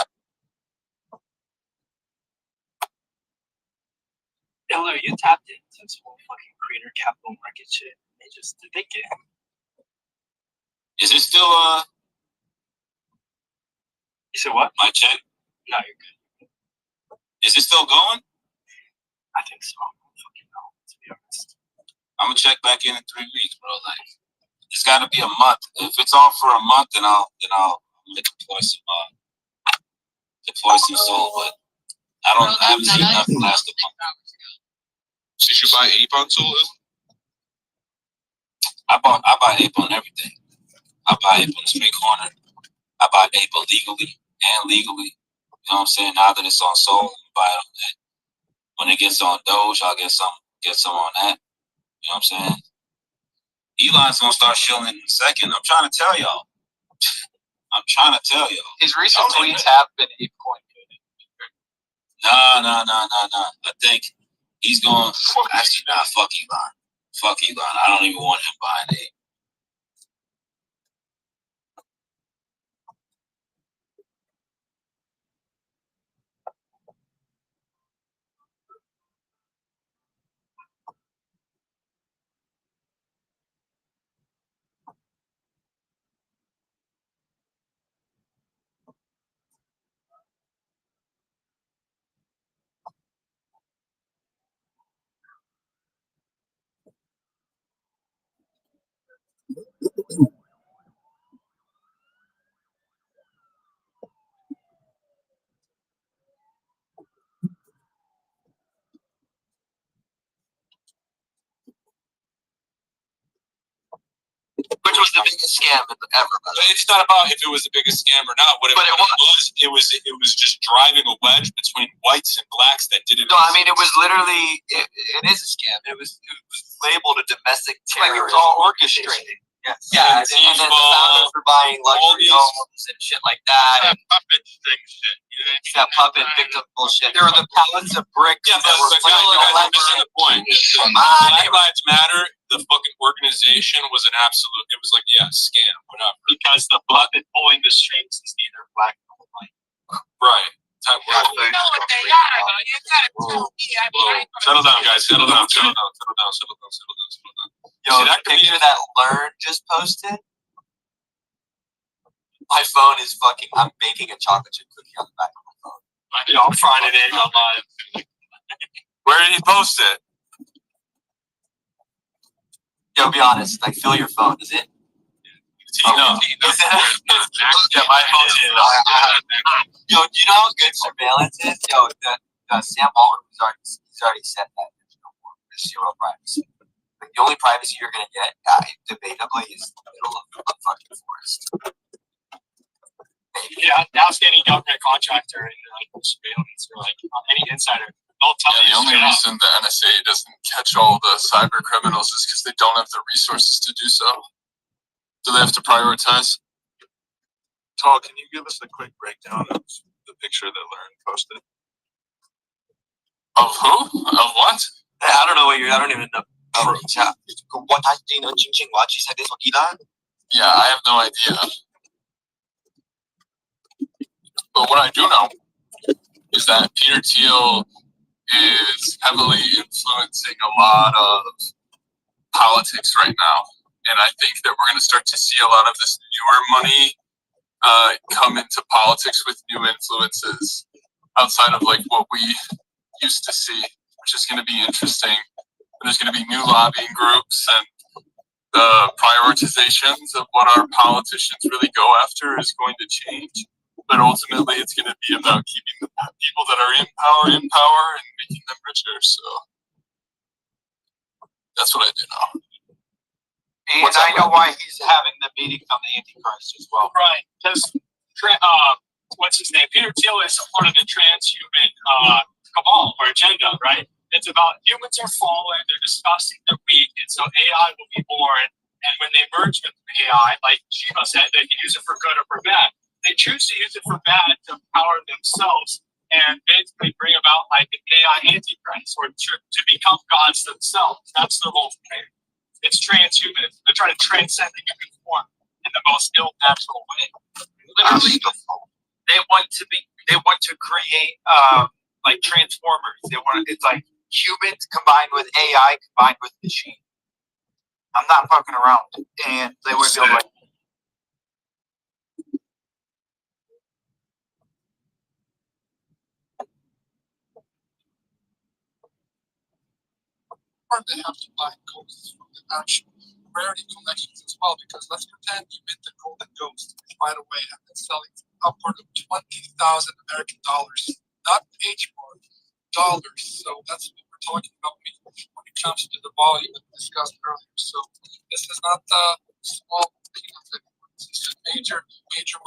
Hillary, you tapped into this whole fucking creator capital market shit. They get. Is it still You said what? My check? No, you're good. Is it still going? I think so. I don't fucking know, to be honest. I'm gonna check back in 3 weeks, bro. Like, it's gotta be a month. If it's on for a month, then I'll deploy some soul. But I haven't seen nothing last month. Did you buy ape on soul? I buy ape on everything. I buy ape on the street corner. I buy ape illegally and legally. You know what I'm saying? Now that it's on soul, I buy it on that. When it gets on Doge, I'll get some on that. You know what I'm saying? Elon's gonna start shilling in a second. I'm trying to tell y'all. His recent tweets have been ApeCoin good. No. I think he's going. Actually, nah. Fuck Elon. I don't even want him buying ape. Which was the biggest scam ever. But it's not about if it was the biggest scam or not. It was just driving a wedge between whites and blacks that didn't. No, I mean it was literally it is a scam. It was labeled a domestic terrorism. Like it was all orchestrated. Yes. Yeah, and then the founders were buying luxury homes and shit like that. Puppet thing shit. Yeah, puppet victim bullshit. There were the pallets of bricks that were you guys are missing the point. Black Lives Matter, the fucking organization was an absolute. It was like, yeah, scam, whatever. Because the puppet pulling the strings is neither black nor white. Right. Type You know what they are, though. You gotta tell me. Settle down, guys. Settle down. Yo, the picture that Learn just posted. My phone is fucking. I'm baking a chocolate chip cookie on the back of my phone. Yo, I'm frying it in online. Where did he post it? Yo, be honest. Like, feel your phone. Is it? No. Yeah, my phone's in. Yo, do you know how good surveillance is? Yo, Sam Altman he's already said that there's zero privacy. Like, the only privacy you're gonna get, debatably, is the middle of the fucking forest. Yeah, outstanding government contractor and surveillance or like any insider. The only reason the NSA doesn't catch all the cyber criminals is because they don't have the resources to do so. So they have to prioritize. Tal, can you give us a quick breakdown of the picture that Learn posted? Of who? Of what? I don't know what I don't even know. Yeah, I have no idea. But what I do know is that Peter Thiel is heavily influencing a lot of politics right now. And I think that we're going to start to see a lot of this newer money come into politics with new influences outside of like what we used to see, which is going to be interesting. And there's going to be new lobbying groups, and the prioritizations of what our politicians really go after is going to change. But ultimately, it's going to be about keeping the people that are in power and making them richer. So that's what I do now. And I know why he's having the meeting on the Antichrist as well. Right, because what's his name? Peter Thiel is a part of the transhuman cabal or agenda, right? It's about humans are fallen, they're disgusting, they're weak, and so AI will be born. And when they merge with AI, like Shiva said, they can use it for good or for bad. They choose to use it for bad to empower themselves and basically bring about like an AI antichrist or to become gods themselves. That's their whole thing. It's transhuman. They're trying to transcend the human form in the most ill-natural way. Literally, they want to create like transformers. It's like humans combined with AI combined with machine. I'm not fucking around. And they would be like, or they have to buy ghosts from the actual rarity collections as well, because let's pretend you mint the golden ghost right away and then selling upward of 20,000 American dollars, not page more, dollars. So that's what we're talking about when it comes to the volume that we discussed earlier. So this is not small peanuts anymore. This is major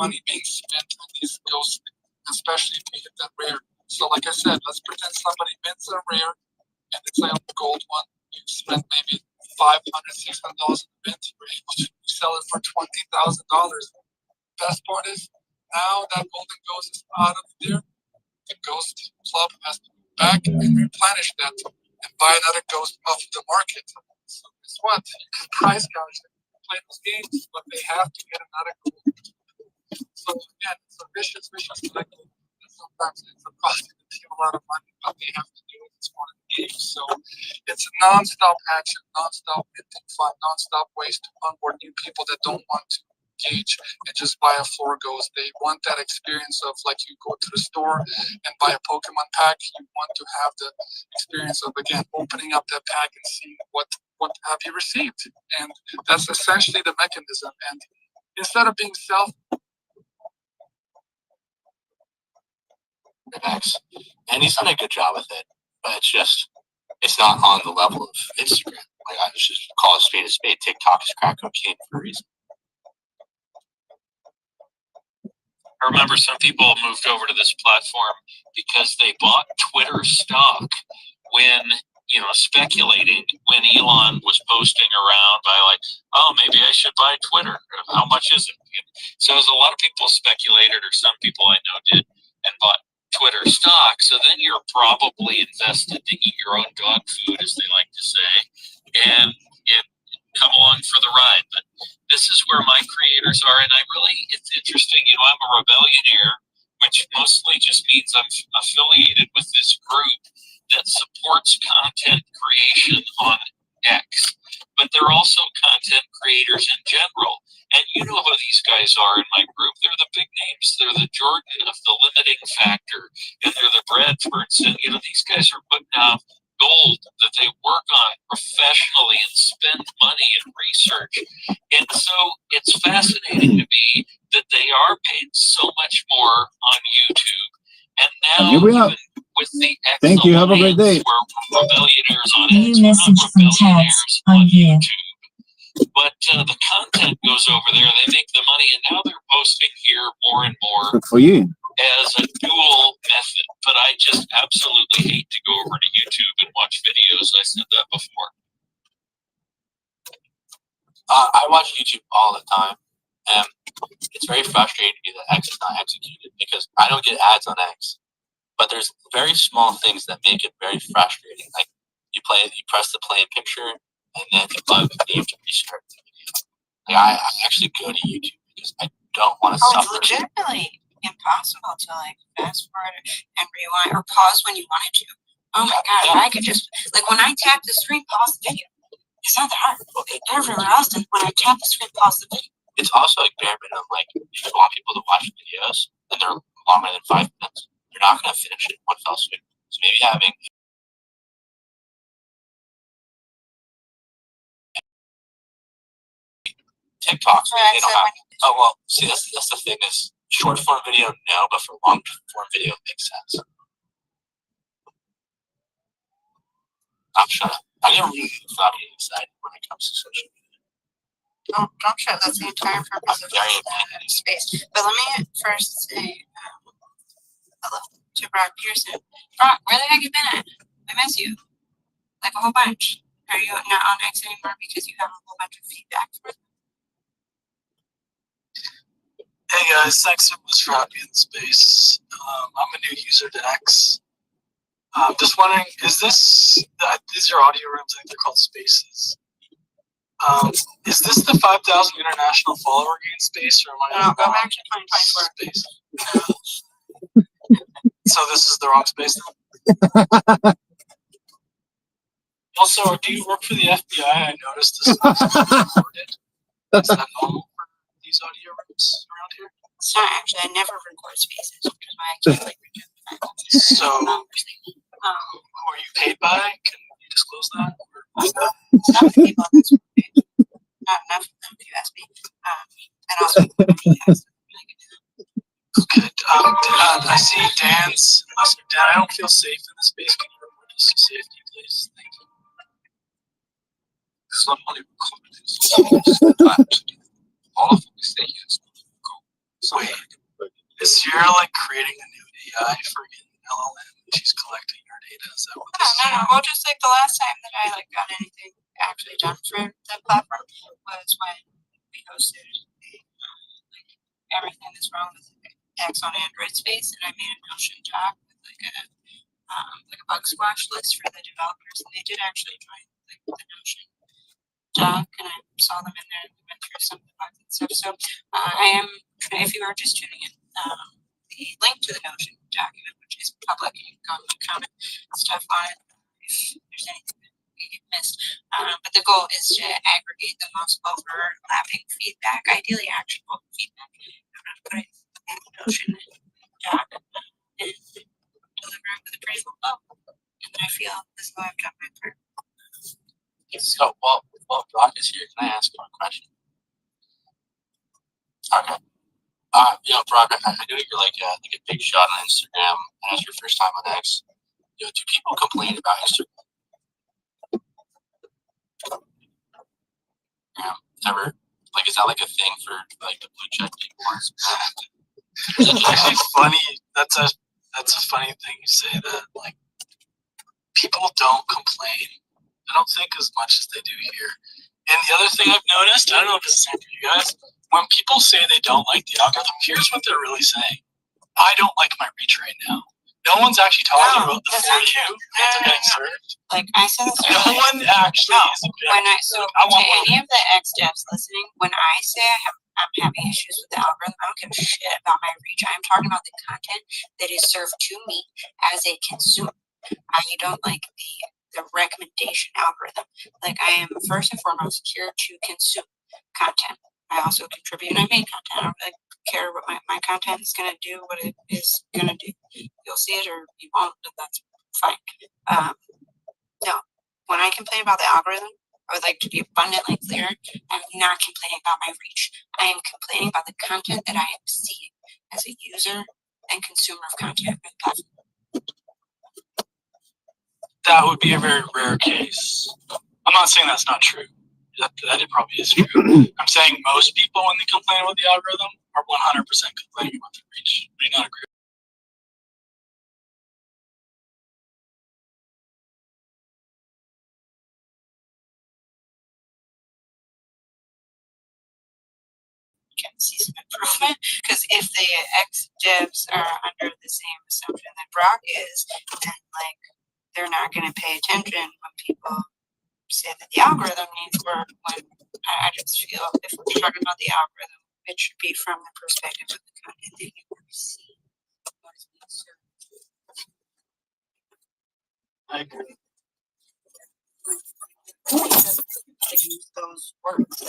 money being spent on these ghosts, especially if you hit that rare. So like I said, let's pretend somebody mints a rare and it's like a gold one. You spent maybe $500, $600 in mint, you're able to sell it for $20,000. Best part is now that golden ghost is out of there, the ghost club has to go back and replenish that and buy another ghost off the market. So guess what? You can price gouge and play those games, but they have to get another gold. So again, it's a vicious cycle. Sometimes it's costing the team a lot of money, but they have to do it. It's part of the game. So it's a non-stop action, non-stop minting fun, non-stop ways to onboard new people that don't want to engage and just buy a floor ghost. They want that experience of like you go to the store and buy a Pokemon pack. You want to have the experience of again opening up that pack and seeing what have you received. And that's essentially the mechanism. And instead of being and he's done a good job with it, but it's not on the level of Instagram. Like I just call a spade. TikTok is crack cocaine for a reason. I remember some people moved over to this platform because they bought Twitter stock when, speculating when Elon was posting around by like, oh, maybe I should buy Twitter. How much is it? So there's a lot of people speculated, or some people I know did, and bought Twitter stock. So then you're probably invested to eat your own dog food, as they like to say, and come along for the ride. But this is where my creators are, and it's interesting. I'm a rebellionaire, which mostly just means I'm affiliated with this group that supports content creation on X, but they're also content creators in general. And you know who these guys are in my group. They're the big names. They're the Jordan of the limiting factor, and they're the Bradfords. And these guys are putting out gold that they work on professionally and spend money and research. And so it's fascinating to me that they are paid so much more on YouTube. And now even with the Thank you. Have a great day. We're rebellionaires on New X. message from Chad. I'm here. But the content goes over there. They make the money, and now they're posting here more and more. Good for you. As a dual method, but I just absolutely hate to go over to YouTube and watch videos. I said that before. I watch YouTube all the time, and it's very frustrating to me that X is not executed because I don't get ads on X. But there's very small things that make it very frustrating. Like you press the play picture, and then above you have to restart the video. Like I actually go to YouTube because I don't want to suffer. It's legitimately impossible to fast forward and rewind or pause when you wanted to. Oh my god, I could just when I tap the screen, pause the video. It's not that hard. Okay. Everywhere else, when I tap the screen, pause the video. It's also like bare minimum. Like if you want people to watch videos and they're longer than 5 minutes, you're not going to finish it in one fell swoop. So maybe having TikToks, they don't have. Oh well, see that's the thing is short form video no, but for long form video it makes sense. I'm shut up. I never really thought of excited when it comes to social media. Don't shut. That's the entire purpose of this space. But let me first say hello to Brock Pearson. Brock, where the heck you been at? I miss you. Like a whole bunch. Are you not on X anymore because you have a whole bunch of feedback for them? Hey guys, thanks so much for having me in space. I'm a new user to X. I'm just wondering, is this, these are audio rooms, I think they're called spaces. Is this the 5,000 international follower gain space, or am I No, go back to 2024. Space? So this is the wrong space then? Also, do you work for the FBI? I noticed this is recorded. Is that normal for these audio rooms around here? It's not actually. I never record spaces, which is why I can't like reject the fact. So, who are you paid by? Can you disclose that? Some people on this page. Not enough of them, if you ask me. And also, okay. I see Dan's. Dan, I don't feel safe in this space. Can you report this to safety, please? Thank you. It's not only recorded, all of them stay here. Wait, is you're like creating a new AI for an LLM and she's collecting your data? Is that what this is? no. Well, just like the last time that I like got anything actually done for that platform was when we hosted like everything that's wrong with X on Android space, and I made a Notion doc with like a bug squash list for the developers, and they did actually join like the Notion doc, and I saw them in there and we went through some of the bugs and stuff. So I am, if you are just tuning in, the link to the Notion document, which is public, you can go and comment stuff on it if there's anything that we missed. But the goal is to aggregate the most overlapping feedback, ideally actionable feedback. I'm going to put it in the Notion doc and deliver it with a pretty full bow. And then I feel as though I've done my part. So while Brock is here, can I ask you a question? Okay. Brock, I know you're like a big shot on Instagram, and it's your first time on X. Do people complain about Instagram? Ever? Like, is that like a thing for like the blue check people? It's actually funny. That's a funny thing you say that. Like, people don't complain. I don't think as much as they do here. And the other thing I've noticed, I don't know if it's the same for you guys, when people say they don't like the algorithm, here's what they're really saying. I don't like my reach right now. No one's actually talking about the for you that's getting served. Like I said this No one actually is to any of the X devs listening, when I say I'm having issues with the algorithm, I don't give a shit about my reach. I'm talking about the content that is served to me as a consumer. You don't like the recommendation algorithm. Like I am first and foremost here to consume content. I also contribute and I make content. I don't really care what my content is going to do, what it is going to do. You'll see it or you won't, but that's fine. No, when I complain about the algorithm, I would like to be abundantly clear. I'm not complaining about my reach. I am complaining about the content that I am seeing as a user and consumer of content. That would be a very rare case. I'm not saying that's not true. That it probably is true. I'm saying most people, when they complain about the algorithm, are 100% complaining about the reach. Do you not agree? Can see some improvement, because if the X devs are under the same assumption that Brock is, then like they're not going to pay attention when people say that the algorithm needs work. When I just feel if we're talking about the algorithm, it should be from the perspective of the content that you receive. What is being served. I agree. use those words.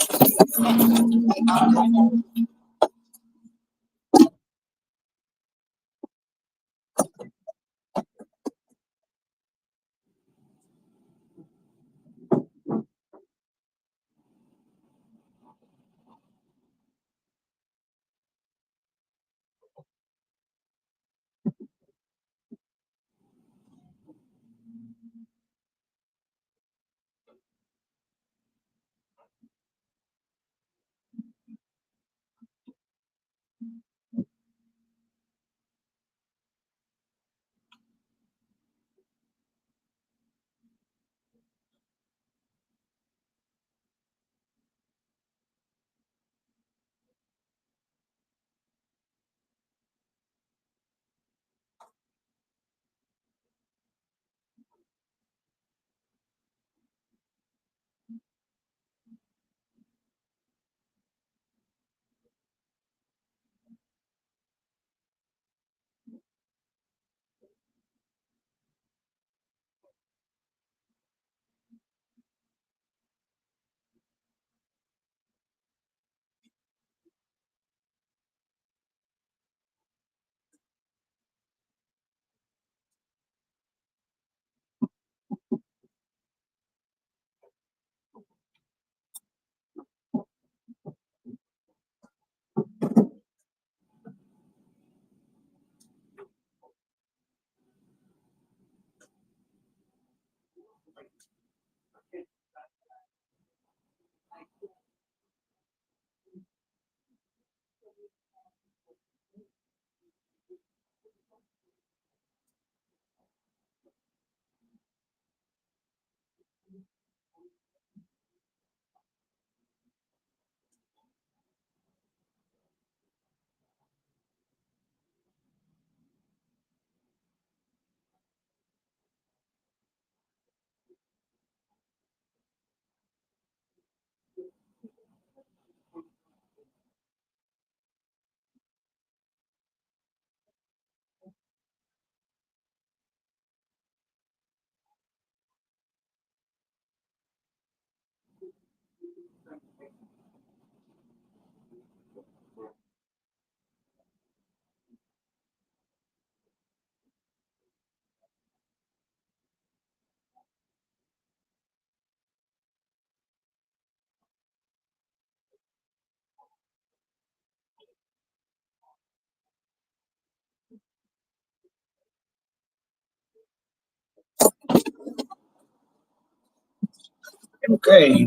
Okay.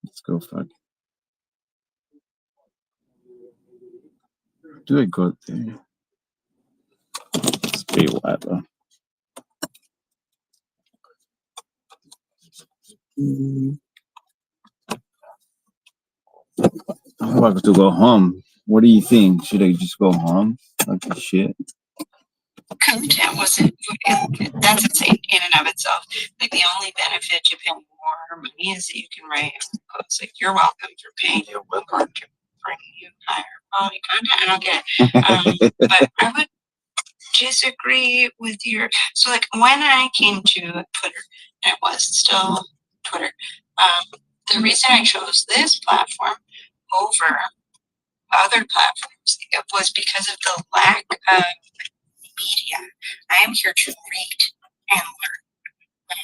Let's go fuck. Do I go there? It's pretty wild though. I'm about to go home. What do you think? Should I just go home? Like shit. Content wasn't, that's insane in and of itself. Like the only benefit to paying more money is that you can write posts like, you're welcome for paying your welcome to bring you higher quality content. I don't get it. But I would disagree with your, so like when I came to Twitter, and it was still Twitter, the reason I chose this platform over other platforms was because of the lack of media. I am here to read and learn.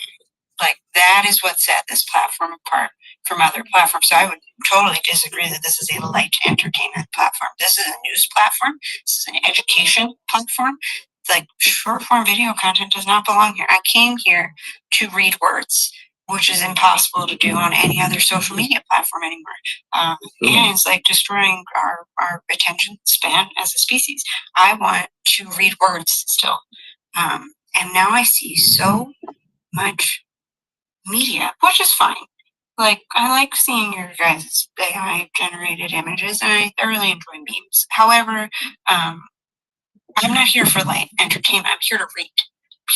Like that is what set this platform apart from other platforms. So I would totally disagree that this is a light entertainment platform. This is a news platform. This is an education platform. Like short form video content does not belong here. I came here to read words, which is impossible to do on any other social media platform anymore. And it's like destroying our attention span as a species. I want to read words still. And now I see so much media, which is fine. Like, I like seeing your guys' AI generated images, and I thoroughly enjoy memes. However, I'm not here for light entertainment. I'm here to read.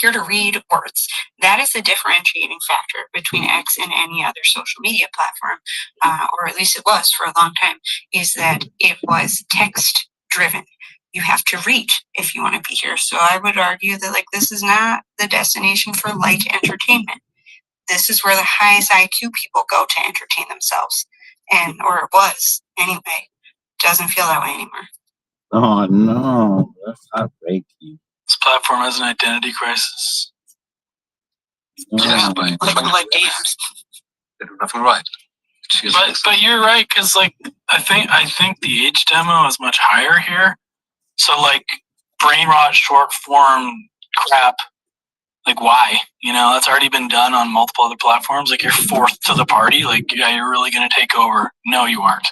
Here to read words. That is the differentiating factor between X and any other social media platform, or at least it was for a long time, is that it was text driven. You have to read if you want to be here. So I would argue that like this is not the destination for light entertainment. this is where the highest IQ people go to entertain themselves. Or it was anyway. Doesn't feel that way anymore. Oh no, that's heartbreaking. This platform has an identity crisis. Yeah, like games. They do nothing right. But you're right, because like I think the age demo is much higher here. So like brain rot short form crap, like why? That's already been done on multiple other platforms. Like you're fourth to the party. Like, yeah, you're really gonna take over. No, you aren't.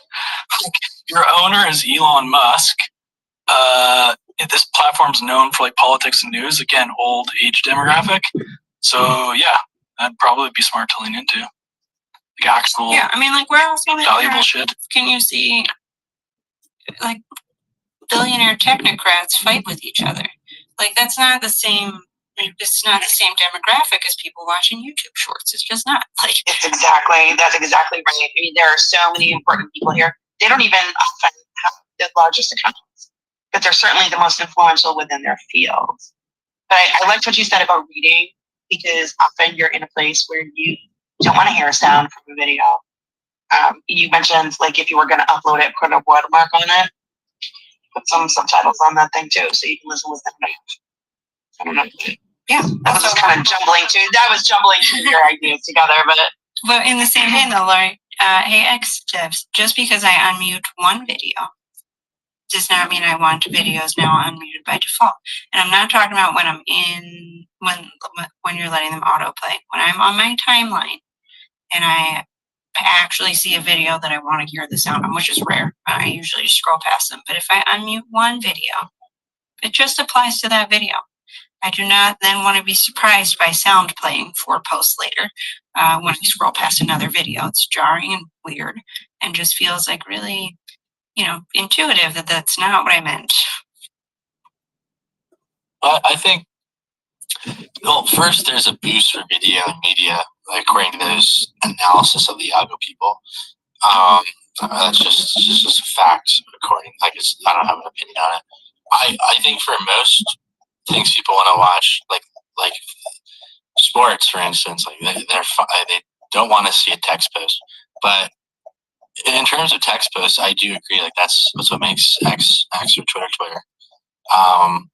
Like, your owner is Elon Musk. This platform's known for like politics and news. Again, old age demographic. So yeah, that'd probably be smart to lean into. Like actual Yeah, I mean, like, where else valuable shit. can you see like billionaire technocrats fight with each other? Like, that's not the same. It's not the same demographic as people watching YouTube shorts. It's just not. Like, that's exactly right. I mean, there are so many important people here. They don't even often have the largest accounts, but they're certainly the most influential within their fields. But I liked what you said about reading, because often you're in a place where you don't want to hear a sound from a video. You mentioned, like, if you were going to upload it, put a watermark on it, put some subtitles on that thing too, so you can listen with them. I don't know. Yeah, that was kind of jumbling too. That was jumbling two your ideas together, but in the same vein though, Laurie, hey X-Devs, just because I unmute one video does not mean I want videos now unmuted by default. And I'm not talking about when I'm when you're letting them autoplay. When I'm on my timeline and I actually see a video that I want to hear the sound on, which is rare, I usually just scroll past them. But if I unmute one video, it just applies to that video. I do not then want to be surprised by sound playing 4 posts later when I scroll past another video. It's jarring and weird and just feels like really, intuitive that that's not what I meant. I think, well, first there's a boost for video and media, according to those analysis of the algo people. That's just a fact, according, I don't have an opinion on it. I think for most things people want to watch, like sports, for instance, like they don't want to see a text post. But in terms of text posts, I do agree. Like that's what makes X or Twitter. And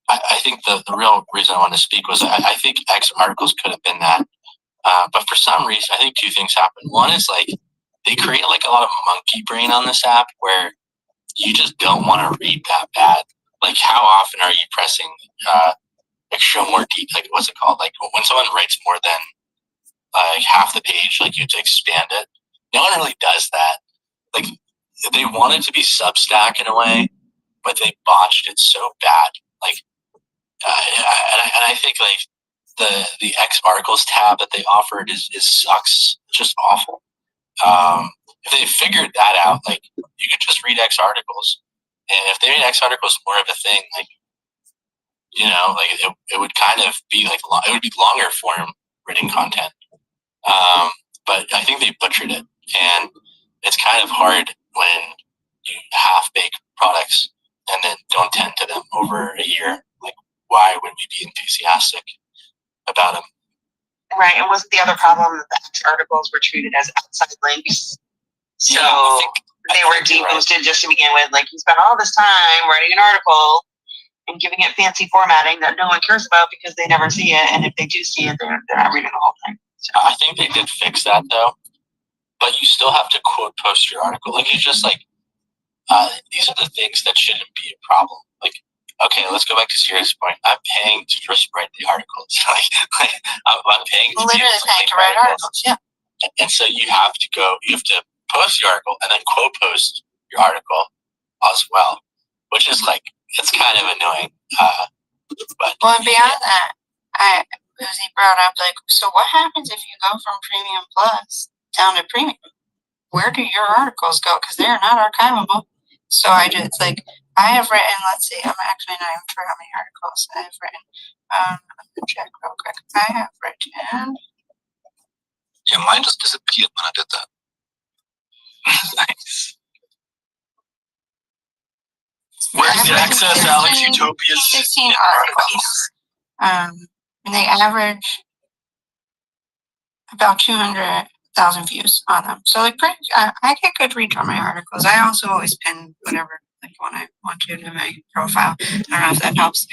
I think the real reason I wanted to speak was I think X articles could have been that. But for some reason, I think 2 things happen. One is like they create like a lot of monkey brain on this app where you just don't want to read that bad. Like how often are you pressing like show more deep, like what's it called? Like when someone writes more than like half the page, like you have to expand it. No one really does that. Like they want it to be Substack in a way, but they botched it so bad. Like and I think like the X articles tab that they offered is sucks. It's just awful. If they figured that out, like you could just read X articles, and if they made X articles more of a thing, like like it would kind of be like it would be longer form written content. But I think they butchered it, and it's kind of hard when you half bake products and then don't tend to them over a year. Like, why would we be enthusiastic about them? right. And wasn't the other problem that the X articles were treated as outside links? So they were deboosted just to begin with. Like, you spent all this time writing an article and giving it fancy formatting that no one cares about because they never see it. And if they do see it, they're not reading the whole thing. So I think they did fix that though, but you still have to quote post your article. Like, it's just like, these are the things that shouldn't be a problem. Like, okay, let's go back to Sierra's point. I'm paying to just write the articles. I'm paying to write articles. Yeah. And so you have to post your article and then quote post your article as well, which is like, it's kind of annoying. But well, and beyond that, Uzi brought up, like, so what happens if you go from Premium Plus down to Premium? Where do your articles go? Because they're not archivable. So I have written, let's see, I'm actually not even sure how many articles I have written. I'm going to check real quick. I have written. Yeah, mine just disappeared when I did that. Nice. Where's the access, Alex Utopia's 16 articles. And they average about 200,000 views on them. So like, I get good reach on my articles. I also always pin whatever like when I want to my profile. I don't know if that helps.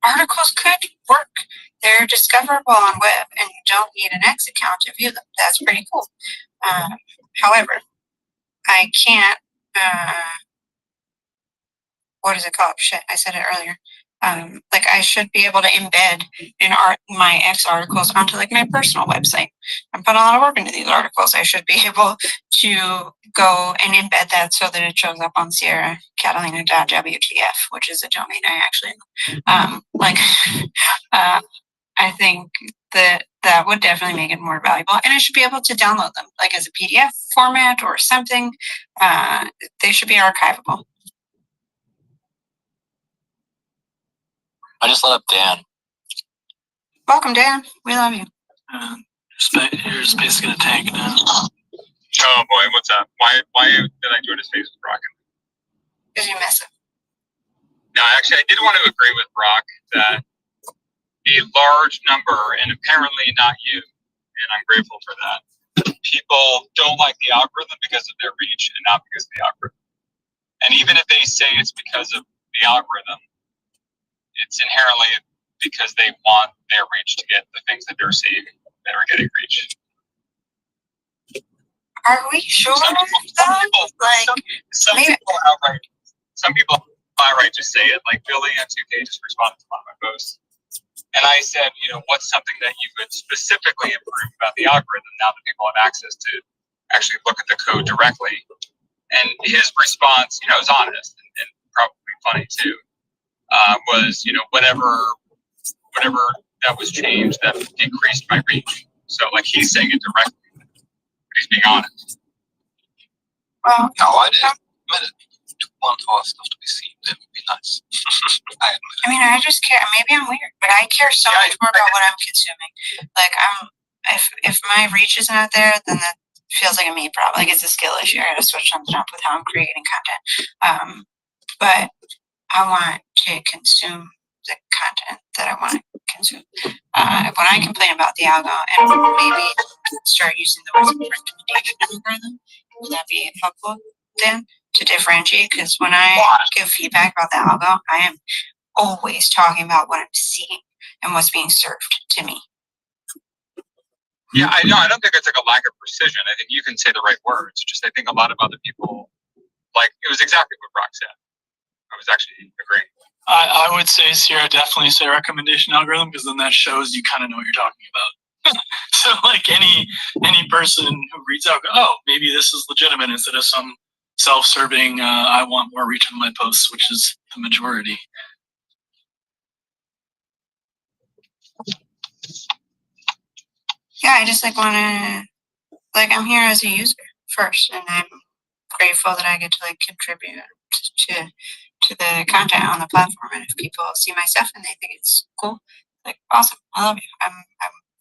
Articles could work. They're discoverable on web, and you don't need an X account to view them. That's pretty cool. However, I can't. What is it called? Shit, I said it earlier. Like I should be able to embed my X articles onto like my personal website. I'm putting a lot of work into these articles. I should be able to go and embed that so that it shows up on SierraCatalina.wtf, which is a domain I actually I think that would definitely make it more valuable, and I should be able to download them like as a PDF format or something. They should be archivable. I just let up Dan. Welcome, Dan. We love you. Your space is gonna tank now. Oh boy, what's up? Why did I join a space with Brock? Because you miss it. No, actually, I did want to agree with Brock that a large number, and apparently not you, and I'm grateful for that, people don't like the algorithm because of their reach and not because of the algorithm. And even if they say it's because of the algorithm, it's inherently because they want their reach to get the things that they're seeing that are getting reach. Are we sure? Some people outright just say it, like Billy M2K just responded to one of my posts. And I said, what's something that you could specifically improve about the algorithm now that people have access to actually look at the code directly? And his response, is honest and probably funny too, was, whatever that was changed that decreased my reach. So like he's saying it directly, but he's being honest. Well, no, I didn't want all stuff to be seen. That would be nice. I mean, I just care. Maybe I'm weird, but I care so much more about what I'm consuming. Like, if my reach is not there, then that feels like a me problem. Like, it's a skill issue. I gotta switch something up with how I'm creating content. But I want to consume the content that I want to consume. When I complain about the algo and maybe start using the words recommendation algorithm, will that be helpful then to differentiate? Because when I give feedback about the algo, I am always talking about what I'm seeing and what's being served to me. Yeah, I know. I don't think it's like a lack of precision. I think you can say the right words. Just I think a lot of other people, like it was exactly what Brock said. I was actually agreeing. I would say, Sierra, definitely say recommendation algorithm, because then that shows you kind of know what you're talking about. So like any person who reads out, oh, maybe this is legitimate instead of some self-serving, I want more reach on my posts, which is the majority. Yeah, I just want to, I'm here as a user first, and I'm grateful that I get to contribute to the content on the platform. And if people see my stuff and they think it's cool, awesome, I love you. I'm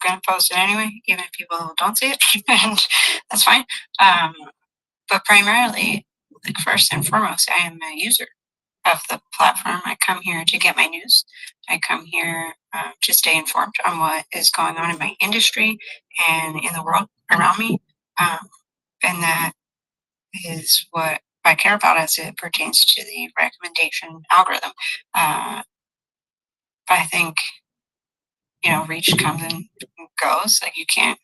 gonna post it anyway, even if people don't see it, and that's fine. But primarily, first and foremost, I am a user of the platform. I come here to get my news. I come here to stay informed on what is going on in my industry and in the world around me. And that is what I care about as it pertains to the recommendation algorithm. I think, reach comes and goes. You can't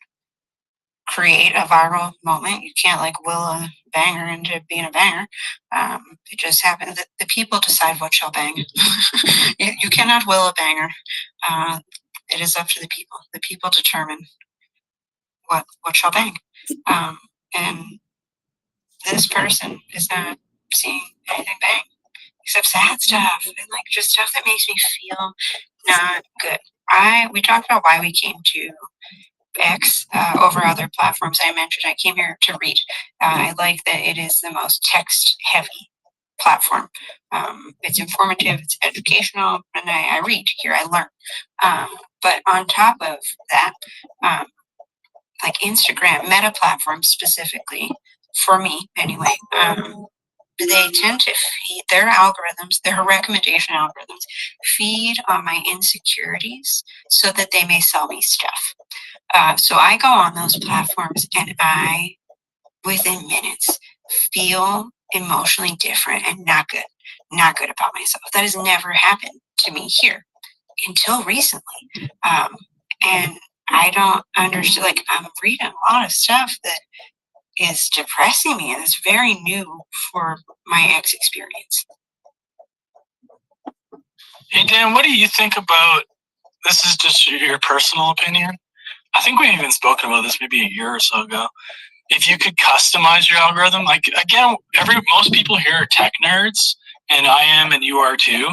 create a viral moment. You can't will a banger into being a banger. It just happens that the people decide what shall bang. You cannot will a banger. It is up to the people. The people determine what shall bang. And this person is not seeing anything bang except sad stuff and just stuff that makes me feel not good. We talked about why we came to X over other platforms. I mentioned I came here to read. I like that it is the most text heavy platform. It's informative, it's educational, and I read here, I learn. But on top of that, Instagram, Meta platform specifically, for me anyway, they tend to feed their algorithms, their recommendation algorithms, feed on my insecurities so that they may sell me stuff. So I go on those platforms and I, within minutes, feel emotionally different and not good about myself. That has never happened to me here until recently. And I don't understand, like, I'm reading a lot of stuff that is depressing me, and it's very new for my ex experience. Hey Dan, what do you think about, this is just your personal opinion, I think we've even spoken about this maybe a year or so ago, if you could customize your algorithm, like again, most people here are tech nerds, and I am, and you are too.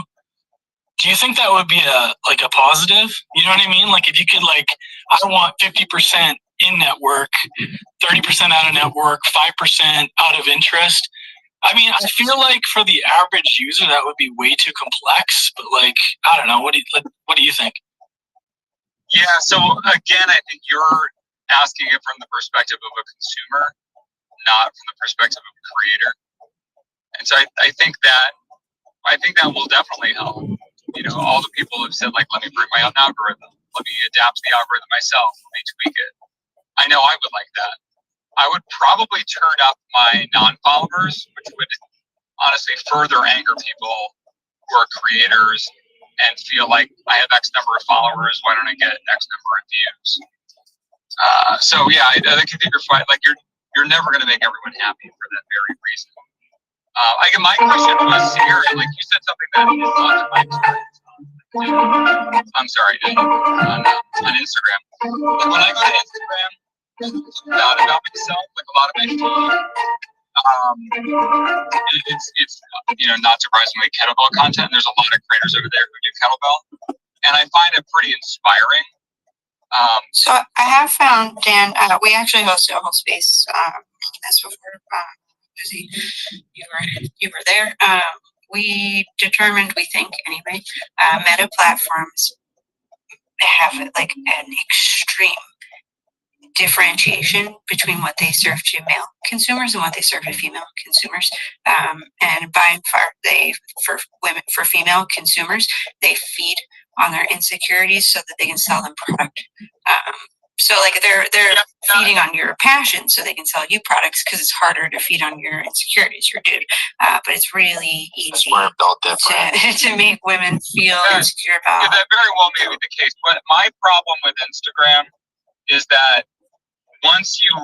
Do you think that would be a positive? You know what I mean? Like if you could, like, I want 50% in network, 30% out of network, 5% out of interest. I mean, I feel like for the average user that would be way too complex. But like, I don't know. What do you think? Yeah. So again, I think you're asking it from the perspective of a consumer, not from the perspective of a creator. And so I think that will definitely help. You know, all the people have said, like, let me bring my own algorithm. Let me adapt the algorithm myself. Let me tweak it. I know I would like that. I would probably turn up my non-followers, which would honestly further anger people who are creators and feel like I have X number of followers. Why don't I get X number of views? So yeah, I think you're fine. Like you're never going to make everyone happy for that very reason. My question was here, like you said something that is not my experience. I'm sorry, on Instagram. Like when I go to Instagram, about myself, like a lot of my feed, it's not surprisingly kettlebell content. There's a lot of creators over there who do kettlebell, and I find it pretty inspiring. So I have found, Dan, we actually hosted a whole space this before. You were there. We determined, we think anyway, meta platforms have like an extreme differentiation between what they serve to male consumers and what they serve to female consumers. And by and far, for female consumers, they feed on their insecurities so that they can sell them product. So like they're feeding on your passion so they can sell you products, because it's harder to feed on your insecurities, your dude. But it's really easy to make women feel insecure about. Yeah, that very well may be the case. But my problem with Instagram is that once you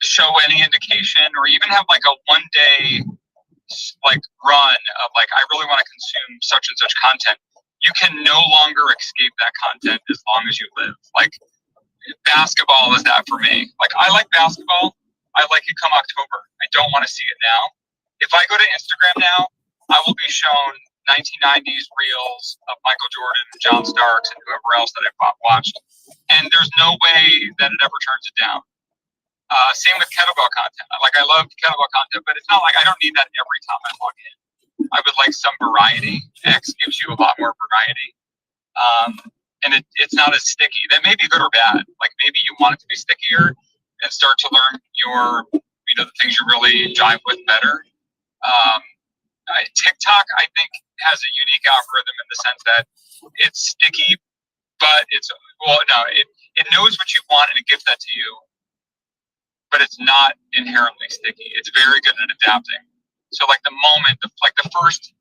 show any indication, or even have like a 1 day like run of like, I really want to consume such and such content, you can no longer escape that content as long as you live. Like basketball is that for me. Like I like basketball. I like it come October. I don't want to see it now. If I go to Instagram now, I will be shown 1990s reels of Michael Jordan and John Starks and whoever else that I've watched. And there's no way that it ever turns it down. Same with kettlebell content. Like I love kettlebell content, but it's not like I don't need that every time I log in. I would like some variety. X gives you a lot more variety. And it's not as sticky. That may be good or bad. Like maybe you want it to be stickier and start to learn the things you really jive with better. TikTok, I think, has a unique algorithm in the sense that it's sticky, but it knows what you want and it gives that to you, but it's not inherently sticky. It's very good at adapting. So like the moment, like the first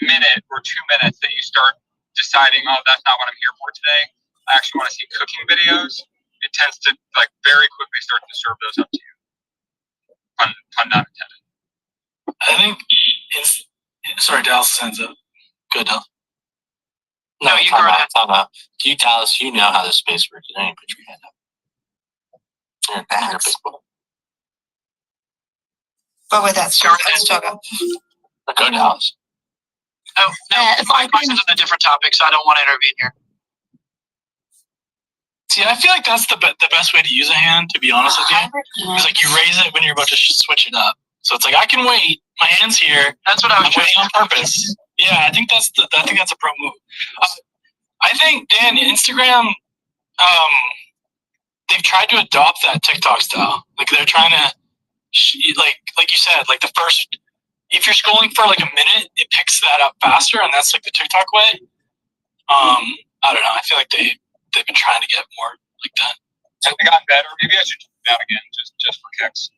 minute or 2 minutes that you start deciding, oh, that's not what I'm here for today, I actually want to see cooking videos, it tends to like very quickly start to serve those up to you. Pun not intended. I think it's, sorry, Dallas' hands up. Good, Dallas. No, you go ahead. You, Dallas, you know how this space works. You don't even put your hand up. You're a big boy. But with that story, let's talk about. Go, Dallas. Oh, no, my question's on a different topic, so I don't want to intervene here. See, I feel like that's the best way to use a hand, to be honest with you. Because like you raise it when you're about to switch it up. So it's like, I can wait. My hand's here. That's what I was waiting on purpose. Yeah, I think that's a pro move. I think, Dan, Instagram, they've tried to adopt that TikTok style. Like they're trying to, like you said, like the first, if you're scrolling for like a minute, it picks that up faster, and that's like the TikTok way. I don't know. I feel like they've been trying to get more like that. Have they gotten better? Maybe I should do that again, just for kicks.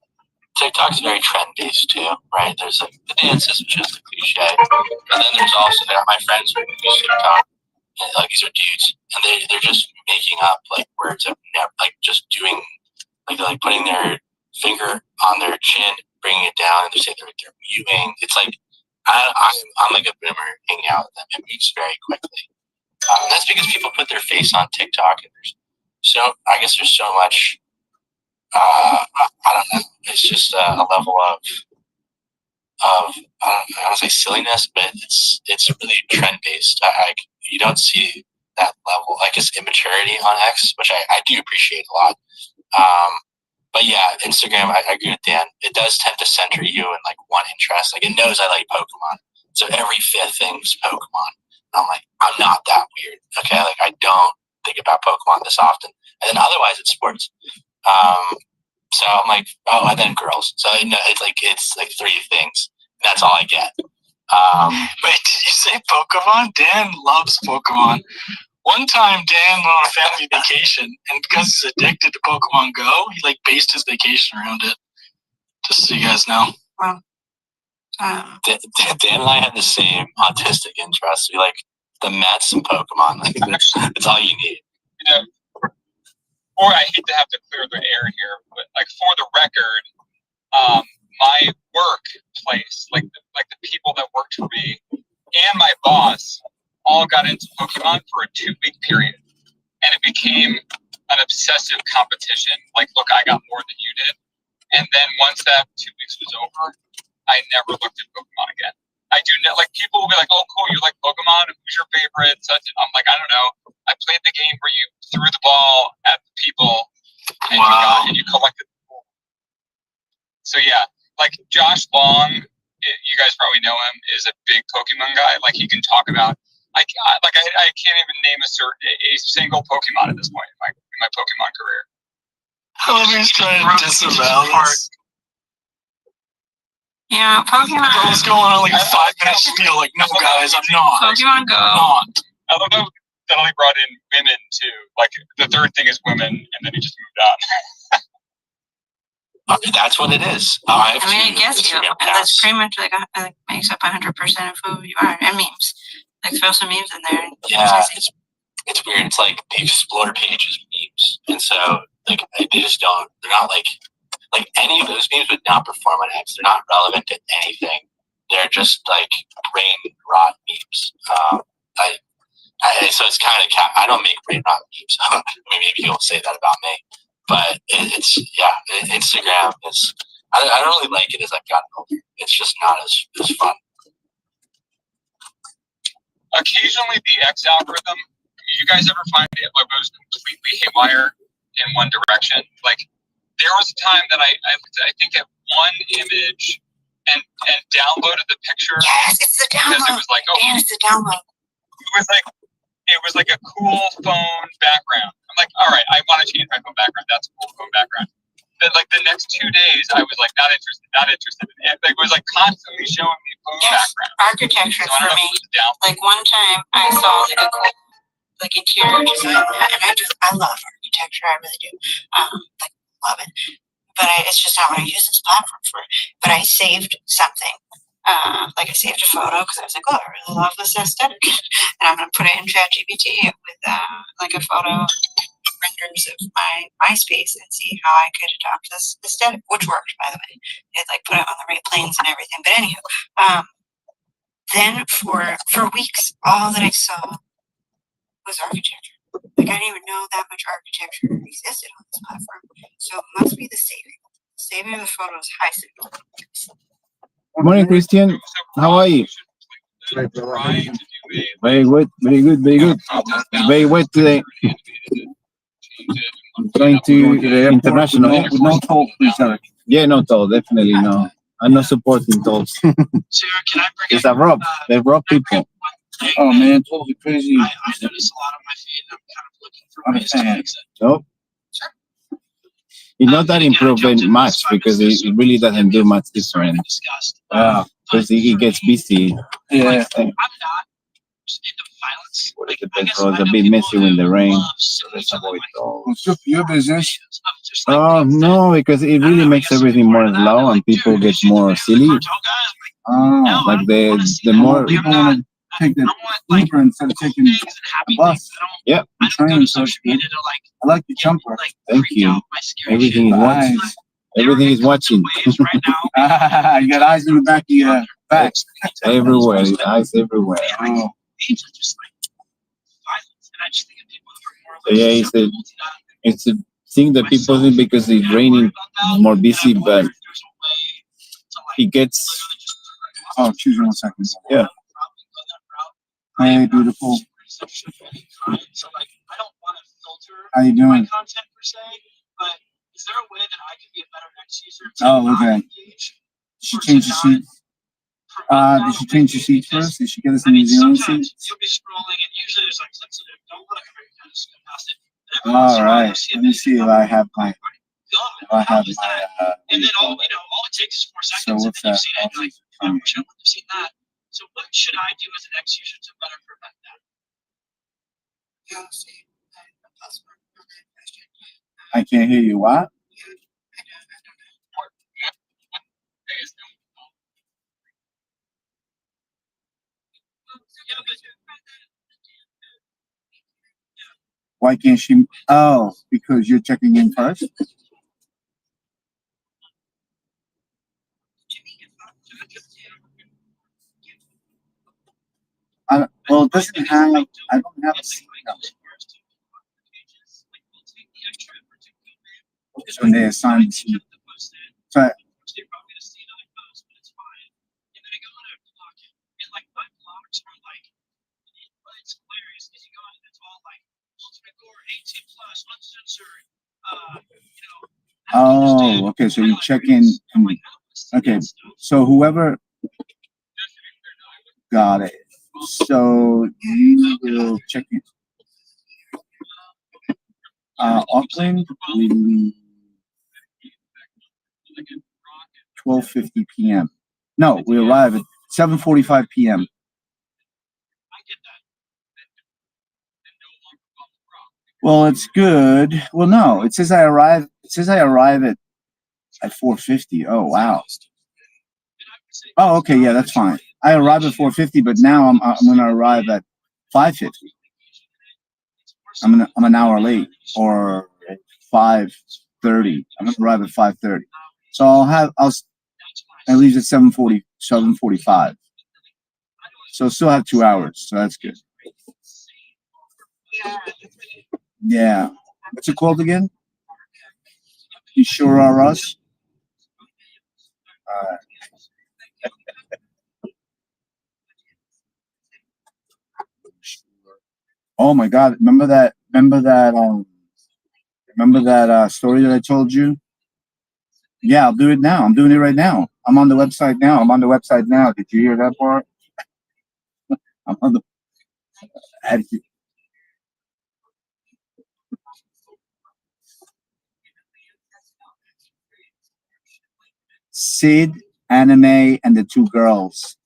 TikTok's very trend based too, right? There's like the dances, which is the cliche, and then there's also my friends who use TikTok, and like these are dudes, and they're just making up like words of never, like just doing like they're like putting their finger on their chin, bringing it down, and they say they're mewing. It's like I'm like a boomer hanging out with them. It moves very quickly. That's because people put their face on TikTok, and I guess there's so much. I don't know. It's just a level of I don't want to say silliness, but it's really trend based. You don't see that level, I guess, immaturity on X, which I do appreciate a lot. But yeah, Instagram, I agree with Dan. It does tend to center you in like one interest. Like it knows I like Pokemon, so every fifth thing's Pokemon. And I'm like, I'm not that weird. Okay, like I don't think about Pokemon this often. And then otherwise, it's sports. So I'm like, oh, and then girls. So it's like three things. And that's all I get. Wait, did you say Pokemon? Dan loves Pokemon. One time, Dan went on a family vacation, and because he's addicted to Pokemon Go, he like based his vacation around it. Just so you guys know. Well, Dan and I have the same autistic interests. We like the Mets and Pokemon. Like that's all you need. You know, or I hate to have to clear the air here, but like for the record, my workplace, like the people that worked for me, and my boss all got into Pokemon for a 2-week period, and it became an obsessive competition. Like, look, I got more than you did, and then once that 2 weeks was over, I never looked at Pokemon again. I do not like people will be like, "Oh, cool, you like Pokemon? Who's your favorite?" I'm like, I don't know. I played the game where you threw the ball at the people and you collected the ball. So yeah, like Josh Long, you guys probably know him, is a big Pokemon guy. Like he can talk about. I can't even name a single Pokemon at this point in my Pokemon career. I love he's trying to disavow this. yeah, Pokemon. Bro's going on like a 5-minute spiel. Like, no, guys, I'm not. Pokemon Go. I'm not. I love that only brought in women too. Like the third thing is women, and then he just moved on. That's what it is. I mean, I guess that's pretty much like makes up 100% of who you are. And memes. Like throw some memes in there. Yeah, it's weird. It's like the Explore page is memes, and so like they just don't. They're not like any of those memes would not perform on X. They're not relevant to anything. They're just like brain rot memes. So it's kind of I don't make brain rot memes. I mean, maybe you'll say that about me, but Instagram is. I don't really like it as I've gotten older. It's just not as fun. Occasionally, the X algorithm. You guys ever find it goes completely haywire in one direction? Like there was a time that I think at one image and downloaded the picture. Yes, it's the download. Because it was like, Man, it's the download. It was like a cool phone background. I'm like, all right, I want to change my phone background. That's a cool phone background. But like the next 2 days, I was like not interested. Like, it was like constantly showing me phone background. Architecture for me. Like one time, I saw like a cool like interior design, and I love architecture. I really do. Love it. But it's just not what I use this platform for. But I saved something. Like I saved a photo because I was like, oh, I really love this aesthetic, and I'm gonna put it in ChatGPT with like a photo renders of my MySpace and see how I could adopt this aesthetic, which worked, by the way. It like put it on the right planes and everything. But anywho, then for weeks, all that I saw was architecture. Like I didn't even know that much architecture existed on this platform. So it must be the saving. Saving the photos high signal. Morning, Christian. How are you? Very good, very good, very good. Very wet today. I'm going to the international. No toll, please, Eric. Yeah, no toll, definitely no. I'm not supporting tolls. It's a rob. They rob people. Oh man, tolls are crazy. I notice a lot on my feed, and I'm kind of looking for ways to fix it. So, it's not that improvement much because it really doesn't do much different. because he gets busy. Yeah. The best roads a bit messy when the rain. So let's avoid those. It's your business. Oh no, because it really makes everything more slow and people get more silly. Oh, Like the more people want to take the Uber instead of taking the bus. Yeah. The train, so it's good. I like the jumper. Thank you. Everything is watching. Everything is watching. You got eyes in the back of your back. Everywhere. Eyes everywhere. Oh. So yeah, it's a thing that people think because it's raining more busy, but he gets. Oh, excuse me 1 second. Yeah. Hey, beautiful. How you doing? Oh, okay. Did she change the seat? Did she change the seat first? Did she get us a New Zealand seat? All right. Let me see if I have my. What do you call it? So what's that? So what should I do as an X user to better prevent that? I can't hear you. What? Why can't she? Oh, because you're checking in first. Well, it doesn't have. I don't have a seat number. It's when they assign the seat. So oh, okay. So you check in. Okay. So whoever got it. So you will check in. Auckland, we leave 12:50 p.m. No, we arrive at 7:45 p.m. Well, it's good. Well, no, it says I arrive. It says I arrive at 4:50. Oh, wow. Oh, okay, yeah, that's fine. I arrive at 4:50, but now I'm gonna arrive at 5:50. I'm an hour late, or 5:30. I'm gonna arrive at 5:30. So I leave at 7:40, 7:45. So still have 2 hours. So that's good. Yeah. What's it called again? You sure are us? Oh my God! Remember that story that I told you? Yeah, I'll do it now. I'm doing it right now. I'm on the website now. Did you hear that part? I'm on the. Sid, Anime, and the two girls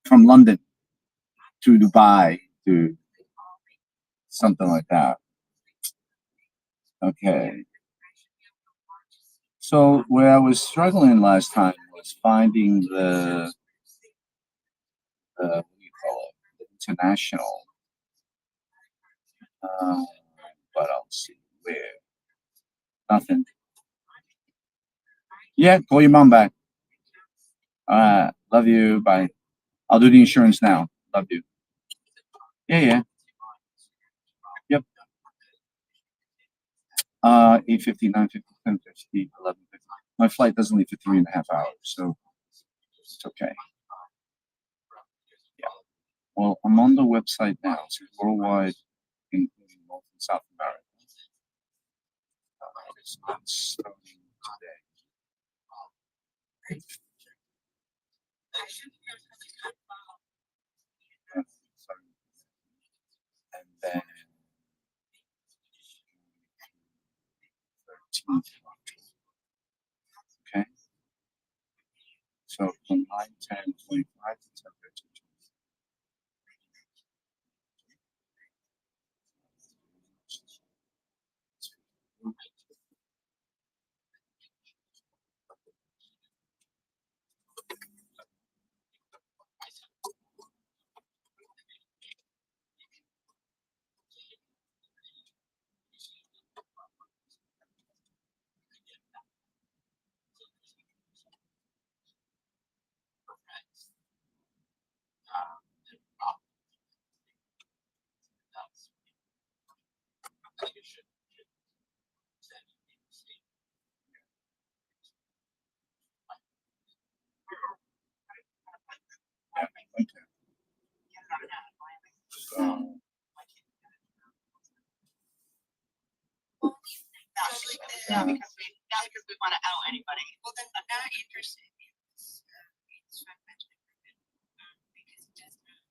from London to Dubai to something like that. Okay. So where I was struggling last time was finding the what do you call it? The international. But I'll see where. Nothing. Yeah, call your mom back. All right. Love you. Bye. I'll do the insurance now. Love you. Yeah. Yep. 8:50, 9:50, 10:50, 11:50. My flight doesn't leave for 3.5 hours, so it's okay. Yeah. Well, I'm on the website now. It's worldwide, including North and South America. It's not starting today. And then 13th. So from 9, 10, 25 to 10, 13. Yeah, because we want to out anybody. Well, then I'm not interested in this. It's fun mentioning because it does not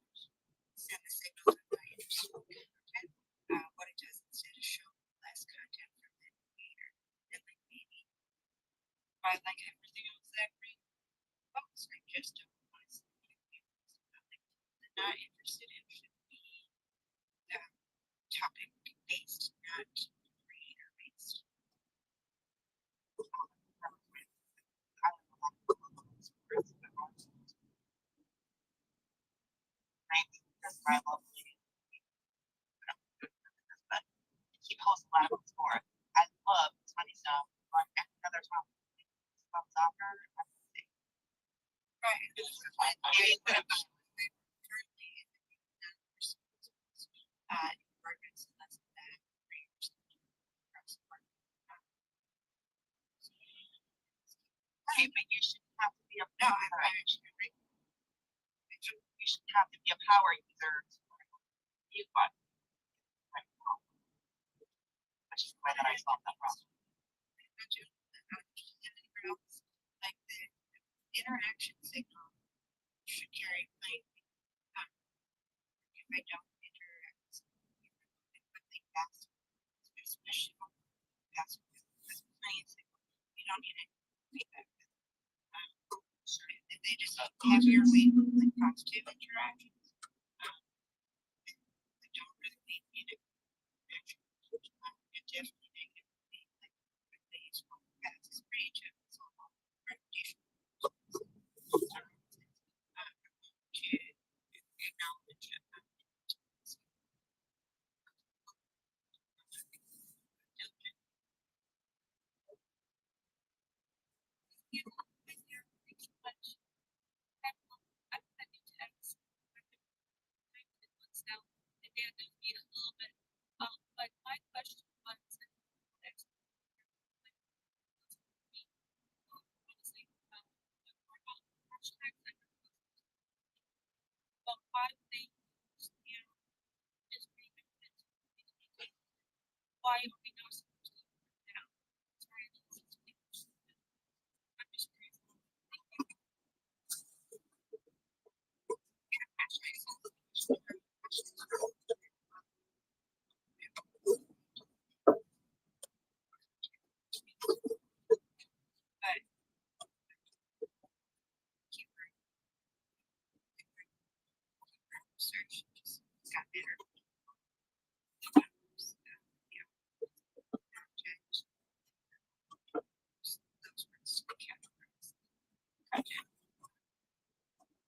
send the signal to my interested content. What it does instead is show less content from that creator. And like maybe if I like everything else that green post, I just don't want to see it. I'm not interested in should be topic based, not creator based. He posts a lot of for it. I love his funny stuff. Like another topic about soccer. Right. Right, but you shouldn't have to be a no, you shouldn't have to be a power user to use one. Which is the way that I solved that problem. Like the interaction signal should carry like if I don't interact with the past, especially past you don't need any feedback. If they just have your weight like positive interactions, I don't really need negative interactions. Definitely negative like they use for past range of reputation. But my question was but why they use is why are we not supposed to do it now? Sorry, I'm just curious. Search just got better.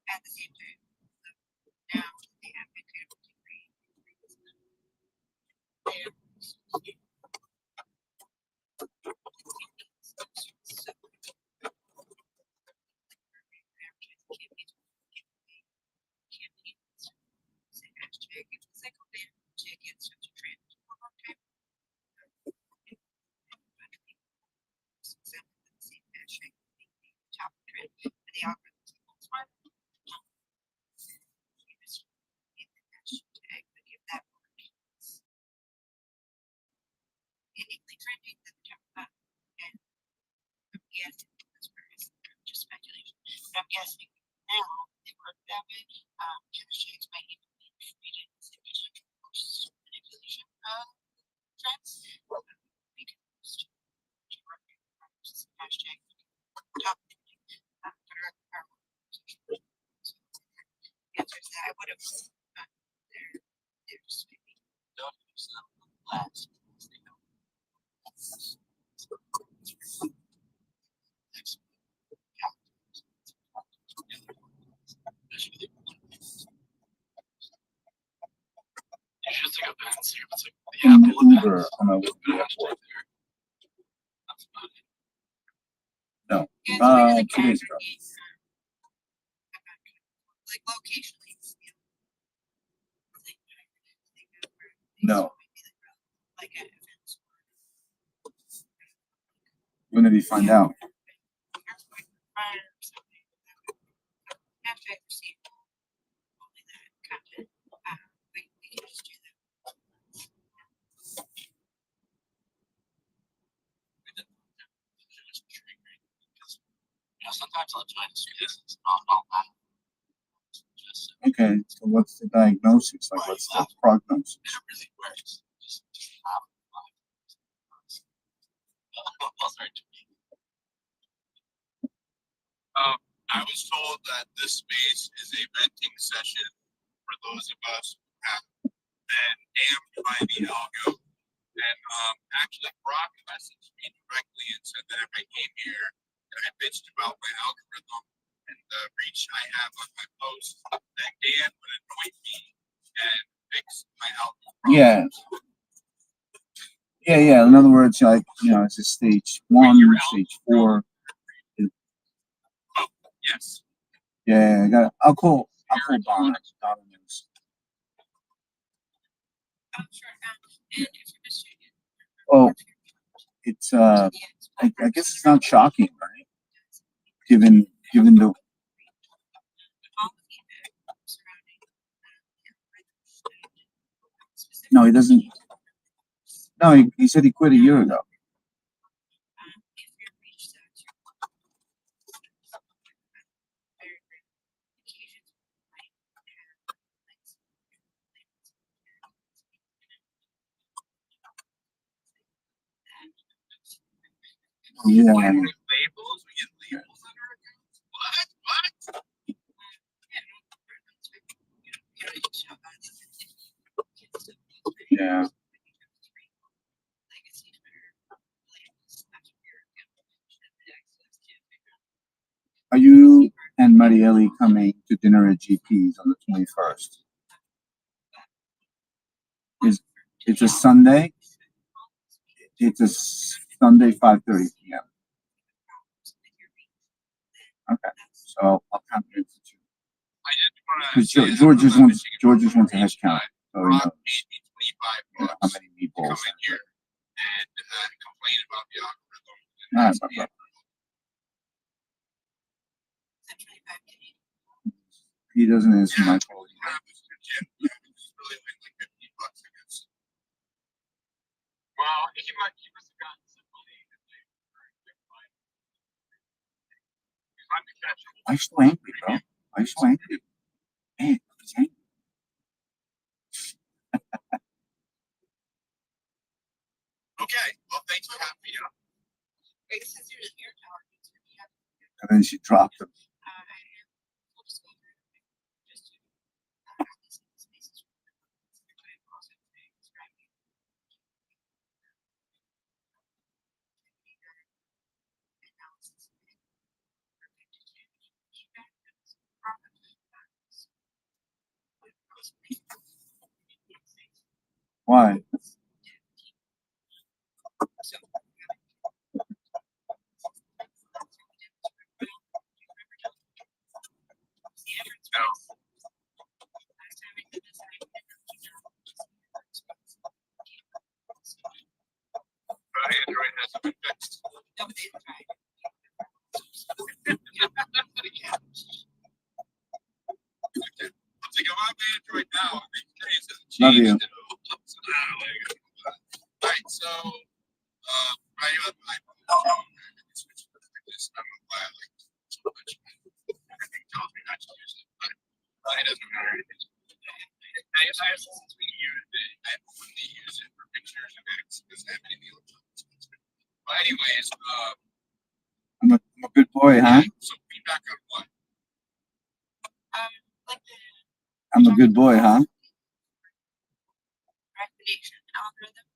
At the same time, now they have a kind of degree. Top trend, but the algorithms smart. Hashtag, but if that works, anything trending that we talk about, and I'm guessing that's where it's just speculation. But I'm guessing now they work that way. Hashtags might even be treated as a manipulation of trends. Because hashtag top trending, answer to that. I would have they're just maybe last. You should take a pen and see if it's like the Apple Uber on my way to the airport. No. 2 days ago. Like locationally. No. When did he find out? Sometimes I'll try to do this. It's not all that. Okay, so what's the diagnosis? Like, what's the prognosis? It really works. Just I was told that this space is a venting session for those of us who have been damned by the algo. And actually, Brock messaged me directly and said that if I came here and I bitched about my algorithm and the reach I have on my post, that Dan would anoint me and fix my algorithm. Yeah. Yeah. In other words, like, it's a stage 1, stage 4. Yes. Yeah, I'll call Donna. Donna knows. Oh, it's I guess it's not shocking, right? Given the no, he doesn't. No, he said he quit a year ago. Yeah. Labels, we get labels on our accounts. What? Yeah. Are you and Marielle coming to dinner at GP's on the 21st? It's a Sunday. It's a Sunday, 5:30 p.m. Okay, so I'll count you for 2. Because George just wants a head count, so he knows how many meatballs. Come in here and complain about the algorithm. All right, my brother. He doesn't answer my call. Well, he might keep us gotten some money if they I'm the catcher. Why are you so angry, bro? Why are you so angry? Man, he's angry. Okay, well, thanks for having me. And then she dropped him. Why? Android hasn't been fixed. I'll take a Android now. Love you. Alright, so right on my I'm glad like so much. Everything tells me not to use it, but it doesn't matter. I only use it for pictures and X because I have anything else. But anyways, I'm a good boy, huh? So feedback on what? good boy, huh? Recommendation algorithm.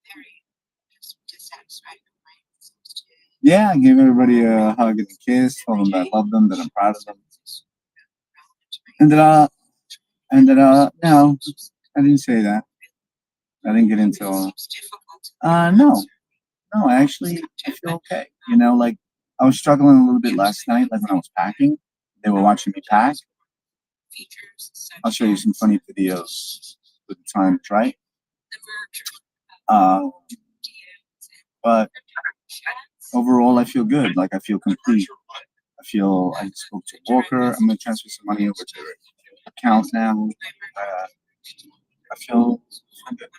Very dissatisfied with my Yeah, I gave everybody a hug and a kiss, told them that I love them, that I'm proud of them. No, I didn't say that. I didn't get into all. No, I feel okay. You know, like I was struggling a little bit last night, like when I was packing. They were watching me pack. I'll show you some funny videos with the times, right? But overall, I feel good. Like I feel complete. I spoke to Walker. I'm gonna transfer some money over to her account now. I feel good.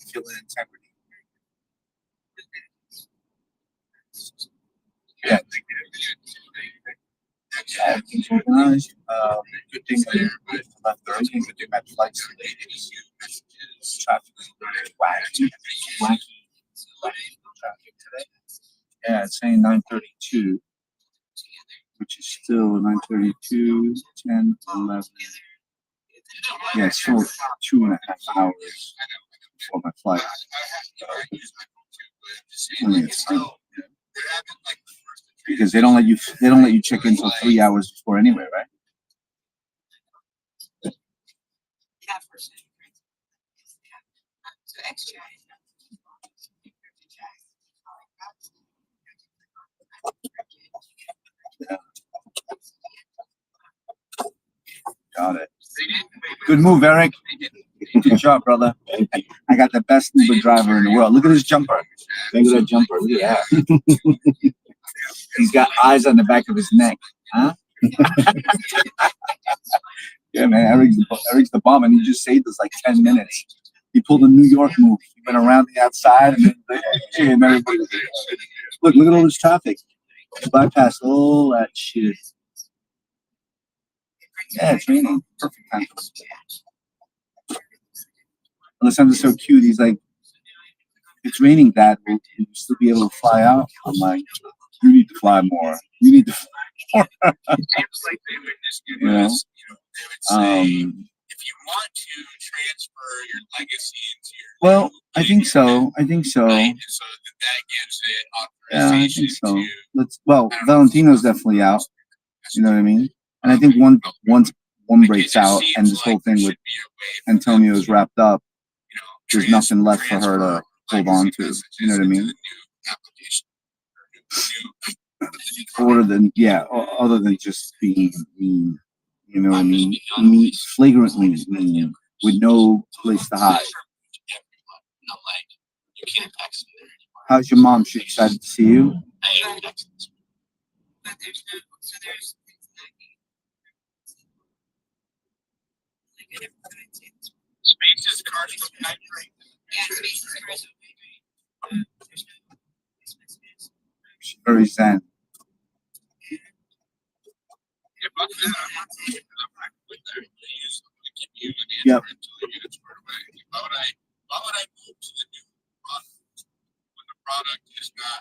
I feel in integrity. Yeah. Yeah, everything's organized. Good thing I left early. Good thing my flight's delayed. Traffic is wacky traffic today. Yeah, it's saying 9:32, which is still 9:32, 10, 11. Yeah, it's still 2.5 hours before my flight. Only it's time. Because they don't let you check in until 3 hours before anyway, right? Yeah. Got it. Good move, Eric. Good job, brother. I got the best Uber driver in the world. Look at his jumper. Look at that jumper. Look at that. He's got eyes on the back of his neck. Huh? Yeah, man. Eric's the bomb, and he just saved us like 10 minutes. He pulled a New York move. He went around the outside, and then everybody was like, look at all this traffic. Bypass all that shit. Yeah, it's raining. Perfect time. Alessandro's so cute. He's like, it's raining, Dad. Will you still be able to fly out? I'm like, you need to fly more. You need to fly more. You know? If you want to transfer your legacy into your Well, I think so. right? And so that gives it Yeah, I authorization think so. Valentino's definitely out. You know what I mean? And I think once one breaks out and this whole thing with Antonio is wrapped up, there's nothing left for her to hold on to. You know what I mean? Other than just being mean. You know what I mean? Flagrantly mean, with no place to hide. How's your mom? She excited to see you? Space's cars from hydrate. She's very zen. Yep. Why would I move to the new product when the product is not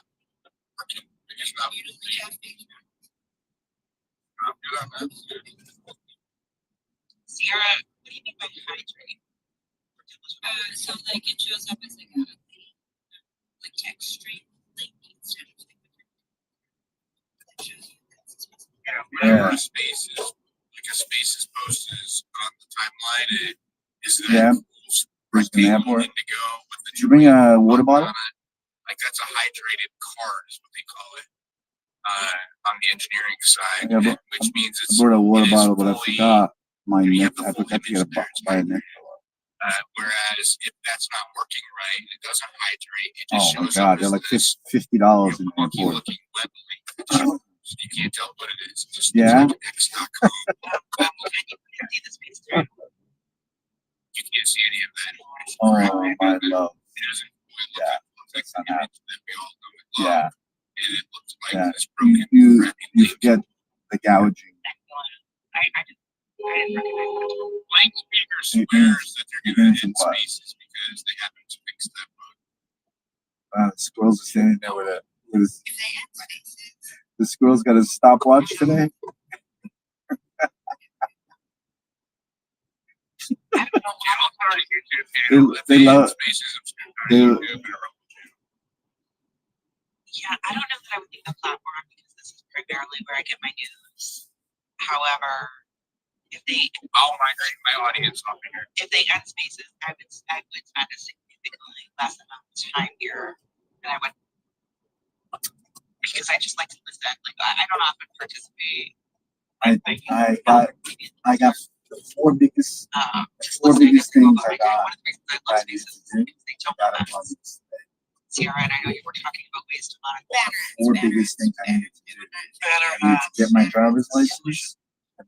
working? It's not Sierra, what do you mean by hydrate? So like it shows up as like a like text string link instead of whenever a space is posted on the timeline, it is Indigo. Did you bring a water bottle? Like that's a hydrated card is what they call it on the engineering side, Yeah, which means it's I brought a water bottle, but I forgot my neck. I forgot to get a box by a neck. Whereas if that's not working right, it doesn't hydrate. It just Oh my shows God, up they're as like this $50 in funky import. looking web link. You can't tell what it is. It just Yeah. looks like X.com. You can't see any of that. Oh my love. It doesn't Yeah, that's not happening. that we all know and love. Yeah, And it looks like yeah. this broken. You forget the gouging. Blank Speaker swears that they're going to end spaces because they haven't fixed that bug. The squirrels are standing there with the squirrel's got his stopwatch today. start a YouTube They, channel. If they love. Spaces, I'm just gonna start a They, YouTube and a Rumble channel. Yeah, I don't know that I would leave the platform because this is primarily where I get my news. However, if they I'll migrate my audience off of here. if they end spaces, I would spend a significantly less amount of time here than I would because I just like to listen. Like I don't often participate. I got the four biggest things I got. I need to do. I got them on this today. Sierra, and I know you were talking about ways to monetize. Four biggest things I need to do. I need to get my driver's license.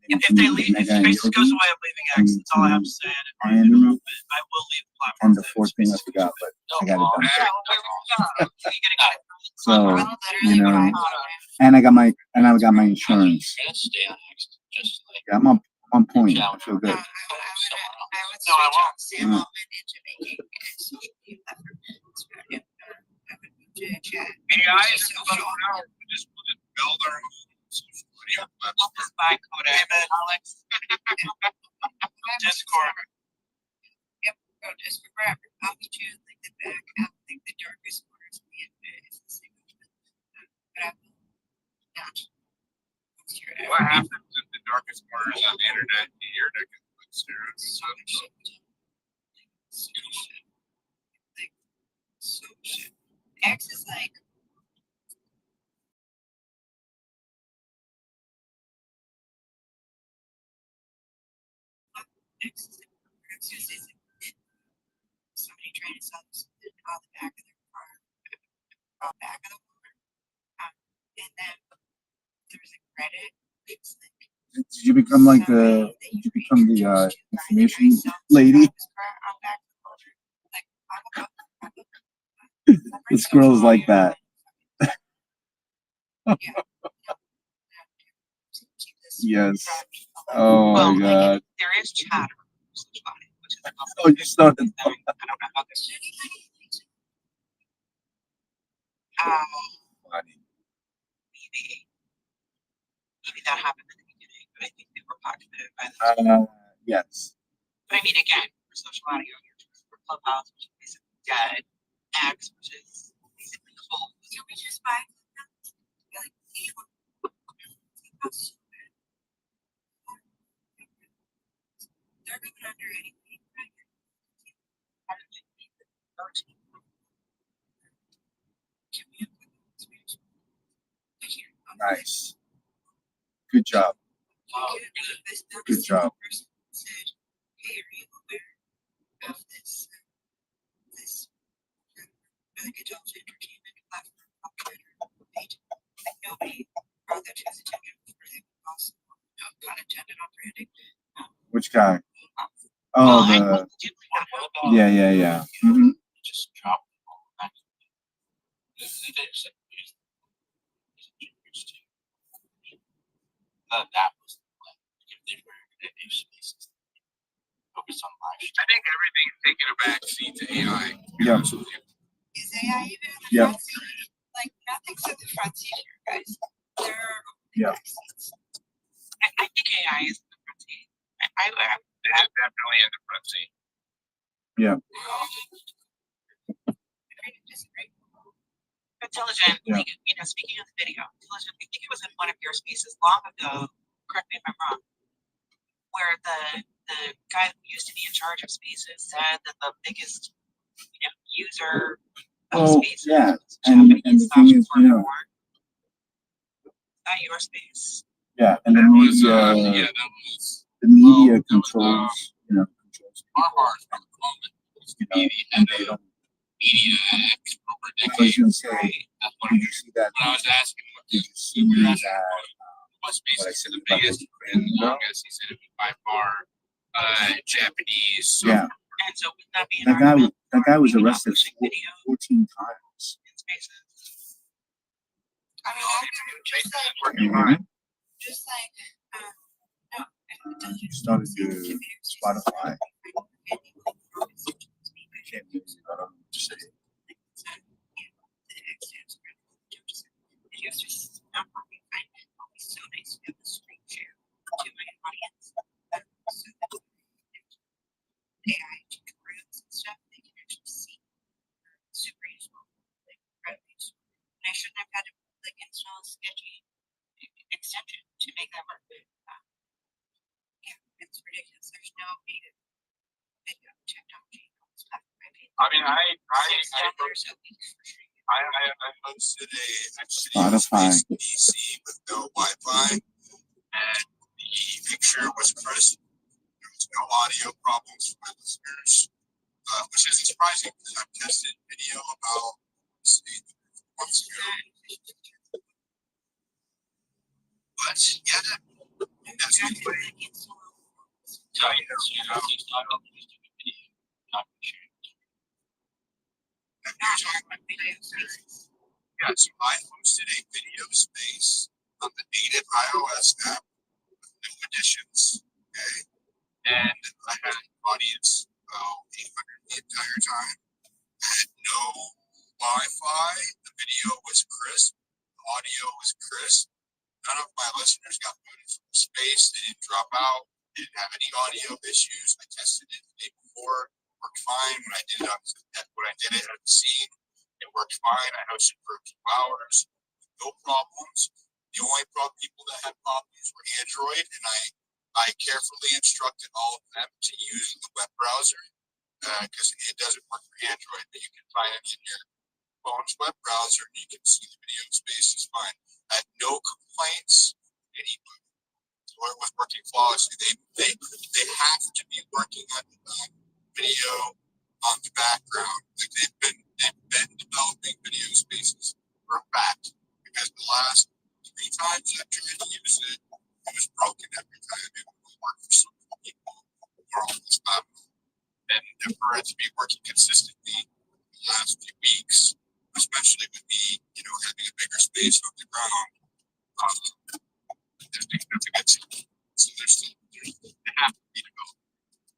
If they leave, if Spaces goes away, I'm leaving X. That's all I have to say. I will leave the platform. And the fourth thing I forgot, but I got it done. So, you know, and I got my insurance. Yeah, I'm on point. I feel good. AI is about an hour. We'll just build our own social media platform. Just buy Kodak, Alex. Discord. Yep, go Discord forever. I'll meet you in like the back. I think the darkest corners of the internet is the same. But I will not. What happens in the darkest corners of the internet? The internet can put so much shit. So shit. X is like somebody trying to sell something out the back of their car, out back of the car, and then there's a credit. It's like Did you become like the? Did you become the information lady? This girl's like that. Yes. Oh my God. There is chatter, which is Oh, you started. I don't know how this. Maybe that happened in the beginning, but I think they were pocketed by the. Yes. But I mean, again, for social audio, for Clubhouse, which is basically dead, X, which is basically cold. Can we just buy? Like, they're going under anything. Nice. Good job. Good job. Hey, are you aware of this? This like adult entertainment platform called Twitter page? Like nobody brought that to his attention before they also got intended on branding. Which guy? Oh, the. Yeah. Mm-hmm. Just drop that was if they were going to do spaces. Focus on live stream. I think everything's taking a back seat to AI. Yeah. Is AI even in the Yeah. front seat? Like nothing's in the front seat here, guys. There are Yeah. back seats. I think AI is in the front seat. It is definitely in the front seat. Yeah. Intelligent, Yeah. like, you know, speaking of the video, Intelligent, I think it was in one of your spaces long ago, correct me if I'm wrong, where the guy who used to be in charge of spaces said that the biggest, user of spaces yeah. was And Japanese the thing is, porn. Not your space. Yeah, and the media, controls, controls. And they don't. Media I was gonna say, did you see that? When I was asking him, Did you see that? what space is the biggest and longest? He said it was by far Japanese. Yeah. And so would that be That guy was arrested 14 times. in spaces? I mean, just like, no. You started to Spotify. I can't use it. I don't know what to say. So nice to have the screen share to my audience. AI to additional sketchy extension to make that work. Yeah, it's ridiculous. There's no native video technology on this platform. I mean, I posted a Spotify. PC with no Wi-Fi, and the picture was crisp. There was no audio problems for my listeners, which isn't surprising because I've tested video about 8 months ago. But yeah, that's my Yeah, so I hosted a video space on the native iOS app with new additions, okay? And I had an audience of 800 the entire time. I had no Wi-Fi. The video was crisp. The audio was crisp. None of my listeners got booted from the space. They didn't drop out. They didn't have any audio issues. I tested it the day before. Worked fine. When I did it at the scene, it worked fine. I hosted for a few hours. No problems. The only people that had problems were Android, and I carefully instructed all of them to use the web browser because it doesn't work for Android, but you can find it in your phone's web browser and you can see the video space is fine. I had no complaints. Anybody. So it was working flawlessly. They have to be working on video on the background. Like they've been developing video spaces for a fact. Because the last 3 times I tried to use it, it was broken every time. It would work for some people who are on this platform. And for it to be working consistently the last few weeks, especially with me, having a bigger space on the ground, I think that's a good sign. So they have to be developed.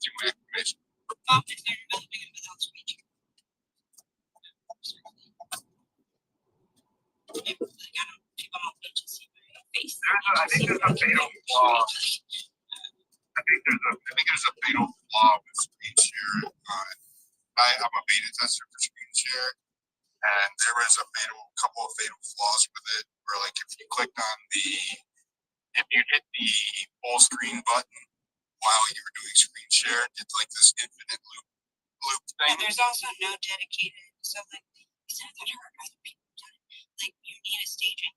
Too much information. If they're developing it without speech. People don't need to see my face. I think there's a fatal flaw. I think there's a fatal flaw with screen share. I'm a beta tester for screen share, and there was a couple of fatal flaws with it. Where like if you hit the full screen button while you were doing screen share, it's like this infinite loop thing. And there's also no dedicated. So like, it's not that hard. Other people done it. Like you need a staging,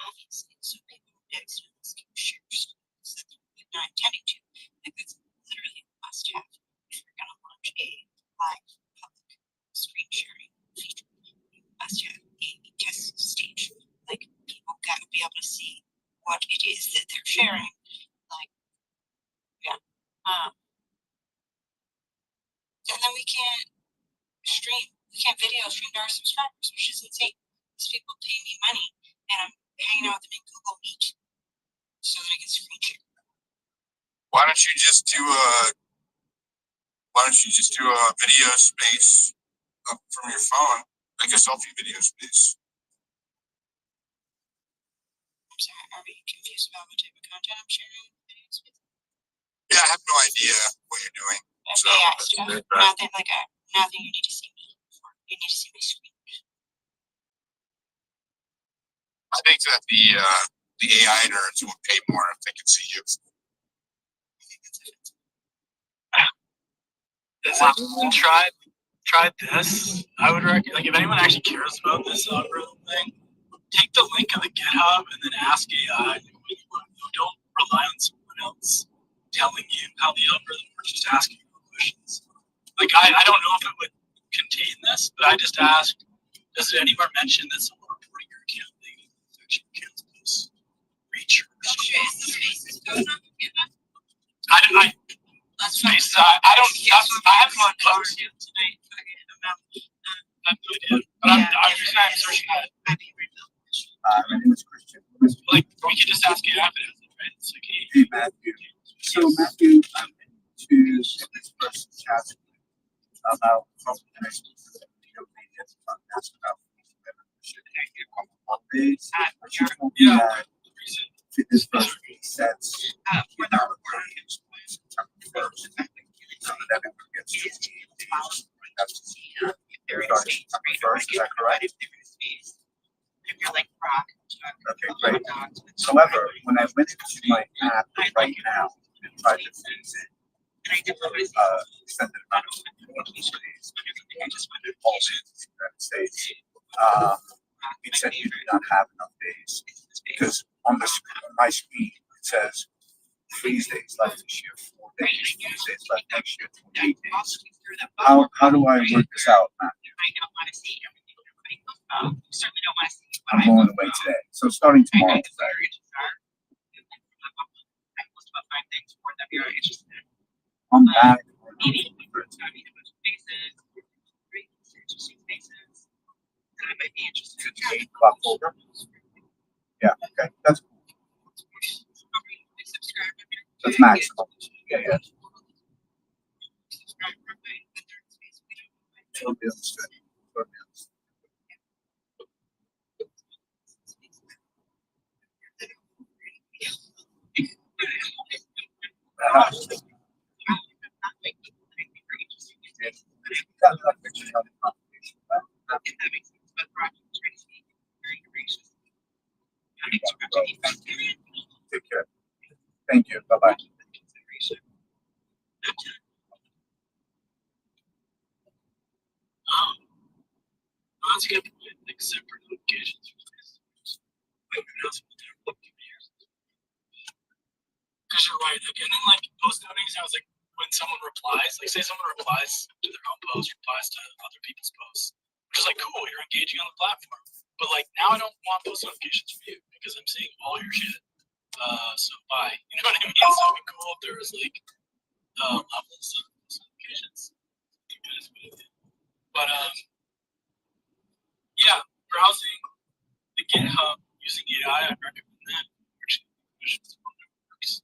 obviously, so people accidentally skip shares that they're not intending to. Like that's literally a must-have if you're gonna launch a live public screen sharing feature. You must have a test stage. Like people gotta be able to see what it is that they're sharing. Like, yeah. And then we can't video stream to our subscribers, which is insane. These people pay me money and I'm hanging out with them in Google Meet so that I can screen share. Why don't you just do a video space from your phone, like a selfie video space? I'm sorry, are we confused about what type of content I'm sharing in video space? Yeah, I have no idea what you're doing. So AI stuff. Nothing you need to see me for. You need to see my screen. I think that the AI nerds would pay more if they could see you. Has anyone tried this? I would recommend, like, if anyone actually cares about this algorithm thing, take the link of the GitHub and then ask AI. Don't rely on someone else telling you how the algorithm works. Just asking questions. Like, I don't know if it would contain this, but I just asked, does it anywhere mention that someone reporting your account legal infection accounts posts reach your spaces? I haven't run close yet today. I'm searching it. My name is Christian. Like, we could just ask it after, right? It's like, Hey, Matthew. So, Matthew, I'm into this person's chat about comprehension video media podcast about should hang a couple of days. Yeah. Fitness first sets without a package. First, I think so that everyone gets to see that's first, is that correct? if you're like rock. Okay, great. However, when I went into my app right now and tried to fix it, extended amount of opportunities, I just went to all the United States. It said you do not have enough days because on my screen it says freeze days left this year, 4 days, freeze days left next year, 28 days. How do I work this out, man? I'm going away today. So starting tomorrow. I'm back. Yeah, okay. That's cool. That's maximum. Yeah. Totally understood. Totally understood. Take care. Thank you. Bye-bye. That's good. Like separate locations. Because you're right. Like, and then like post notifications, I was like, when someone replies, like say someone replies to their own post, replies to other people's posts, which is like cool, you're engaging on the platform. But like now I don't want post notifications from you because I'm seeing all your shit. So bye. You know what I mean? So it'd be cool if there was like levels of post notifications. But yeah, browsing the GitHub using AI, I'd recommend that. Works.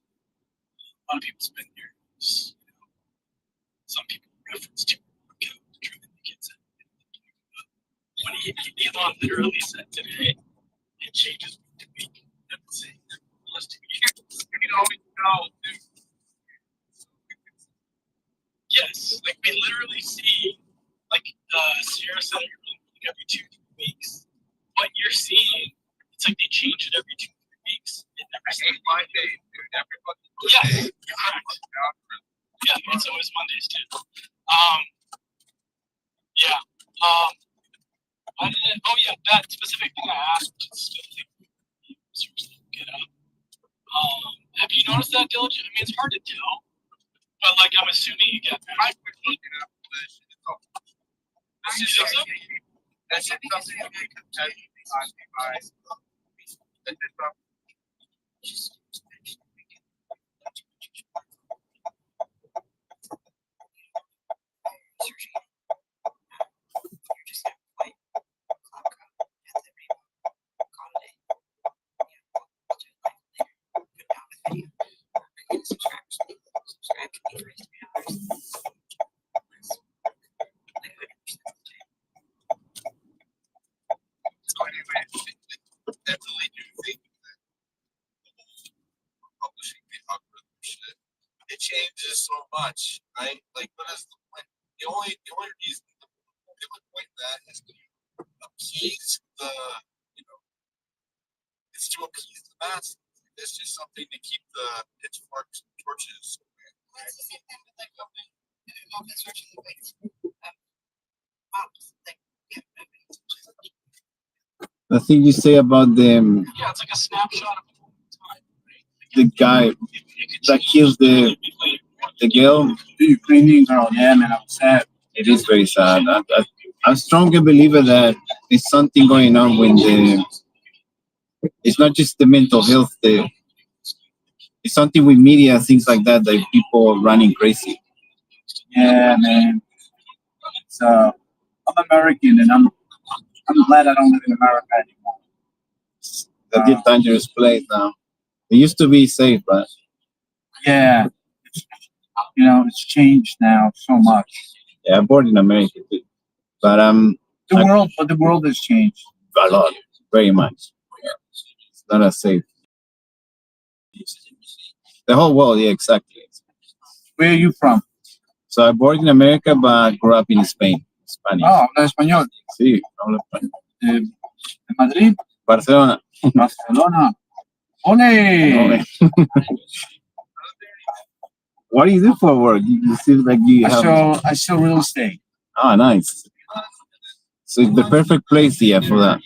A lot of people spend years. Some people reference to code to try to make it sense. When Elon literally said today, it changes week to week. I'm saying that for the last 2 years. You can always know. Yes, like we literally see, like Sierra said every 2-3 weeks. What you're seeing, it's like they change it every 2-3 weeks. It never stays 5 days, dude. Everybody. Yes, correct. Yeah, it's always Mondays too. Yeah. Why did it? Oh yeah, that specific thing I asked, which is still get up. Have you noticed that, Diligent? I mean, it's hard to tell, but like I'm assuming you get. I would look it up. That's something that you can tell you by. So anyway, definitely do think that publishing the algorithm shit, it changes so much, right? Like, what is the point? The only reason, the only point that is to appease the, it's to appease the masses. It's just something to keep the pitchforks and torches away. It's the same thing with like open source The thing you say about them, Yeah, it's like a snapshot of time. the guy that kills the girl, the Ukrainian girl. Yeah, man, I'm sad. It is very sad. I'm strongly believer that there's something going on when it's not just the mental health. It's something with media and things like that people are running crazy. Yeah, man. So I'm American, and I'm glad I don't live in America anymore. It's a dangerous place now. It used to be safe, but yeah, it's changed now so much. Yeah, I'm born in America too, but the world has changed a lot, very much. Yeah. It's not as safe. The whole world, yeah, exactly. Where are you from? So I born in America, but grew up in Spain. Spanish. Oh, habla español. Sí, hablo español. ¿De Madrid? Barcelona. Barcelona. Ole! What do you do for work? You seem like you have. I sell real estate. Oh, nice. So it's the perfect place here for that.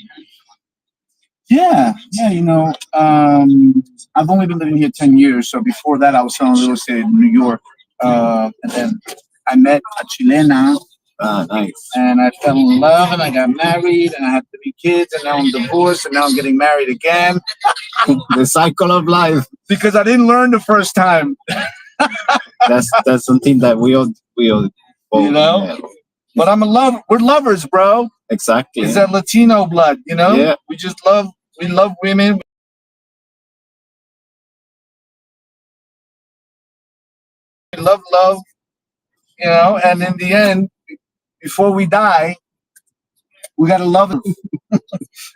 Yeah, I've only been living here 10 years. So before that, I was selling real estate in New York. And then I met a Chilena. Ah, nice. And I fell in love and I got married and I had 3 kids and now I'm divorced and now I'm getting married again. The cycle of life. Because I didn't learn the first time. That's something that we all Yeah. But I'm a lover. We're lovers, bro. Exactly. It's that Latino blood, Yeah. We just love. We love women. We love love. And in the end, before we die, we gotta love it.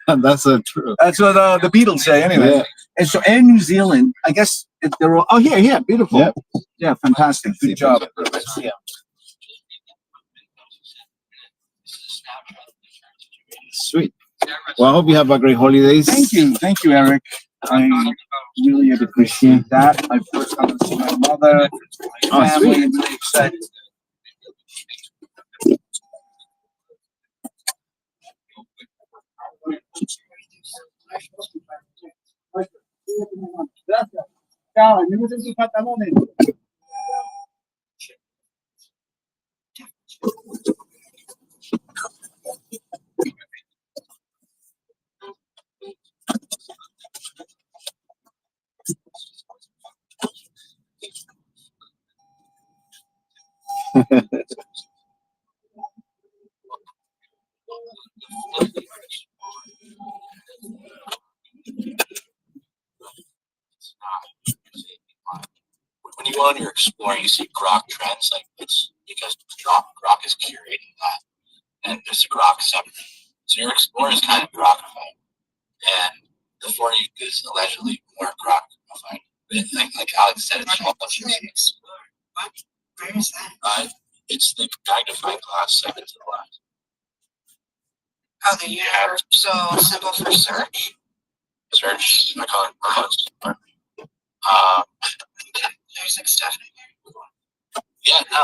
And that's true. That's what the Beatles say, anyway. Yeah. And so, Air New Zealand, I guess if they're all. Oh yeah, beautiful. Yep. Yeah, fantastic. Good job. Yeah. Sweet. Well, I hope you have a great holidays. Thank you, Eric. I really appreciate that. My first time to see my mother, my family. Sweet. I'm really excited. Chao, me gustan sus pantalones. When you go on your Explorer, you see Grok trends, like it's because Grok is curating that, and there's a Grok subreddit. So your Explorer is kind of Grokified, and the For You is allegedly more Grokified. Like Alex said, it's all of these. Where is that? It's the magnifying glass second to the left. Oh, the universe. So simple for search. Search. I call it. There's like stuff. Yeah, no.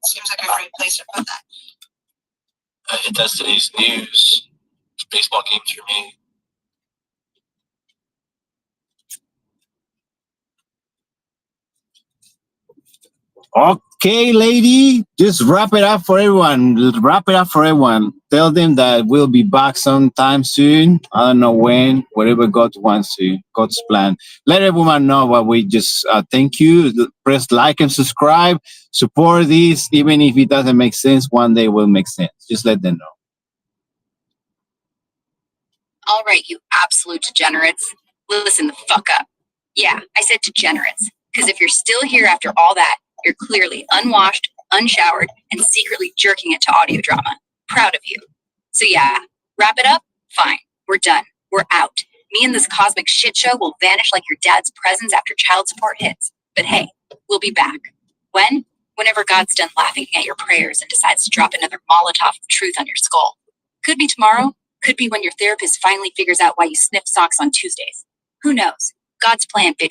Seems like a great place to put that. It does today's news, baseball games for me. Okay, lady, just wrap it up for everyone. Tell them that we'll be back sometime soon. I don't know when, whatever God wants to, God's plan. Let everyone know what we just thank you. Press like and subscribe. Support this, even if it doesn't make sense. One day will make sense. Just let them know. All right, you absolute degenerates. Listen the fuck up. Yeah, I said degenerates. Because if you're still here after all that, you're clearly unwashed, unshowered, and secretly jerking it to audio drama. Proud of you. So yeah, wrap it up? Fine. We're done. We're out. Me and this cosmic shit show will vanish like your dad's presents after child support hits. But hey, we'll be back. When? Whenever God's done laughing at your prayers and decides to drop another Molotov of truth on your skull. Could be tomorrow. Could be when your therapist finally figures out why you sniff socks on Tuesdays. Who knows? God's plan, bitch.